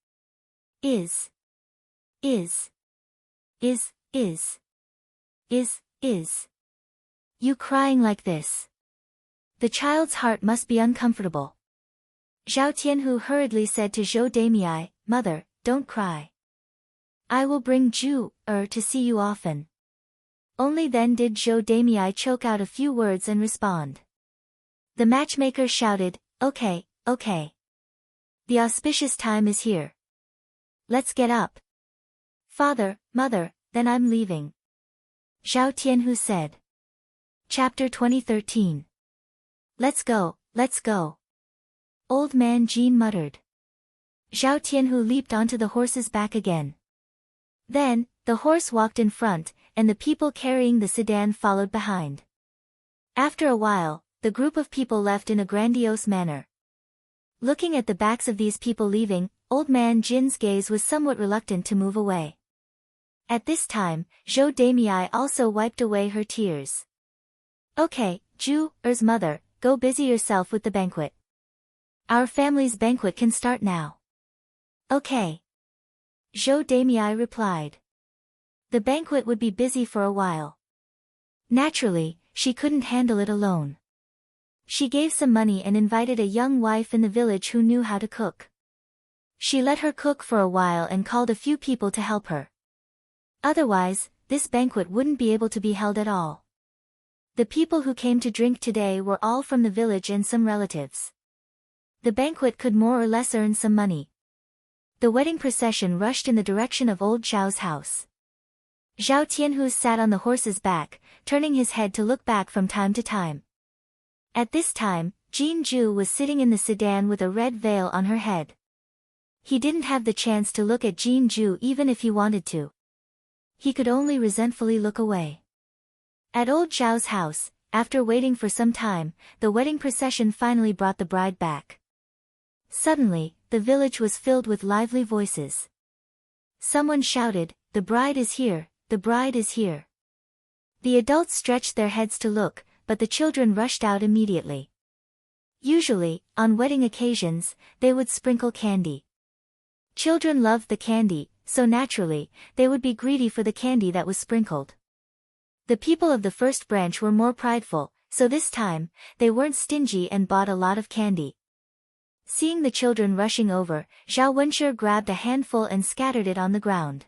Speaker 1: You crying like this. The child's heart must be uncomfortable. Zhao Tianhu hurriedly said to Zhou Demiai, "Mother, don't cry. I will bring Ju to see you often." Only then did Zhou Demiai choke out a few words and respond. The matchmaker shouted, Okay, okay. The auspicious time is here. Let's get up. Father, mother, then I'm leaving. Zhao Tianhu said. Chapter 2013. Let's go, let's go. Old man Jean muttered. Zhao Tianhu leaped onto the horse's back again. Then, the horse walked in front, and the people carrying the sedan followed behind. After a while, the group of people left in a grandiose manner. Looking at the backs of these people leaving, old man Jin's gaze was somewhat reluctant to move away. At this time, Zhou Demei also wiped away her tears. Okay, Zhu-er's mother, go busy yourself with the banquet. Our family's banquet can start now. Okay. Zhou Demei replied. The banquet would be busy for a while. Naturally, she couldn't handle it alone. She gave some money and invited a young wife in the village who knew how to cook. She let her cook for a while and called a few people to help her. Otherwise, this banquet wouldn't be able to be held at all. The people who came to drink today were all from the village and some relatives. The banquet could more or less earn some money. The wedding procession rushed in the direction of old Zhao's house. Zhao Tianhu sat on the horse's back, turning his head to look back from time to time. At this time, Jin Zhu was sitting in the sedan with a red veil on her head. He didn't have the chance to look at Jin Zhu even if he wanted to. He could only resentfully look away. At old Zhao's house, after waiting for some time, the wedding procession finally brought the bride back. Suddenly, the village was filled with lively voices. Someone shouted, "The bride is here, the bride is here." The adults stretched their heads to look, but the children rushed out immediately. Usually, on wedding occasions, they would sprinkle candy. Children loved the candy, so naturally, they would be greedy for the candy that was sprinkled. The people of the first branch were more prideful, so this time, they weren't stingy and bought a lot of candy. Seeing the children rushing over, Zhao Wenshi grabbed a handful and scattered it on the ground.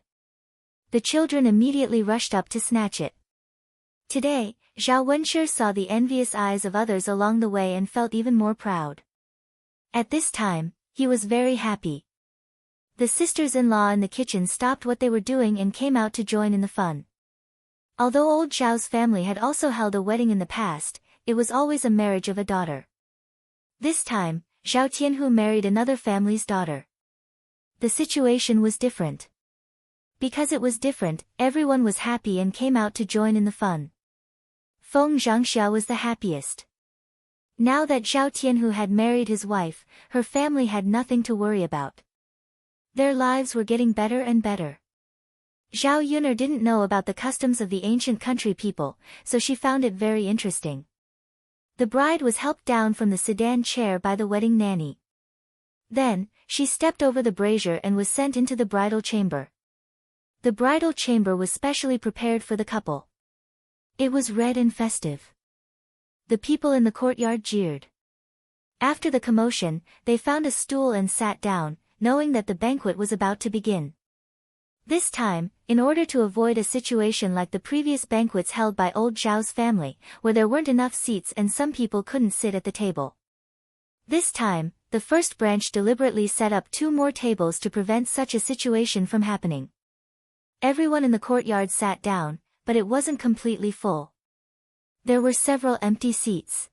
Speaker 1: The children immediately rushed up to snatch it. Today, Zhao Wenshi saw the envious eyes of others along the way and felt even more proud. At this time, he was very happy. The sisters-in-law in the kitchen stopped what they were doing and came out to join in the fun. Although old Zhao's family had also held a wedding in the past, it was always a marriage of a daughter. This time, Zhao Tianhu married another family's daughter. The situation was different. Because it was different, everyone was happy and came out to join in the fun. Feng Zhangxia was the happiest. Now that Zhao Tianhu had married his wife, her family had nothing to worry about. Their lives were getting better and better. Zhao Yun'er didn't know about the customs of the ancient country people, so she found it very interesting. The bride was helped down from the sedan chair by the wedding nanny. Then, she stepped over the brazier and was sent into the bridal chamber. The bridal chamber was specially prepared for the couple. It was red and festive. The people in the courtyard jeered. After the commotion, they found a stool and sat down, knowing that the banquet was about to begin. This time, in order to avoid a situation like the previous banquets held by old Zhao's family, where there weren't enough seats and some people couldn't sit at the table. This time, the first branch deliberately set up 2 more tables to prevent such a situation from happening. Everyone in the courtyard sat down, but it wasn't completely full. There were several empty seats.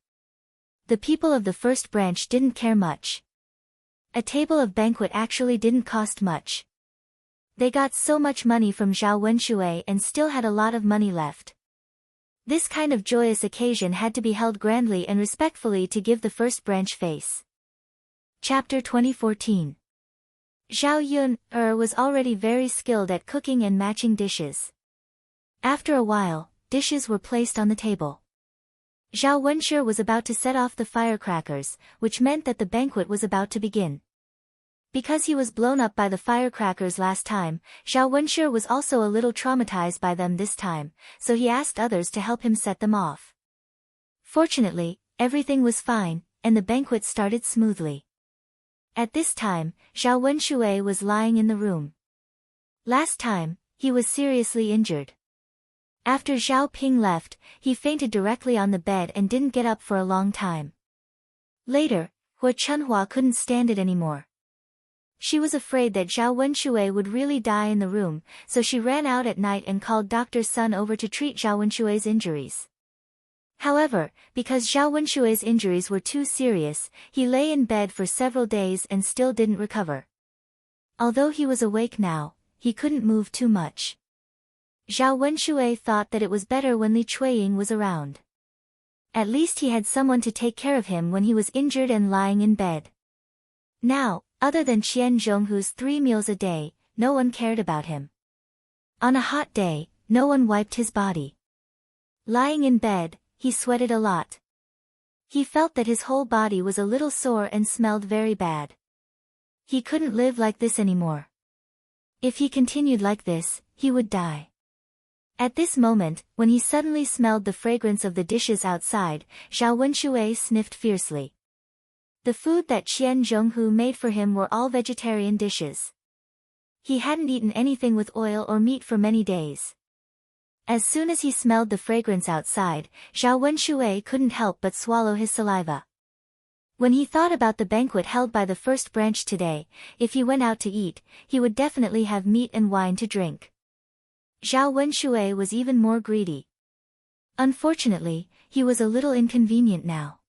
Speaker 1: The people of the first branch didn't care much. A table of banquet actually didn't cost much. They got so much money from Zhao Wenshi and still had a lot of money left. This kind of joyous occasion had to be held grandly and respectfully to give the first branch face. Chapter 2014. Zhao Yun'er was already very skilled at cooking and matching dishes. After a while, dishes were placed on the table. Zhao Wenshi was about to set off the firecrackers, which meant that the banquet was about to begin. Because he was blown up by the firecrackers last time, Zhao Wenshi was also a little traumatized by them this time, so he asked others to help him set them off. Fortunately, everything was fine, and the banquet started smoothly. At this time, Zhao Wenshi was lying in the room. Last time, he was seriously injured. After Zhao Ping left, he fainted directly on the bed and didn't get up for a long time. Later, Hua Chunhua couldn't stand it anymore. She was afraid that Zhao Wenshui would really die in the room, so she ran out at night and called Dr. Sun over to treat Zhao Wenshui's injuries. However, because Zhao Wenshui's injuries were too serious, he lay in bed for several days and still didn't recover. Although he was awake now, he couldn't move too much. Zhao Wenshui thought that it was better when Li Chuiying was around. At least he had someone to take care of him when he was injured and lying in bed. Now, other than Qian Zhonghu's 3 meals a day, no one cared about him. On a hot day, no one wiped his body. Lying in bed, he sweated a lot. He felt that his whole body was a little sore and smelled very bad. He couldn't live like this anymore. If he continued like this, he would die. At this moment, when he suddenly smelled the fragrance of the dishes outside, Zhao Wenshui sniffed fiercely. The food that Qian Zhonghu made for him were all vegetarian dishes. He hadn't eaten anything with oil or meat for many days. As soon as he smelled the fragrance outside, Zhao Wenshui couldn't help but swallow his saliva. When he thought about the banquet held by the first branch today, if he went out to eat, he would definitely have meat and wine to drink. Zhao Wenshui was even more greedy. Unfortunately, he was a little inconvenient now.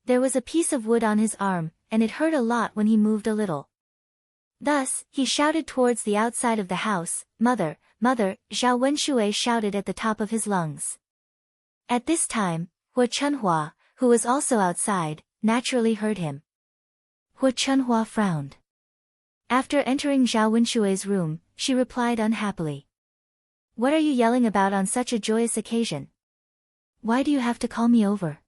Speaker 1: There was a piece of wood on his arm, and it hurt a lot when he moved a little. Thus, he shouted towards the outside of the house, "Mother, Mother!" Zhao Wenshui shouted at the top of his lungs. At this time, Hua Chunhua, who was also outside, naturally heard him. Hua Chunhua frowned. After entering Zhao Wenshui's room, she replied unhappily. "What are you yelling about on such a joyous occasion? Why do you have to call me over?"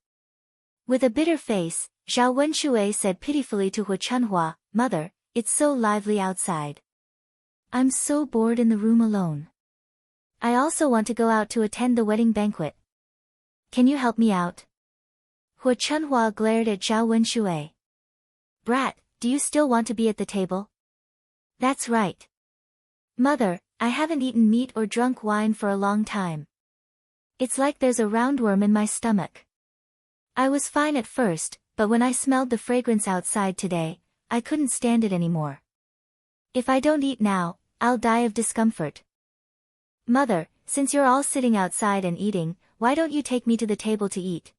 Speaker 1: With a bitter face, Zhao Wenshui said pitifully to Hua Chunhua, "Mother, it's so lively outside. I'm so bored in the room alone. I also want to go out to attend the wedding banquet. Can you help me out?" Hua Chunhua glared at Zhao Wenshui. "Brat, do you still want to be at the table?" "That's right. Mother, I haven't eaten meat or drunk wine for a long time. It's like there's a roundworm in my stomach. I was fine at first, but when I smelled the fragrance outside today, I couldn't stand it anymore. If I don't eat now, I'll die of discomfort. Mother, since you're all sitting outside and eating, why don't you take me to the table to eat?"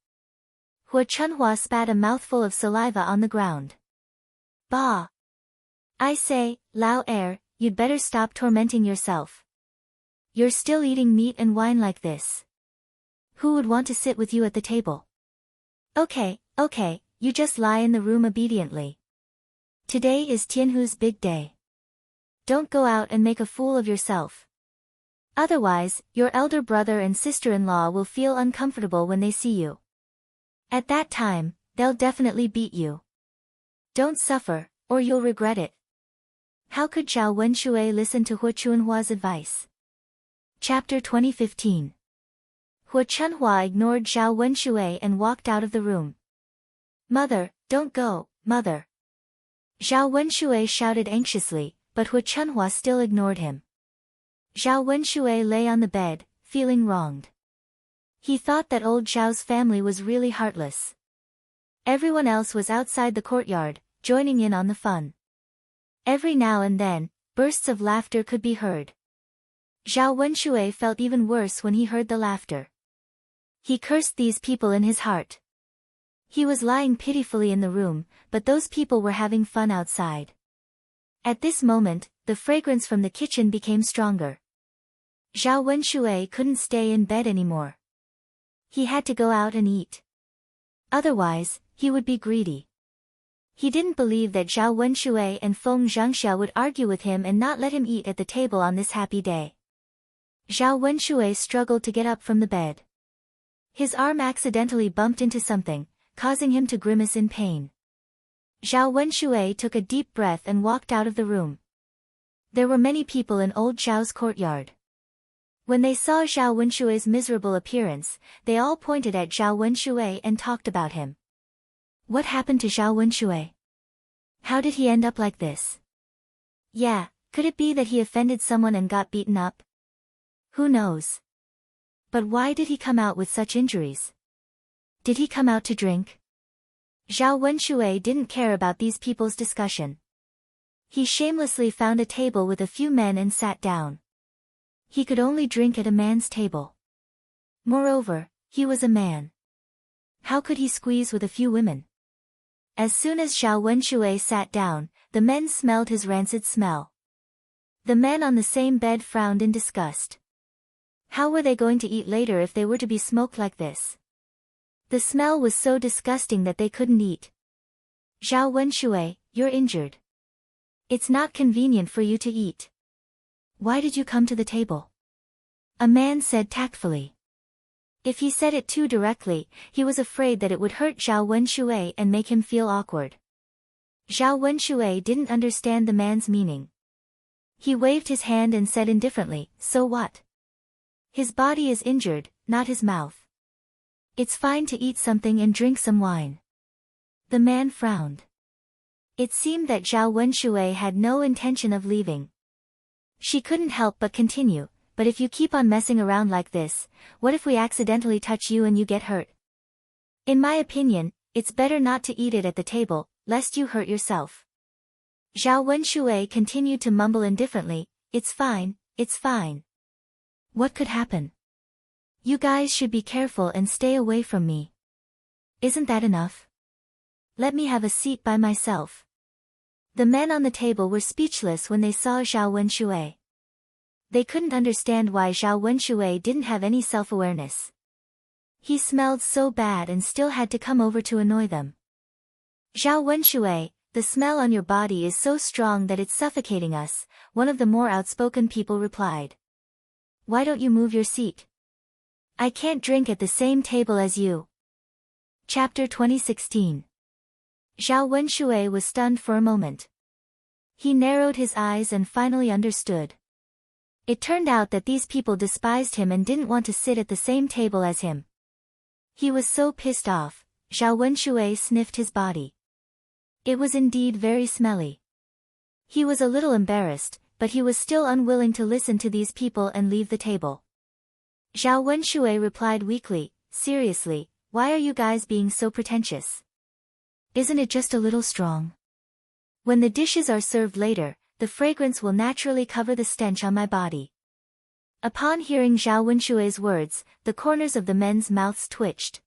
Speaker 1: Hua Chunhua spat a mouthful of saliva on the ground. "Bah! I say, Lao Er, you'd better stop tormenting yourself. You're still eating meat and wine like this. Who would want to sit with you at the table? Okay, you just lie in the room obediently. Today is Tianhu's big day. Don't go out and make a fool of yourself. Otherwise, your elder brother and sister-in-law will feel uncomfortable when they see you. At that time, they'll definitely beat you. Don't suffer, or you'll regret it." How could Zhao Wenshui listen to Hua Chunhua's advice? Chapter 2015. Hua Chunhua ignored Zhao Wenshui and walked out of the room. "Mother, don't go, Mother!" Zhao Wenshui shouted anxiously, but Hua Chunhua still ignored him. Zhao Wenshui lay on the bed, feeling wronged. He thought that old Zhao's family was really heartless. Everyone else was outside the courtyard, joining in on the fun. Every now and then, bursts of laughter could be heard. Zhao Wenshui felt even worse when he heard the laughter. He cursed these people in his heart. He was lying pitifully in the room, but those people were having fun outside. At this moment, the fragrance from the kitchen became stronger. Zhao Wenshui couldn't stay in bed anymore. He had to go out and eat. Otherwise, he would be greedy. He didn't believe that Zhao Wenshui and Feng Zhangxiao would argue with him and not let him eat at the table on this happy day. Zhao Wenshui struggled to get up from the bed. His arm accidentally bumped into something, causing him to grimace in pain. Zhao Wenshui took a deep breath and walked out of the room. There were many people in old Zhao's courtyard. When they saw Zhao Wenshui's miserable appearance, they all pointed at Zhao Wenshui and talked about him. What happened to Zhao Wenshui? How did he end up like this? Yeah, could it be that he offended someone and got beaten up? Who knows? But why did he come out with such injuries? Did he come out to drink? Zhao Wenshui didn't care about these people's discussion. He shamelessly found a table with a few men and sat down. He could only drink at a man's table. Moreover, he was a man. How could he squeeze with a few women? As soon as Zhao Wenshui sat down, the men smelled his rancid smell. The men on the same bed frowned in disgust. How were they going to eat later if they were to be smoked like this? The smell was so disgusting that they couldn't eat. Zhao Wenshui, you're injured. It's not convenient for you to eat. Why did you come to the table? A man said tactfully. If he said it too directly, he was afraid that it would hurt Zhao Wenshui and make him feel awkward. Zhao Wenshui didn't understand the man's meaning. He waved his hand and said indifferently, so what? His body is injured, not his mouth. It's fine to eat something and drink some wine. The man frowned. It seemed that Zhao Wenshui had no intention of leaving. She couldn't help but continue, but if you keep on messing around like this, what if we accidentally touch you and you get hurt? In my opinion, it's better not to eat it at the table, lest you hurt yourself. Zhao Wenshui continued to mumble indifferently, it's fine, it's fine. What could happen? You guys should be careful and stay away from me. Isn't that enough? Let me have a seat by myself. The men on the table were speechless when they saw Zhao Wenshui. They couldn't understand why Zhao Wenshui didn't have any self-awareness. He smelled so bad and still had to come over to annoy them. Zhao Wenshui, the smell on your body is so strong that it's suffocating us, one of the more outspoken people replied. Why don't you move your seat? I can't drink at the same table as you. Chapter 2016. Zhao Wenshui was stunned for a moment. He narrowed his eyes and finally understood. It turned out that these people despised him and didn't want to sit at the same table as him. He was so pissed off, Zhao Wenshui sniffed his body. It was indeed very smelly. He was a little embarrassed, but he was still unwilling to listen to these people and leave the table. Zhao Wenshui replied weakly, seriously, why are you guys being so pretentious? Isn't it just a little strong? When the dishes are served later, the fragrance will naturally cover the stench on my body. Upon hearing Zhao Wenshui's words, the corners of the men's mouths twitched.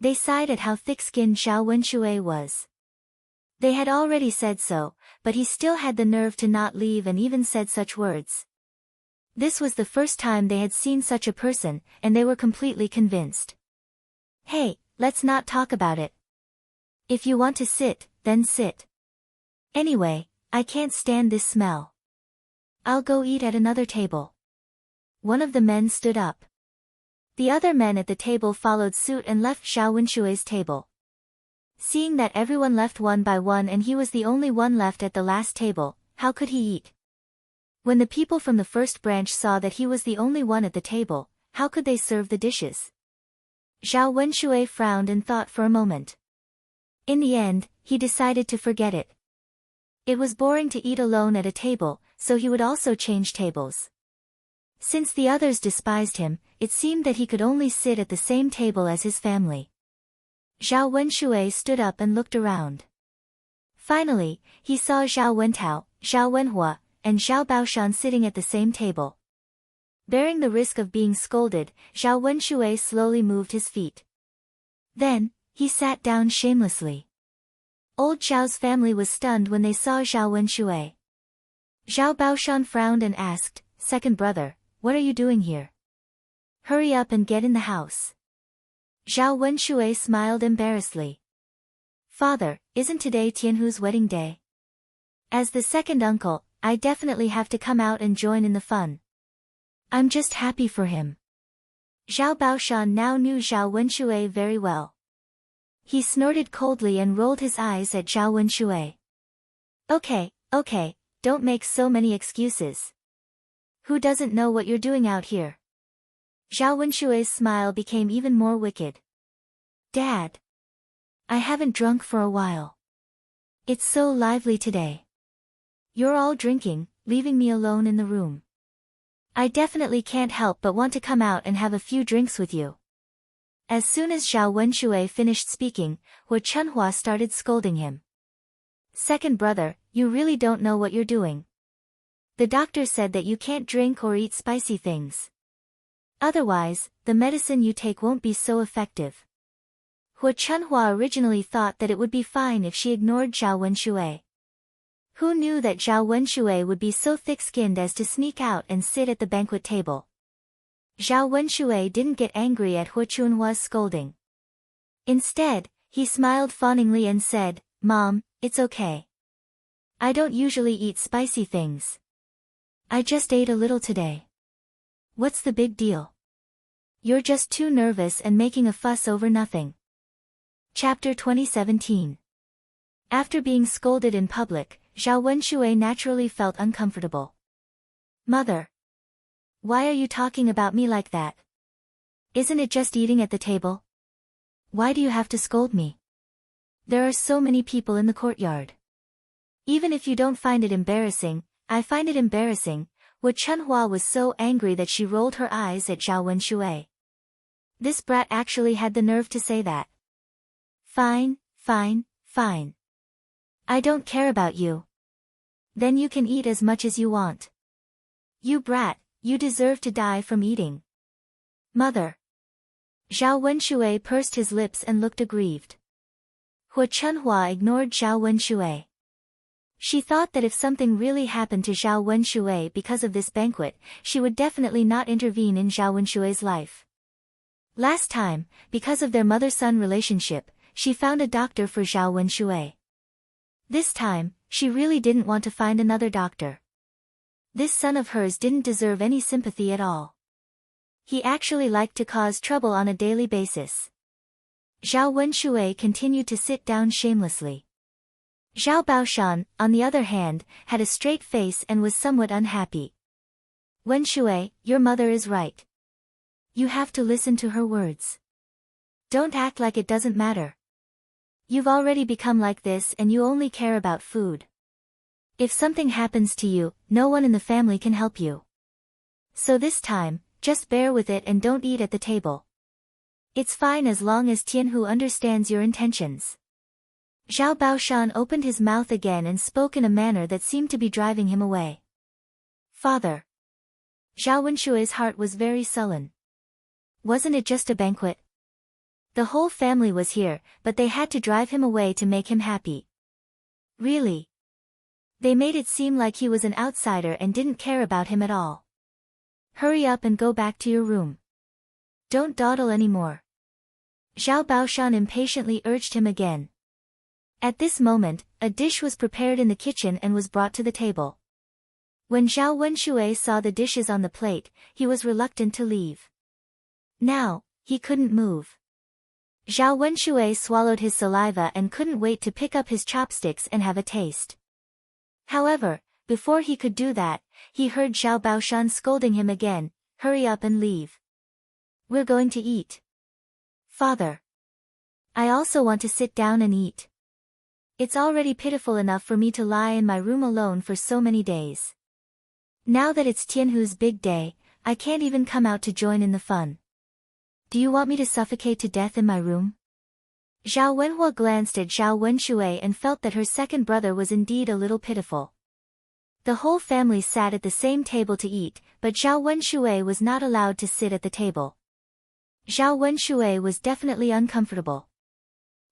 Speaker 1: They sighed at how thick-skinned Zhao Wenshui was. They had already said so, but he still had the nerve to not leave and even said such words. This was the first time they had seen such a person, and they were completely convinced. Hey, let's not talk about it. If you want to sit, then sit. Anyway, I can't stand this smell. I'll go eat at another table. One of the men stood up. The other men at the table followed suit and left Zhao Wenshui's table. Seeing that everyone left one by one and he was the only one left at the last table, how could he eat? When the people from the first branch saw that he was the only one at the table, how could they serve the dishes? Zhao Wenshui frowned and thought for a moment. In the end, he decided to forget it. It was boring to eat alone at a table, so he would also change tables. Since the others despised him, it seemed that he could only sit at the same table as his family. Zhao Wenshui stood up and looked around. Finally, he saw Zhao Wentao, Zhao Wenhua, and Zhao Baoshan sitting at the same table. Bearing the risk of being scolded, Zhao Wenshui slowly moved his feet. Then, he sat down shamelessly. Old Zhao's family was stunned when they saw Zhao Wenshui. Zhao Baoshan frowned and asked, "Second brother, what are you doing here? Hurry up and get in the house." Zhao Wenshui smiled embarrassedly. "Father, isn't today Tianhu's wedding day? As the second uncle, I definitely have to come out and join in the fun. I'm just happy for him." Zhao Baoshan now knew Zhao Wenshui very well. He snorted coldly and rolled his eyes at Zhao Wenshui. Okay, don't make so many excuses. Who doesn't know what you're doing out here?" Zhao Wenshui's smile became even more wicked. "Dad. I haven't drunk for a while. It's so lively today. You're all drinking, leaving me alone in the room. I definitely can't help but want to come out and have a few drinks with you." As soon as Zhao Wenshui finished speaking, Hua Chunhua started scolding him. Second brother, you really don't know what you're doing. The doctor said that you can't drink or eat spicy things. Otherwise, the medicine you take won't be so effective. Hua Chunhua originally thought that it would be fine if she ignored Zhao Wenshui. Who knew that Zhao Wenshui would be so thick-skinned as to sneak out and sit at the banquet table? Zhao Wenshui didn't get angry at Hua Chunhua's scolding. Instead, he smiled fawningly and said, "Mom, it's okay. I don't usually eat spicy things. I just ate a little today. What's the big deal? You're just too nervous and making a fuss over nothing." Chapter 2017. After being scolded in public, Zhao Wenshui naturally felt uncomfortable. "Mother. Why are you talking about me like that? Isn't it just eating at the table? Why do you have to scold me? There are so many people in the courtyard. Even if you don't find it embarrassing, I find it embarrassing." Hua Chunhua was so angry that she rolled her eyes at Zhao Wenshui. This brat actually had the nerve to say that. Fine, fine, fine. I don't care about you. Then you can eat as much as you want. You brat, you deserve to die from eating. Mother. Zhao Wenshui pursed his lips and looked aggrieved. Hua Chunhua ignored Zhao Wenshui. She thought that if something really happened to Zhao Wenshui because of this banquet, she would definitely not intervene in Zhao Wenshui's life. Last time, because of their mother-son relationship, she found a doctor for Zhao Wenshui. This time, she really didn't want to find another doctor. This son of hers didn't deserve any sympathy at all. He actually liked to cause trouble on a daily basis. Zhao Wenshui continued to sit down shamelessly. Zhao Baoshan, on the other hand, had a straight face and was somewhat unhappy. "Wenshui, your mother is right. You have to listen to her words. Don't act like it doesn't matter. You've already become like this and you only care about food. If something happens to you, no one in the family can help you. So this time, just bear with it and don't eat at the table. It's fine as long as Tianhu understands your intentions." Zhao Baoshan opened his mouth again and spoke in a manner that seemed to be driving him away. "Father." Zhao Wenshui's heart was very sullen. Wasn't it just a banquet? The whole family was here, but they had to drive him away to make him happy. Really? They made it seem like he was an outsider and didn't care about him at all. Hurry up and go back to your room. Don't dawdle anymore. Zhao Baoshan impatiently urged him again. At this moment, a dish was prepared in the kitchen and was brought to the table. When Zhao Wenshui saw the dishes on the plate, he was reluctant to leave. Now, he couldn't move. Zhao Wenshui swallowed his saliva and couldn't wait to pick up his chopsticks and have a taste. However, before he could do that, he heard Zhao Baoshan scolding him again, "Hurry up and leave. We're going to eat." "Father. I also want to sit down and eat. It's already pitiful enough for me to lie in my room alone for so many days. Now that it's Tianhu's big day, I can't even come out to join in the fun. Do you want me to suffocate to death in my room?" Zhao Wenhua glanced at Zhao Wenshui and felt that her second brother was indeed a little pitiful. The whole family sat at the same table to eat, but Zhao Wenshui was not allowed to sit at the table. Zhao Wenshui was definitely uncomfortable.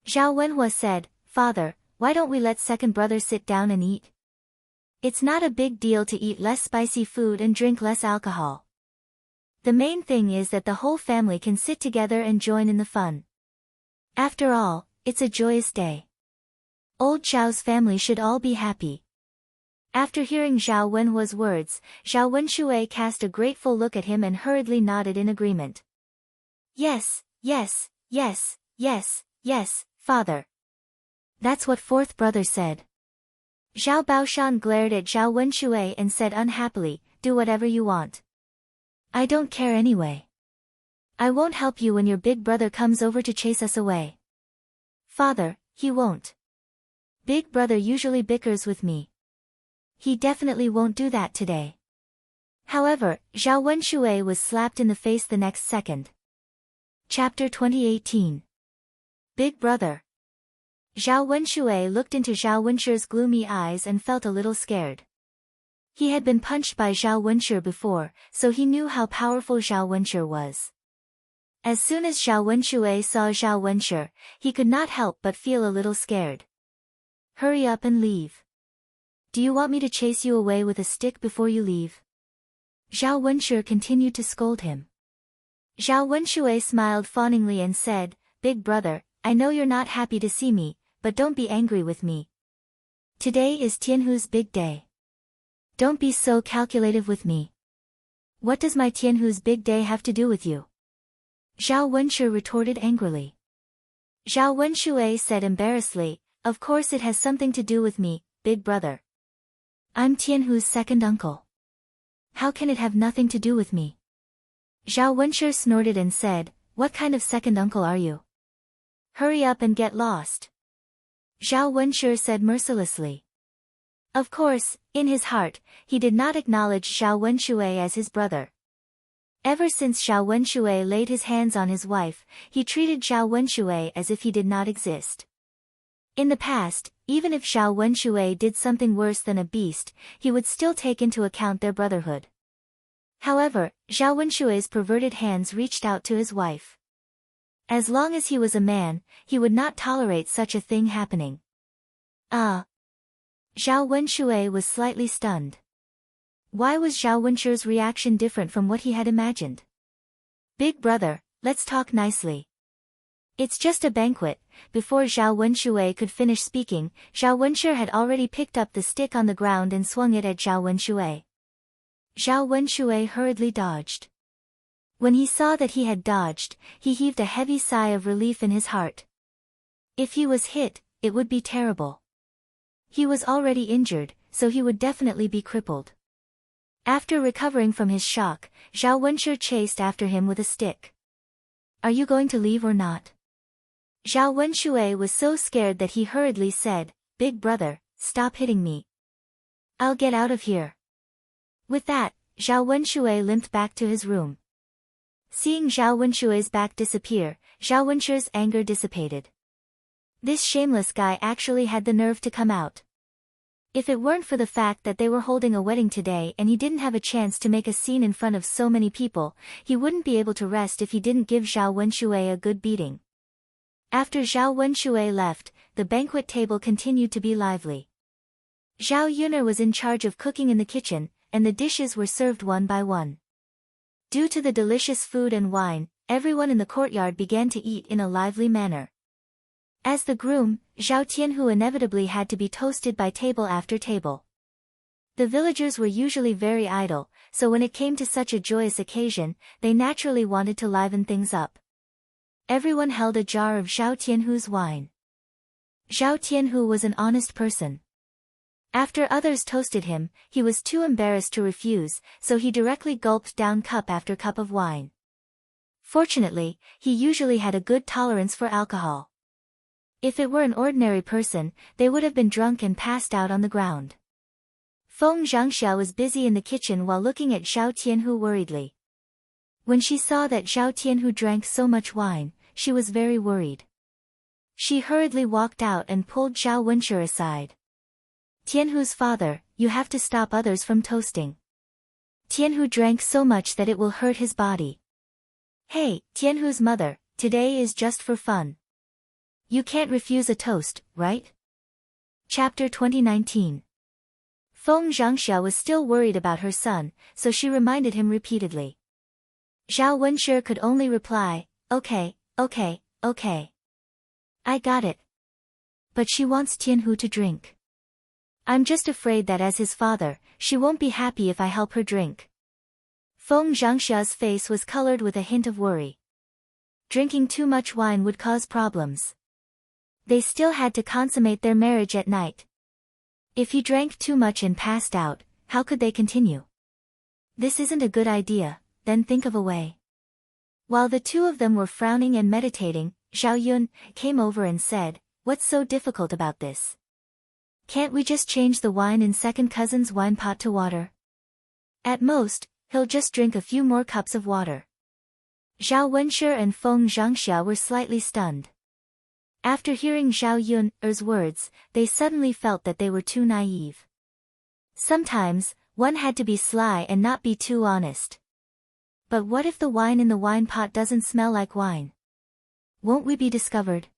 Speaker 1: Zhao Wenhua said, "Father, why don't we let second brother sit down and eat? It's not a big deal to eat less spicy food and drink less alcohol. The main thing is that the whole family can sit together and join in the fun. After all, it's a joyous day. Old Zhao's family should all be happy." After hearing Zhao Wenhua's words, Zhao Wenshui cast a grateful look at him and hurriedly nodded in agreement. "Yes, yes, yes, yes, yes, father. That's what fourth brother said." Zhao Baoshan glared at Zhao Wenshui and said unhappily, "Do whatever you want. I don't care anyway. I won't help you when your big brother comes over to chase us away." "Father, he won't. Big brother usually bickers with me. He definitely won't do that today." However, Zhao Wenshui was slapped in the face the next second. Chapter 2018. Big Brother. Zhao Wenshui looked into Zhao Wenshi's gloomy eyes and felt a little scared. He had been punched by Zhao Wenshi before, so he knew how powerful Zhao Wenshi was. As soon as Zhao Wenshui saw Zhao Wenshi, he could not help but feel a little scared. Hurry up and leave. Do you want me to chase you away with a stick before you leave? Zhao Wenshi continued to scold him. Zhao Wenshui smiled fawningly and said, Big brother, I know you're not happy to see me, but don't be angry with me. Today is Tianhu's big day. Don't be so calculative with me. What does my Tianhu's big day have to do with you? Zhao Wenshi retorted angrily. Zhao Wenshui said embarrassedly, Of course it has something to do with me, big brother. I'm Tianhu's second uncle. How can it have nothing to do with me? Zhao Wenshi snorted and said, What kind of second uncle are you? Hurry up and get lost. Zhao Wenshi said mercilessly. Of course, in his heart, he did not acknowledge Zhao Wenshui as his brother. Ever since Zhao Wenshui laid his hands on his wife, he treated Zhao Wenshui as if he did not exist. In the past, even if Zhao Wenshui did something worse than a beast, he would still take into account their brotherhood. However, Zhao Wenshui's perverted hands reached out to his wife. As long as he was a man, he would not tolerate such a thing happening. Zhao Wenshui was slightly stunned. Why was Zhao Wenshi's reaction different from what he had imagined? Big brother, let's talk nicely. It's just a banquet. Before Zhao Wenshui could finish speaking, Zhao Wenshi had already picked up the stick on the ground and swung it at Zhao Wenshui. Zhao Wenshui hurriedly dodged. When he saw that he had dodged, he heaved a heavy sigh of relief in his heart. If he was hit, it would be terrible. He was already injured, so he would definitely be crippled. After recovering from his shock, Zhao Wenshi chased after him with a stick. Are you going to leave or not? Zhao Wenshui was so scared that he hurriedly said, Big brother, stop hitting me. I'll get out of here. With that, Zhao Wenshui limped back to his room. Seeing Zhao Wenshui's back disappear, Zhao Wenshi's anger dissipated. This shameless guy actually had the nerve to come out. If it weren't for the fact that they were holding a wedding today and he didn't have a chance to make a scene in front of so many people, he wouldn't be able to rest if he didn't give Zhao Wenshui a good beating. After Zhao Wenshui left, the banquet table continued to be lively. Zhao Yun'er was in charge of cooking in the kitchen, and the dishes were served one by one. Due to the delicious food and wine, everyone in the courtyard began to eat in a lively manner. As the groom, Zhao Tianhu inevitably had to be toasted by table after table. The villagers were usually very idle, so when it came to such a joyous occasion, they naturally wanted to liven things up. Everyone held a jar of Zhao Tianhu's wine. Zhao Tianhu was an honest person. After others toasted him, he was too embarrassed to refuse, so he directly gulped down cup after cup of wine. Fortunately, he usually had a good tolerance for alcohol. If it were an ordinary person, they would have been drunk and passed out on the ground. Feng Zhangxia was busy in the kitchen while looking at Zhao Tianhu worriedly. When she saw that Zhao Tianhu drank so much wine, she was very worried. She hurriedly walked out and pulled Zhao Wenshi aside. Tianhu's father, you have to stop others from toasting. Tianhu drank so much that it will hurt his body. Hey, Tianhu's mother, today is just for fun. You can't refuse a toast, right? Chapter 2019. Feng Zhangxia was still worried about her son, so she reminded him repeatedly. Zhao Wenshi could only reply, okay. I got it. But she wants Tianhu to drink. I'm just afraid that as his father, she won't be happy if I help her drink. Feng Zhangxia's face was colored with a hint of worry. Drinking too much wine would cause problems. They still had to consummate their marriage at night. If he drank too much and passed out, how could they continue? This isn't a good idea, then think of a way. While the two of them were frowning and meditating, Zhao Yun came over and said, What's so difficult about this? Can't we just change the wine in second cousin's wine pot to water? At most, he'll just drink a few more cups of water. Zhao Wenshi and Feng Zhangxia were slightly stunned. After hearing Zhao Yun's words, they suddenly felt that they were too naive. Sometimes, one had to be sly and not be too honest. But what if the wine in the wine pot doesn't smell like wine? Won't we be discovered?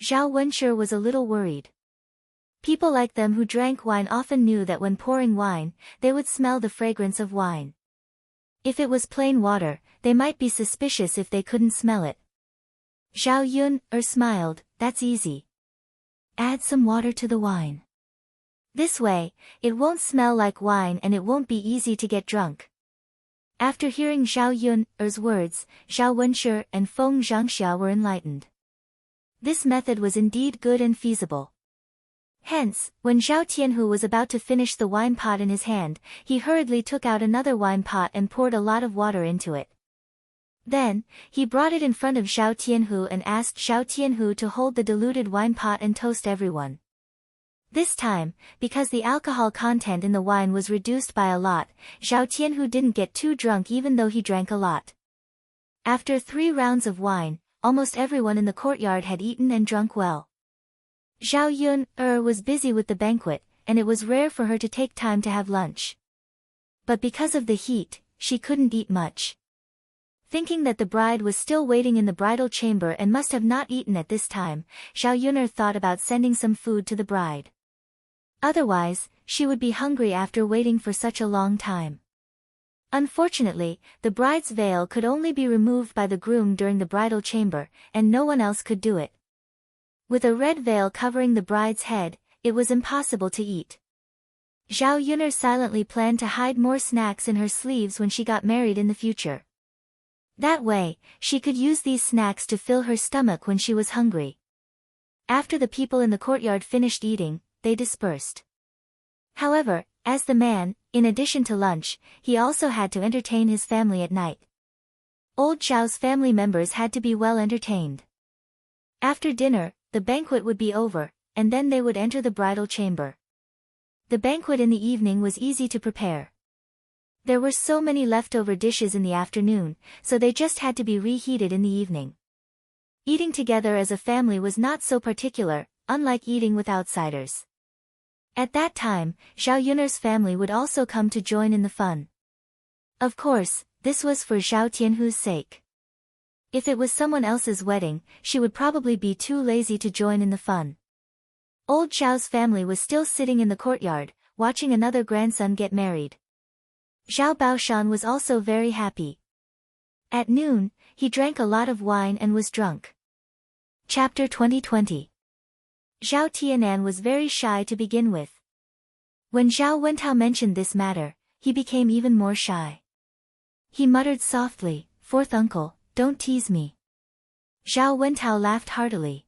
Speaker 1: Zhao Wenshi was a little worried. People like them who drank wine often knew that when pouring wine, they would smell the fragrance of wine. If it was plain water, they might be suspicious if they couldn't smell it. Zhao Yun smiled, that's easy. Add some water to the wine. This way, it won't smell like wine and it won't be easy to get drunk. After hearing Zhao Yun's words, Zhao Wenshi and Feng Zhangxia were enlightened. This method was indeed good and feasible. Hence, when Zhao Tianhu was about to finish the wine pot in his hand, he hurriedly took out another wine pot and poured a lot of water into it. Then, he brought it in front of Zhao Tianhu and asked Zhao Tianhu to hold the diluted wine pot and toast everyone. This time, because the alcohol content in the wine was reduced by a lot, Zhao Tianhu didn't get too drunk even though he drank a lot. After 3 rounds of wine, almost everyone in the courtyard had eaten and drunk well. Zhao Yun was busy with the banquet, and it was rare for her to take time to have lunch. But because of the heat, she couldn't eat much. Thinking that the bride was still waiting in the bridal chamber and must have not eaten at this time, Zhao Yun thought about sending some food to the bride. Otherwise, she would be hungry after waiting for such a long time. Unfortunately, the bride's veil could only be removed by the groom during the bridal chamber, and no one else could do it. With a red veil covering the bride's head, it was impossible to eat. Zhao Yun silently planned to hide more snacks in her sleeves when she got married in the future. That way, she could use these snacks to fill her stomach when she was hungry. After the people in the courtyard finished eating, they dispersed. However, as the man, in addition to lunch, he also had to entertain his family at night. Old Zhao's family members had to be well entertained. After dinner, the banquet would be over, and then they would enter the bridal chamber. The banquet in the evening was easy to prepare. There were so many leftover dishes in the afternoon, so they just had to be reheated in the evening. Eating together as a family was not so particular, unlike eating with outsiders. At that time, Zhao Yun's family would also come to join in the fun. Of course, this was for Zhao Tianhu's sake. If it was someone else's wedding, she would probably be too lazy to join in the fun. Old Zhao's family was still sitting in the courtyard, watching another grandson get married. Zhao Baoshan was also very happy. At noon, he drank a lot of wine and was drunk. Chapter 2020. Zhao Tianan was very shy to begin with. When Zhao Wentao mentioned this matter, he became even more shy. He muttered softly, "Fourth uncle, don't tease me." Zhao Wentao laughed heartily.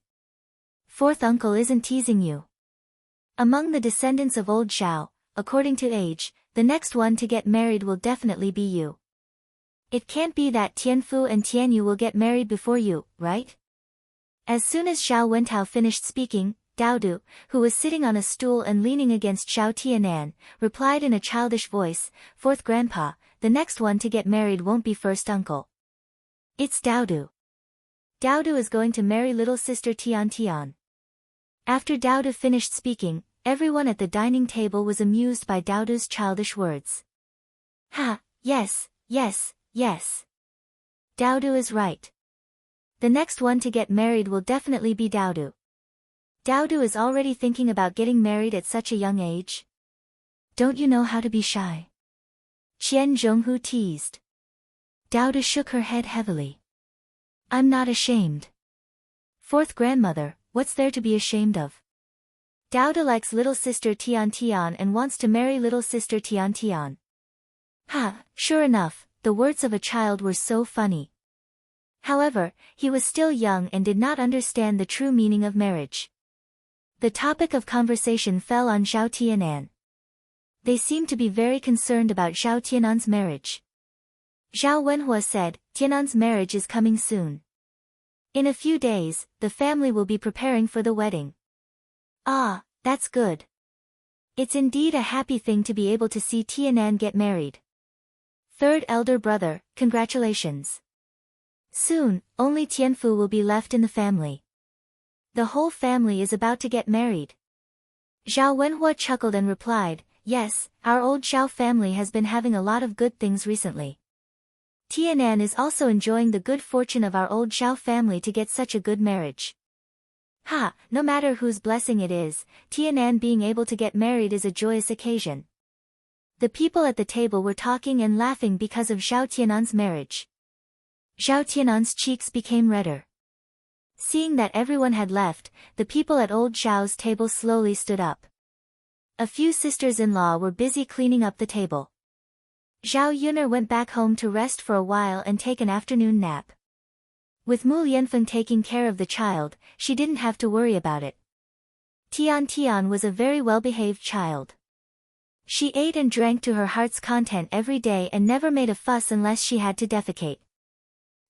Speaker 1: "Fourth uncle isn't teasing you. Among the descendants of old Zhao, according to age, the next one to get married will definitely be you. It can't be that Tianfu and Tianyu will get married before you, right?" As soon as Zhao Wentao finished speaking, Daodu, who was sitting on a stool and leaning against Zhao Tianan, replied in a childish voice, "Fourth grandpa, the next one to get married won't be first uncle. It's Daodu. Daodu is going to marry little sister Tian Tian." After Daodu finished speaking, everyone at the dining table was amused by Daodu's childish words. "Ha, yes, yes, yes. Daodu is right. The next one to get married will definitely be Daodu. Daodu is already thinking about getting married at such a young age. Don't you know how to be shy?" Qian Zhonghu teased. Daodu shook her head heavily. "I'm not ashamed. Fourth grandmother, what's there to be ashamed of? Daodu likes little sister Tian Tian and wants to marry little sister Tian Tian." Ha, sure enough, the words of a child were so funny. However, he was still young and did not understand the true meaning of marriage. The topic of conversation fell on Zhao Tianan. They seemed to be very concerned about Zhao Tianan's marriage. Zhao Wenhua said, "Tianan's marriage is coming soon. In a few days, the family will be preparing for the wedding." "Ah, that's good. It's indeed a happy thing to be able to see Tianan get married. Third elder brother, congratulations." Soon, only Tianfu will be left in the family. The whole family is about to get married. Zhao Wenhua chuckled and replied, yes, our old Zhao family has been having a lot of good things recently. Tianan is also enjoying the good fortune of our old Zhao family to get such a good marriage. Ha, no matter whose blessing it is, Tianan being able to get married is a joyous occasion. The people at the table were talking and laughing because of Zhao Tianan's marriage. Zhao Tianan's cheeks became redder. Seeing that everyone had left, the people at old Zhao's table slowly stood up. A few sisters-in-law were busy cleaning up the table. Zhao Yuner went back home to rest for a while and take an afternoon nap. With Mu Lianfeng taking care of the child, she didn't have to worry about it. Tian was a very well-behaved child. She ate and drank to her heart's content every day and never made a fuss unless she had to defecate.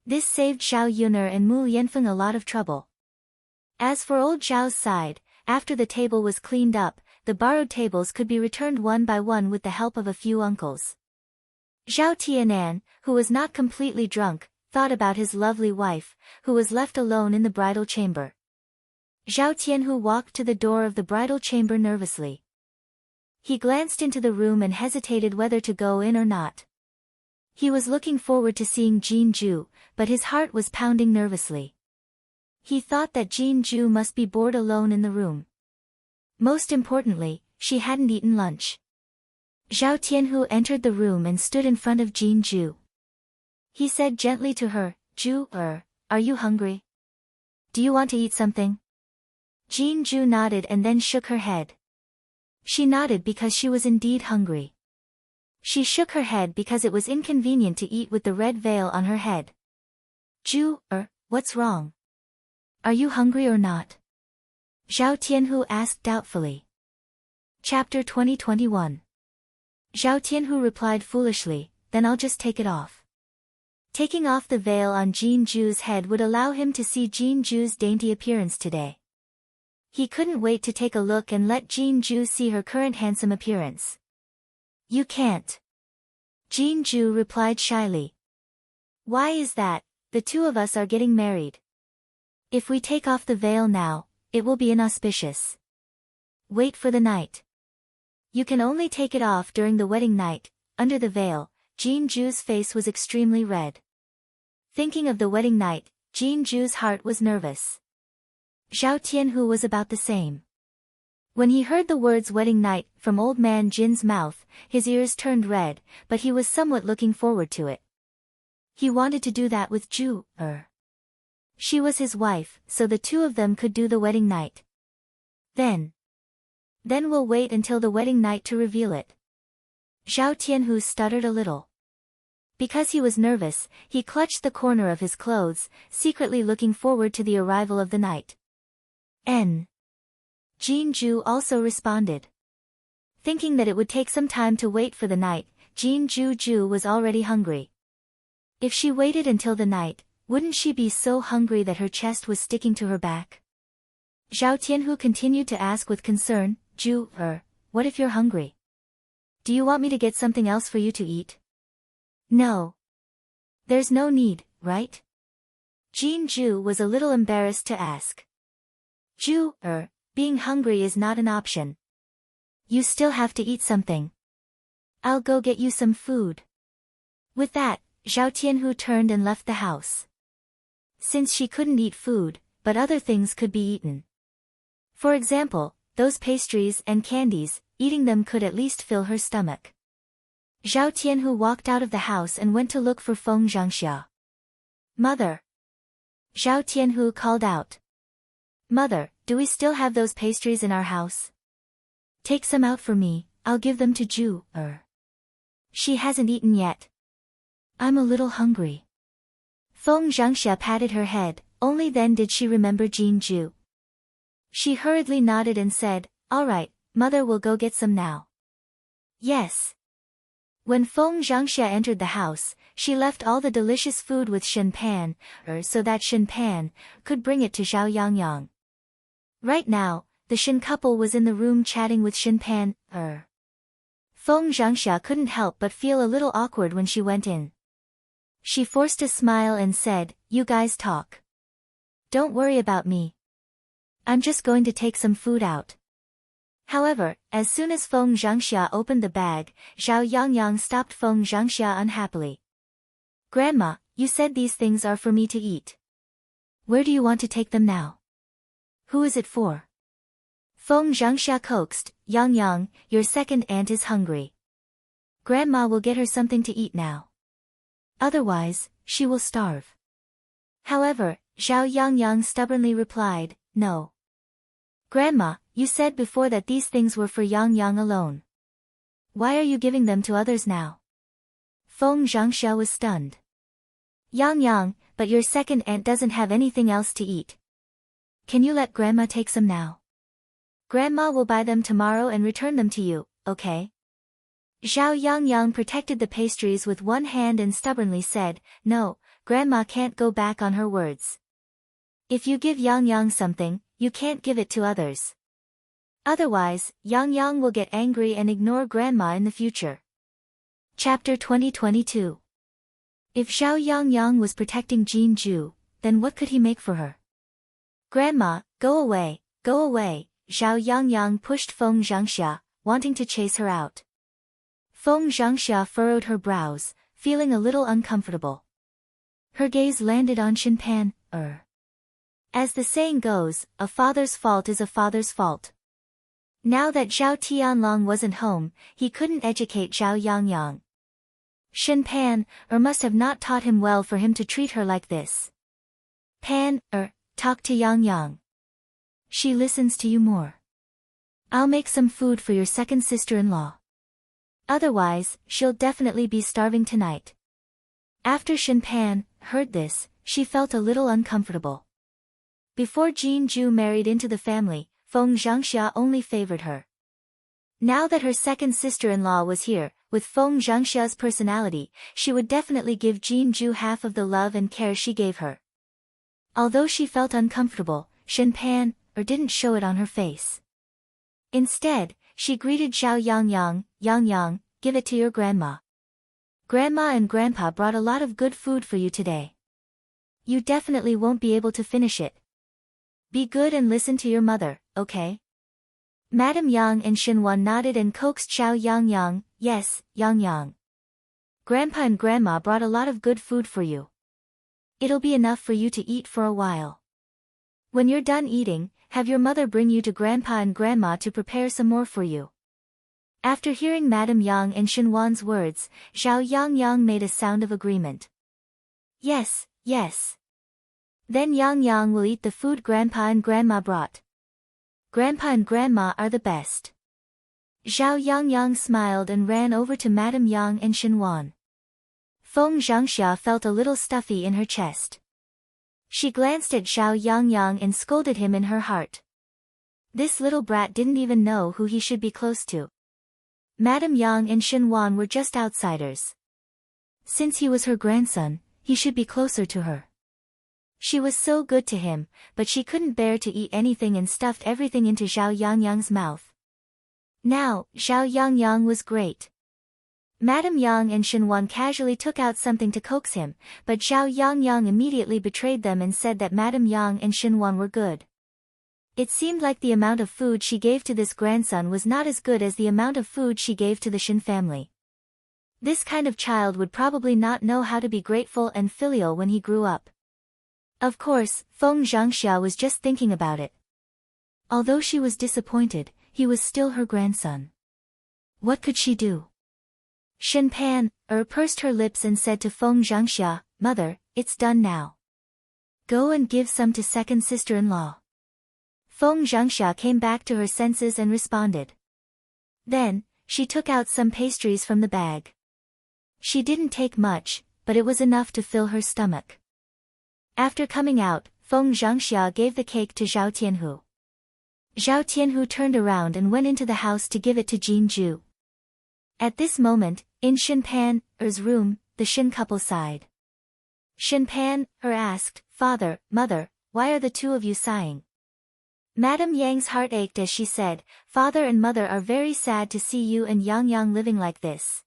Speaker 1: This saved Zhao Yuner and Mu Lianfeng a lot of trouble. As for old Zhao's side, after the table was cleaned up, the borrowed tables could be returned one by one with the help of a few uncles. Zhao Tianan, who was not completely drunk, thought about his lovely wife, who was left alone in the bridal chamber. Zhao Tianhu walked to the door of the bridal chamber nervously. He glanced into the room and hesitated whether to go in or not. He was looking forward to seeing Jin Ju, but his heart was pounding nervously. He thought that Jin Ju must be bored alone in the room. Most importantly, she hadn't eaten lunch. Zhao Tianhu entered the room and stood in front of Jin Ju. He said gently to her, Ju, are you hungry? Do you want to eat something? Jin Ju nodded and then shook her head. She nodded because she was indeed hungry. She shook her head because it was inconvenient to eat with the red veil on her head. Ju, what's wrong? Are you hungry or not? Zhao Tianhu asked doubtfully. Chapter 2021. Zhao Tianhu replied foolishly, then I'll just take it off. Taking off the veil on Jin Ju's head would allow him to see Jin Ju's dainty appearance today. He couldn't wait to take a look and let Jin Ju see her current handsome appearance. You can't. Jin Ju replied shyly. Why is that? The two of us are getting married. If we take off the veil now, it will be inauspicious. Wait for the night. You can only take it off during the wedding night. Under the veil, Jin Ju's face was extremely red. Thinking of the wedding night, Jin Ju's heart was nervous. Zhao Tianhu was about the same. When he heard the words wedding night from old man Jin's mouth, his ears turned red, but he was somewhat looking forward to it. He wanted to do that with Ju. She was his wife, so the two of them could do the wedding night. Then we'll wait until the wedding night to reveal it. Zhao Tianhu stuttered a little. Because he was nervous, he clutched the corner of his clothes, secretly looking forward to the arrival of the night. Jin Ju also responded. Thinking that it would take some time to wait for the night, Jin Ju was already hungry. If she waited until the night, wouldn't she be so hungry that her chest was sticking to her back? Zhao Tianhu continued to ask with concern, Ju, what if you're hungry? Do you want me to get something else for you to eat? No. There's no need, right? Jin Ju was a little embarrassed to ask. Ju, being hungry is not an option. You still have to eat something. I'll go get you some food. With that, Zhao Tianhu turned and left the house. Since she couldn't eat food, but other things could be eaten. For example, those pastries and candies, eating them could at least fill her stomach. Zhao Tianhu walked out of the house and went to look for Feng Zhangxia. Mother! Zhao Tianhu called out. Mother, do we still have those pastries in our house? Take some out for me, I'll give them to Ju. She hasn't eaten yet. I'm a little hungry. Feng Zhangxia patted her head, only then did she remember Jin Ju. She hurriedly nodded and said, all right, mother will go get some now. Yes. When Feng Zhangxia entered the house, she left all the delicious food with Shen Pan, so that Shen Pan could bring it to Zhao Yangyang. Right now, the Shen couple was in the room chatting with Shen Pan. Feng Zhangxia couldn't help but feel a little awkward when she went in. She forced a smile and said, "You guys talk. Don't worry about me. I'm just going to take some food out." However, as soon as Feng Zhangxia opened the bag, Zhao Yangyang stopped Feng Zhangxia unhappily. "Grandma, you said these things are for me to eat. Where do you want to take them now? Who is it for?" Feng Zhangxia coaxed, "Yangyang, your second aunt is hungry. Grandma will get her something to eat now. Otherwise, she will starve." However, Zhao Yangyang stubbornly replied, "No. Grandma, you said before that these things were for Yangyang alone. Why are you giving them to others now?" Feng Zhangxia was stunned. "Yangyang, but your second aunt doesn't have anything else to eat. Can you let Grandma take some now? Grandma will buy them tomorrow and return them to you, okay?" Zhao Yangyang protected the pastries with one hand and stubbornly said, "No, Grandma can't go back on her words. If you give Yangyang something, you can't give it to others. Otherwise, Yangyang will get angry and ignore Grandma in the future." Chapter 2022. If Zhao Yangyang was protecting Jinju, then what could he make for her? "Grandma, go away, go away," Zhao Yangyang pushed Feng Zhangxia, wanting to chase her out. Feng Zhangxia furrowed her brows, feeling a little uncomfortable. Her gaze landed on Shinpan. As the saying goes, a father's fault is a father's fault. Now that Zhao Tianlong wasn't home, he couldn't educate Zhao Yangyang. Shinpan, must have not taught him well for him to treat her like this. "Pan, talk to Yangyang. She listens to you more. I'll make some food for your second sister-in-law. Otherwise, she'll definitely be starving tonight." After Shinpan heard this, she felt a little uncomfortable. Before Jinju married into the family, Feng Zhangxia only favored her. Now that her second sister-in-law was here, with Feng Zhangxia's personality, she would definitely give Jinju half of the love and care she gave her. Although she felt uncomfortable, Shinpan didn't show it on her face. Instead, she greeted Zhao Yangyang, "Yangyang, give it to your grandma. Grandma and Grandpa brought a lot of good food for you today. You definitely won't be able to finish it. Be good and listen to your mother, okay?" Madame Yang and Xinwan nodded and coaxed Zhao Yangyang, "Yes, Yangyang. Grandpa and Grandma brought a lot of good food for you. It'll be enough for you to eat for a while. When you're done eating, have your mother bring you to Grandpa and Grandma to prepare some more for you." After hearing Madame Yang and Xinwan's words, Zhao Yangyang made a sound of agreement. "Yes, yes. Then Yangyang will eat the food Grandpa and Grandma brought. Grandpa and Grandma are the best." Zhao Yangyang smiled and ran over to Madame Yang and Xinwan. Feng Zhangxia felt a little stuffy in her chest. She glanced at Zhao Yangyang and scolded him in her heart. This little brat didn't even know who he should be close to. Madame Yang and Xinwan were just outsiders. Since he was her grandson, he should be closer to her. She was so good to him, but she couldn't bear to eat anything and stuffed everything into Zhao Yangyang's mouth. Now, Zhao Yangyang was great. Madame Yang and Xinwan casually took out something to coax him, but Zhao Yangyang immediately betrayed them and said that Madame Yang and Xinwan were good. It seemed like the amount of food she gave to this grandson was not as good as the amount of food she gave to the Xin family. This kind of child would probably not know how to be grateful and filial when he grew up. Of course, Feng Zhangxia was just thinking about it. Although she was disappointed, he was still her grandson. What could she do? Shinpan pursed her lips and said to Feng Zhangxia, "Mother, it's done now. Go and give some to second sister-in-law." Feng Zhangxia came back to her senses and responded. Then, she took out some pastries from the bag. She didn't take much, but it was enough to fill her stomach. After coming out, Feng Zhangxia gave the cake to Zhao Tianhu. Zhao Tianhu turned around and went into the house to give it to Jinju. At this moment, in Shinpan's room, the Xin couple sighed. Shinpan asked, "Father, Mother, why are the two of you sighing?" Madame Yang's heart ached as she said, "Father and Mother are very sad to see you and Yangyang living like this.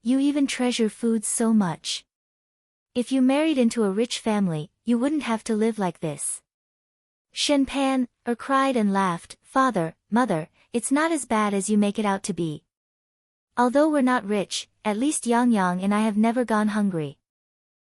Speaker 1: You even treasure food so much. If you married into a rich family, you wouldn't have to live like this. Shen Pan cried and laughed, Father, Mother, it's not as bad as you make it out to be. Although we're not rich, at least Yang Yang and I have never gone hungry.